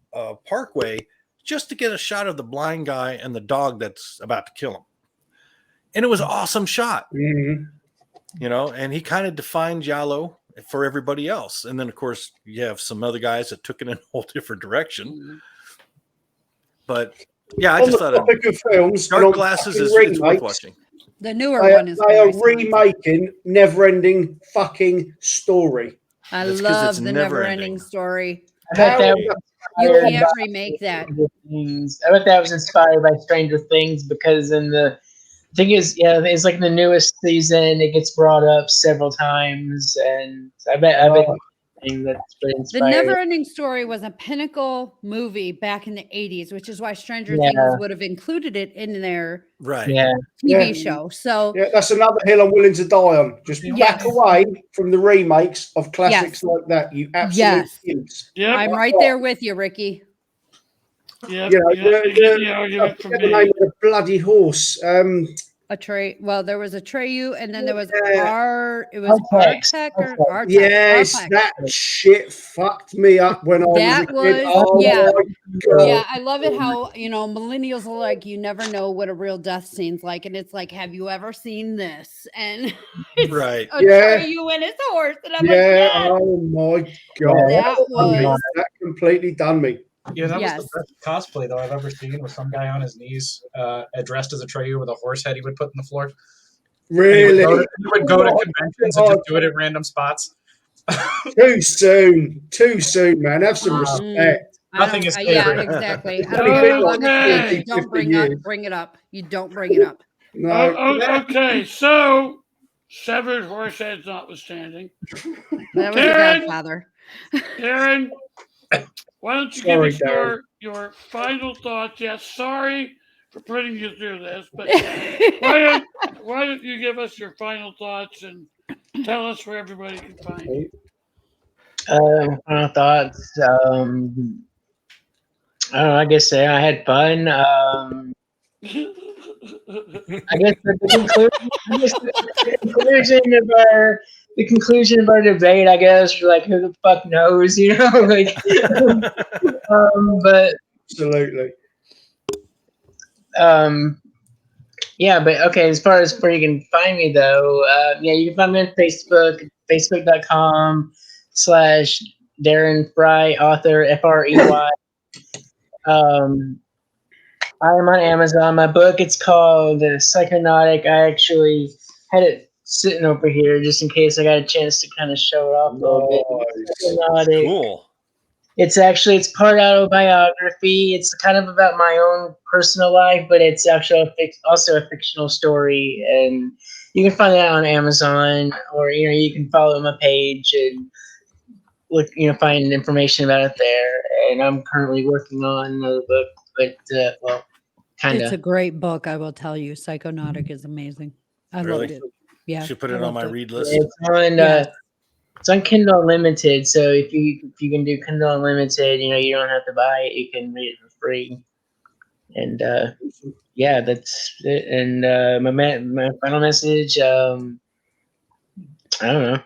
parkway just to get a shot of the blind guy and the dog that's about to kill him. And it was an awesome shot, Mhm. and he kind of defined Giallo for everybody else. And then, of course, you have some other guys that took it in a whole different direction. But yeah, I On just the thought topic of films, Dark and on Glasses fucking is it's worth remakes, watching. The newer They, one is they are very similar. remaking Never-Ending Fucking Story. I That's 'cause love it's the never never-ending ending. story. I bet that You was can't inspired remake that. by Stranger Things. I bet that was inspired by Stranger Things because in the thing is, it's like the newest season. It gets brought up several times, and I bet that's pretty The inspired. Never-Ending Story was a pinnacle movie back in the 80s, which is why Stranger Yeah. Things would have included it in their Right. Yeah, TV Yeah. show. So Yeah, that's another hill I'm willing to die on. Just Yes. back away from the remakes of classics like that. You absolute Yes. idiots. Yep. I'm right there with you, Ricky. Yep. You know, Yep. You get the I argument from forget the me. name of the bloody horse. Well, there was Atreyu, and then there was Yeah. it was Artex. Artec or Artex. Artex. Yes, Artex. that shit fucked me up when I was That a kid. was- Oh yeah. my God. Yeah, I love it how, millennials are like, you never know what a real death scene's like. And it's like, have you ever seen this? And it's Right. Yeah. Atreyu and his horse. And I'm Yeah, like, yes. oh my God. That was- That completely done me. Yeah, that Yes. was the best cosplay though I've ever seen. Was some guy on his knees, dressed as a Atreyu with a horse head he would put in the floor. And Really? He would go to Oh, conventions and just do it at random spots. Too soon, man. Have some Mm. respect. Nothing is Yeah, favorite. exactly. I It's don't only care been how long like it's been. 40, You don't 50 bring years. it up. You don't bring it up. No, Okay, so severed horse heads notwithstanding. That was the Karen! Godfather. Darren, why don't you Sorry, give us your final thoughts? Yes, sorry for putting you through this, but why don't you give us your final thoughts and tell us where everybody can find you? Final thoughts. I don't know. I guess I had fun. I guess the conclusion of our debate, I guess, like who the fuck knows, you know, like. But absolutely. Yeah, but okay. As far as where you can find me, though, yeah, you can find me on Facebook, facebook.com/Darren Fry, author, FREY. I am on Amazon. My book, it's called Psychonautic. I actually had it sitting over here just in case I got a chance to kind of show it off a little bit. Psychonautic. Cool. It's part autobiography. It's kind of about my own personal life, but it's actually also a fictional story. And you can find that on Amazon, or you can follow my page and look, find information about it there. And I'm currently working on another book, but well, kind It's a of. great book, I will tell you. Psychonautic is amazing. I Really? loved it. Yeah, Should put I it on loved my it. read list. It's on Kindle Unlimited, so if you can do Kindle Unlimited, you don't have to buy it. You can read it for free. And yeah, that's it. And my final message, I don't know.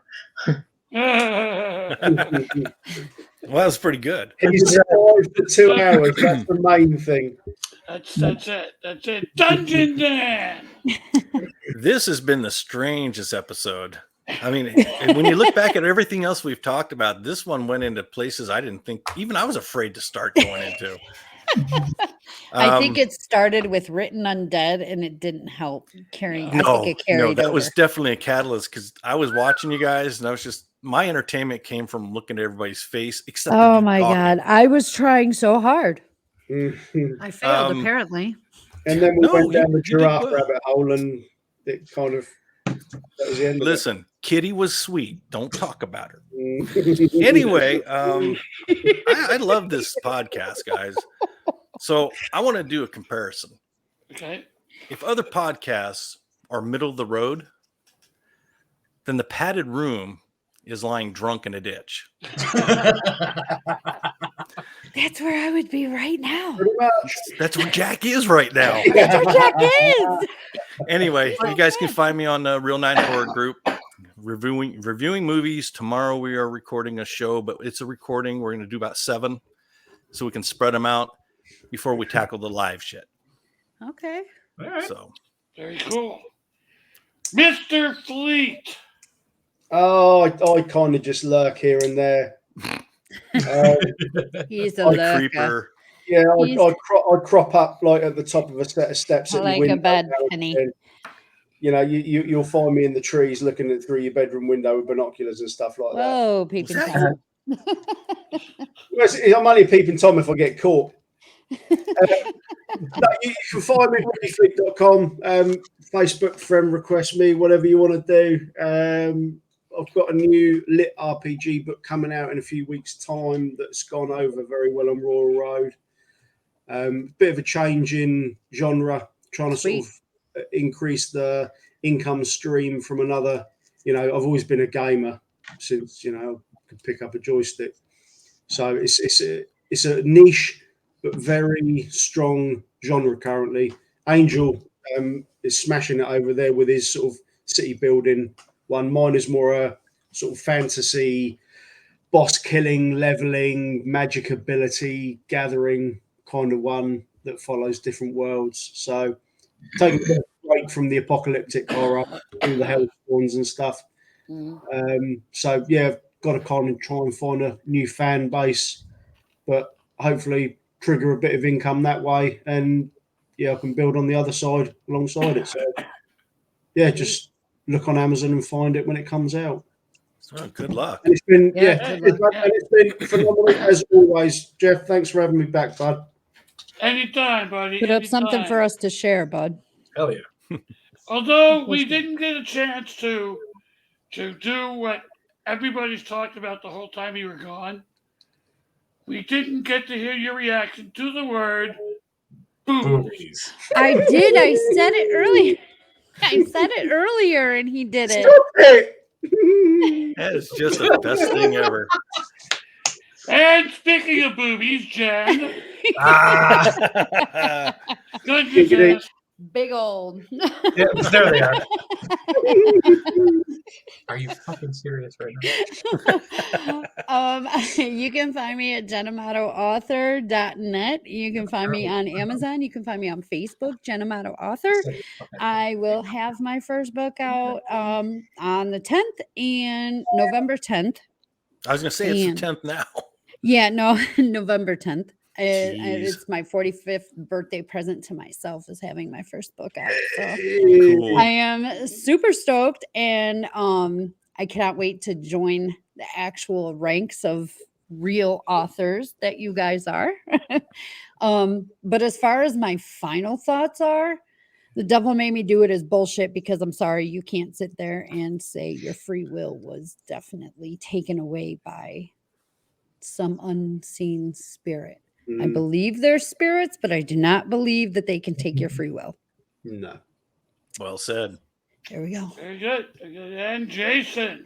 Well, that's pretty good. He's survived for 2 hours. That's the main thing. That's it. That's it. Dungeon Dan. This has been the strangest episode. I mean, when you look back at everything else we've talked about, this one went into places I didn't think even I was afraid to start going into. I think it started with Written Undead, and it didn't help carrying. I think it carried that over. was definitely a catalyst because I was watching you guys, and I was just my entertainment came from looking at everybody's face. Except Oh you my talking. God, I was trying so hard. Mhm. I failed apparently. And then we went down the you did giraffe well. rabbit hole, and it kind of that was the end. Listen, Kitty was sweet. Don't talk about her. Of it. Anyway, I love this podcast, guys. So I want to do a comparison. Okay. If other podcasts are middle of the road, then the padded room is lying drunk in a ditch. That's where I would be right now. Pretty much. That's where Jack is right now. That's where Jack is. Anyway, you guys can find me on the Real Nine Horror Group reviewing movies. Tomorrow we are recording a show, but it's a recording. We're going to do about 7 so we can spread them out before we tackle the live shit. Okay. All right. So Very cool. Mr. Fleet. Oh, I kind of just lurk here and there. He's a the lurker. creeper. Yeah, He's- I'd crop up like at the top of a set of steps at the Like a window. bad now and penny. then. You'll find me in the trees looking at through your bedroom window with binoculars and stuff like that. Whoa, peeping that Tom. I'm only a peeping Tom if I get caught. No, you can find me at ReadyFleet.com, Facebook friend request me, whatever you want to do. I've got a new lit RPG book coming out in a few weeks' time that's gone over very well on Royal Road. Bit of a change in genre, trying to Sweet. sort of increase the income stream from another. I've always been a gamer since I could pick up a joystick. So it's a niche but very strong genre currently. Angel is smashing it over there with his sort of city building one. Mine is more a sort of fantasy, boss killing, leveling, magic ability gathering kind of one that follows different worlds. So take a break from the apocalyptic horror, all the hellspawns and stuff. So yeah, I've got to kind of try and find a new fan base, but hopefully trigger a bit of income that way, and I can build on the other side alongside it. So yeah, just look on Amazon and find it when it comes out. Oh, good luck. And it's been Yeah, it's been phenomenal as always. Jeff, thanks for having me back, bud. Anytime, buddy. Put up something anytime. for us to share, bud. Hell yeah. Although we didn't get a chance to do what everybody's talked about the whole time you were gone, we didn't get to hear your reaction to the word boobies. Boobies. I did. I said it earlier. I said it earlier, and he did it. Stop it. That is just the best thing ever. And speaking of boobies, Jen, Ah, goodness Giggity. us, Big old. yeah, there they are. Are you fucking serious right now? You can find me at jenamadoauthor.net. You can find me on Amazon. You can find me on Facebook, Jen Amato Author. I will have my first book out on the 10th and November 10th. I was going to say it's And- the 10th now. Yeah, no, November 10th. Jeez. It's my 45th birthday present to myself is having my first book out. So Cool. I am super stoked, and I cannot wait to join the actual ranks of real authors that you guys are. But as far as my final thoughts are, the devil made me do it is bullshit, because I'm sorry, you can't sit there and say your free will was definitely taken away by some unseen spirit. I believe they're spirits, but I do not believe that they can take your free will. No. Well said. There we go. very good. Very good. And Jason,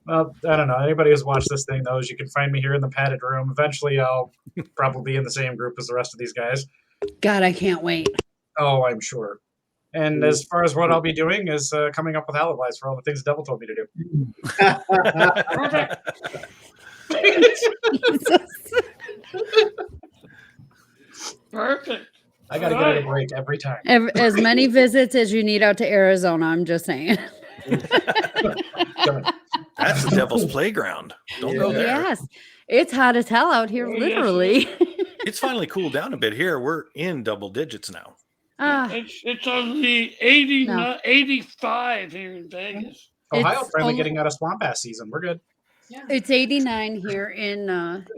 Well, I don't know. Anybody who's watched this thing knows you can find me here in the padded room. Eventually, I'll probably be in the same group as the rest of these guys. God, I can't wait. Oh, I'm sure. And as far as what I'll be doing is coming up with alibis for all the things the devil told me to do. perfect. I got to get a break every time. As many visits as you need out to Arizona, I'm just saying. Done. That's the devil's playground. Don't go there. Yes, it's hot as hell out here, Oh, yes, it literally. It's finally cooled down a bit here. We're in double digits now. Ah, It's only 80, No. 85 here in Vegas. Ohio It's finally only- getting out of swamp ass season. We're good. it's 89 here in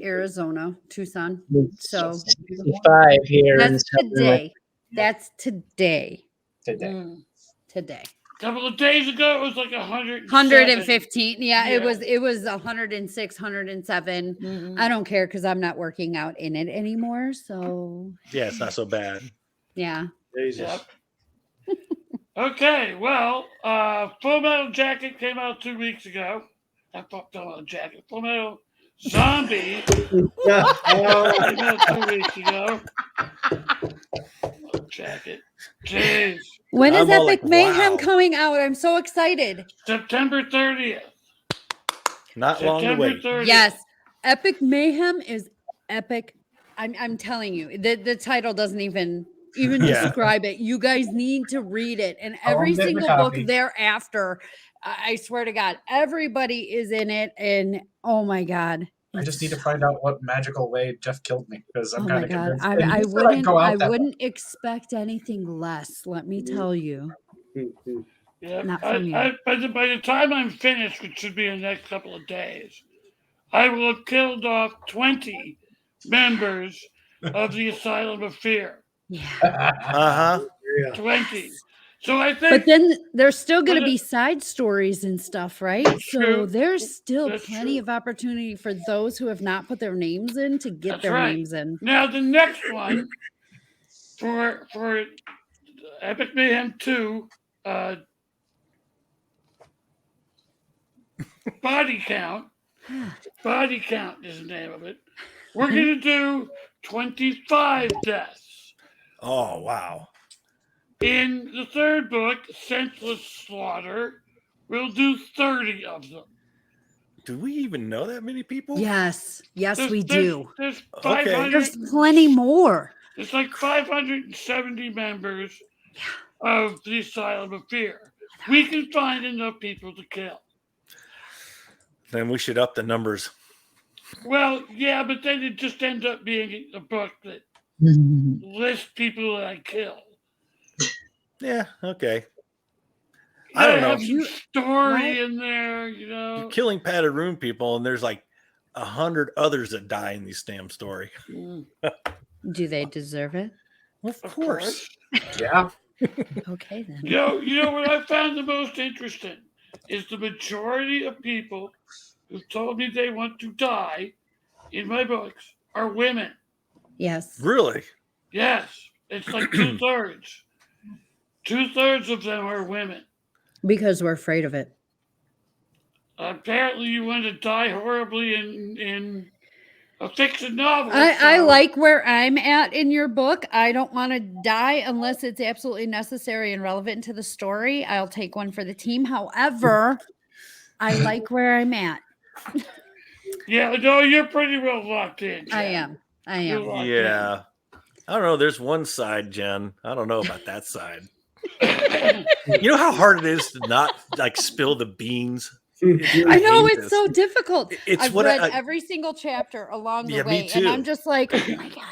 Arizona, Tucson. So 65 here in that's Southern today. That's today. Today. Today. A couple of days ago, it was like 100. 115. Yeah, Yeah. it was 106, 107. I don't care because I'm not working out in it anymore. So Yeah, it's not so bad. yeah. Jesus. Yep. Okay, well, Full Metal Jacket came out 2 weeks ago. Not Full Metal Jacket, Full Metal Zombie came out 2 weeks ago. Jacket. Jeez. When is I'm all Epic like, Mayhem wow. coming out? I'm so excited. September 30th. Not long to September wait. 30th. Yes. Epic Mayhem is epic. I'm telling you, the title doesn't even Yeah. describe it. You guys need to read it. And Oh, I'm every getting a single book copy. thereafter, I swear to God, everybody is in it. And oh my God. I just need to find out what magical way Jeff killed me because I'm Oh kind my of God. convinced. And I he said I'd go out that way. wouldn't expect anything less, let me tell you. Yeah, Not from you. by the time I'm finished, which should be in the next couple of days, I will have killed off 20 members of the Asylum of Fear. Yeah. Uh-huh. Yeah. 20. So I think But then there's still going to But be side stories and stuff, right? So true. there's still That's plenty true. of opportunity for those who have not put their names in to get That's their right. names in. now the next one for Epic Mayhem 2, Body Count. Body Count is the name of it. We're going to do 25 deaths. Oh, wow. In the third book, Senseless Slaughter, we'll do 30 of them. Do we even know that many people? Yes, yes, There's- we there's- do. There's Okay. 500. There's plenty more. It's like 570 members of the Asylum of Fear. We can find enough people to kill. Then we should up the numbers. Well, yeah, but then it just ends up being a book that lists people that I kill. Yeah, okay. I don't know. Have some You- story what? in there, you know. You're killing padded room people, and there's like 100 others that die in these damn story. Mm, Do they deserve it? Of course. Yeah. Okay then. You know what I found the most interesting is the majority of people who told me they want to die in my books are women. Yes. Really? Yes, it's like 2/3. 2/3 of them are women. Because we're afraid of it. Apparently, you want to die horribly in a fiction novel. I so- like where I'm at in your book. I don't want to die unless it's absolutely necessary and relevant to the story. I'll take one for the team. However, I like where I'm at. Yeah, no, you're pretty well locked in. I Jen. am. You're locked in. Yeah. I don't know. There's one side, Jen. I don't know about that side. You know how hard it is to not like spill the beans? I know hate it's this. so difficult. It's I've what read I- every single chapter along the Yeah, me way, and I'm too. just like, oh my god,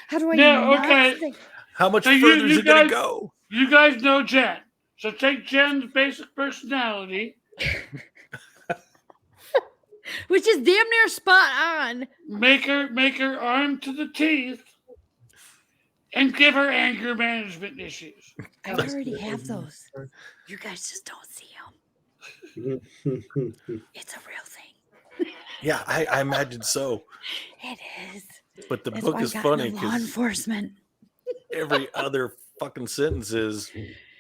how do I? No, not okay. say- How much So you- further is you it going to guys- go? You guys know Jen. So take Jen's basic personality, Which is damn near spot on. make her armed to the teeth, and give her anger management issues. I already have those. You guys just don't see them. It's a real thing. Yeah, I imagine so. It is. But the That's book why is I got into funny law because enforcement. every other fucking sentence is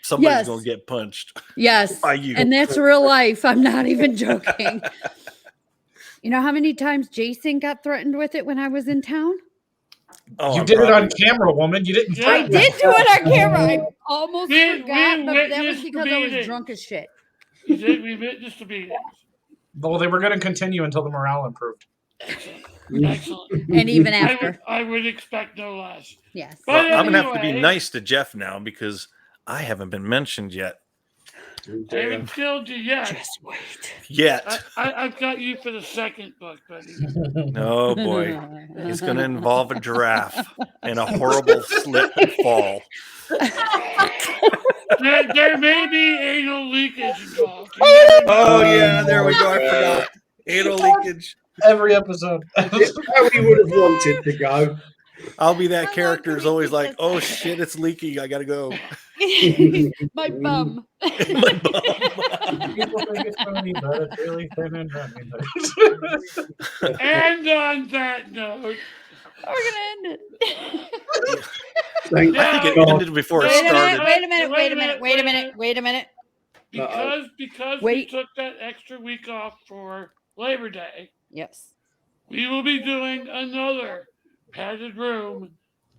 somebody's Yes. going to get punched Yes. by you. And that's real life. I'm not even joking. You know how many times Jason got threatened with it when I was in town? Oh, You I'm did it on probably- camera, woman. You didn't. Yeah. I did do it on camera. I almost We forgot, but that was witnessed because the I was meeting. drunk as shit. You did, we witnessed the meetings. Well, they were going to continue until the morale improved. Excellent. Excellent. And even I after. would, I would expect no less. Yes. But Well, I'm going to have to be anyway, nice to Jeff now because I haven't been mentioned yet. I haven't killed you yet. Just wait. Yet. I've got you for the second book, buddy. Oh, boy. It's going to involve a giraffe and a horrible slip and fall. There may be anal leakage involved. You never know. Oh, yeah. There we go. I forgot. Anal leakage. Every episode. It's how he would have wanted to go. I'll be that How character long who's can we always keep like, this oh, up? shit, it's leaking. I got to go. My bum. My bum. People think it's funny, but it's really thin and runny. And on that note, We're gonna end it. Thank I think it God. ended before it Wait a minute, started. wait a minute, wait a minute, wait a minute, wait a minute. because we Wait. took that extra week off for Labor Day, Yes. we will be doing another padded room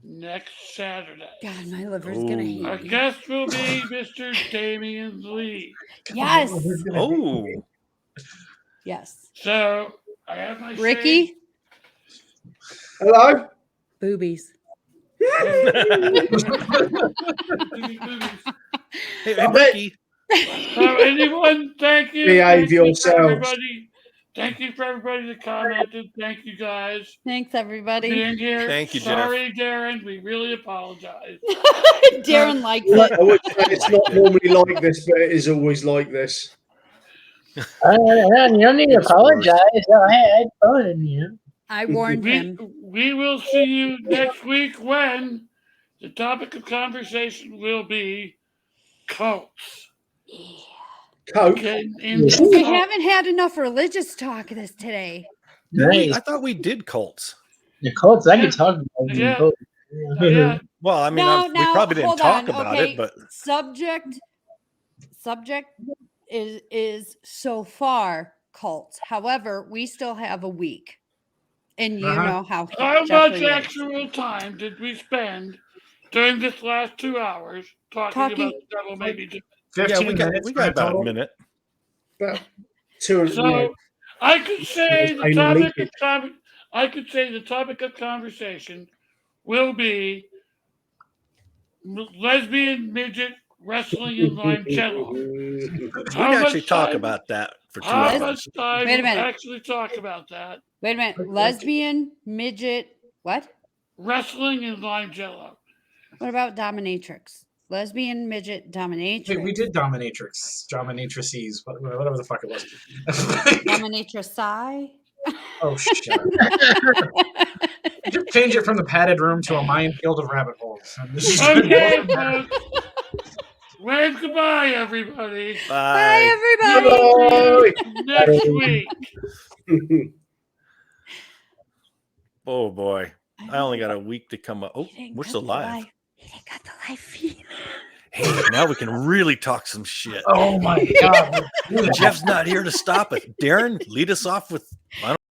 next Saturday. God, my liver's gonna hate Our me. guest will be Mr. Damian Lee. Yes. Oh, Yes. So I have my Ricky, Hello? boobies. hey, Becky. So anyone, thank you. Behave Thank you for yourselves. everybody. Thank you for everybody that commented. Thank you guys Thanks, for everybody. being here. Thank you, Jeff. Sorry, Darren. We really apologize. Darren likes I it. would say it's not normally like this, but it is always like this. You don't need to apologize. I had fun, you know. I warned We, him. we will see you next week when the topic of conversation will be cults. Coke. Getting into We cults. haven't had enough religious talk this today. Nice. I thought we did cults. The Colts, I could talk about Yeah. them. Yeah, Well, I mean, No, we no, probably didn't hold talk on, about okay. it, but Subject is so far cults. However, we still have a week. And you Uh-huh. know how how much Jeffrey is. actual time did we spend during this last 2 hours talking about Talking- the devil maybe? yeah, 15 we got minutes we got about total. a minute. About 200. So I could say the Anal topic of leakage. I could say the topic of conversation will be lesbian midget wrestling in limoncello. We How can actually much talk time- about that for 2 How hours. much time Wait a will minute. actually talk about that? Wait a minute. Lesbian, midget, what? Wrestling in limoncello. What about dominatrix? lesbian midget dominatrix. Wait, we did dominatrices, whatever the fuck it was. Dominatrix. Oh shit! Just change it from the padded room to a minefield of rabbit holes. And this is Okay, folks. Wave goodbye, everybody. Bye, everybody. Next week. Oh boy, I only got a week to come up. Oh, He didn't we're got still the live. He didn't got the live feed. Hey, now we can really talk some shit. Oh my god! Jeff's not here to stop it. Darren, lead us off with.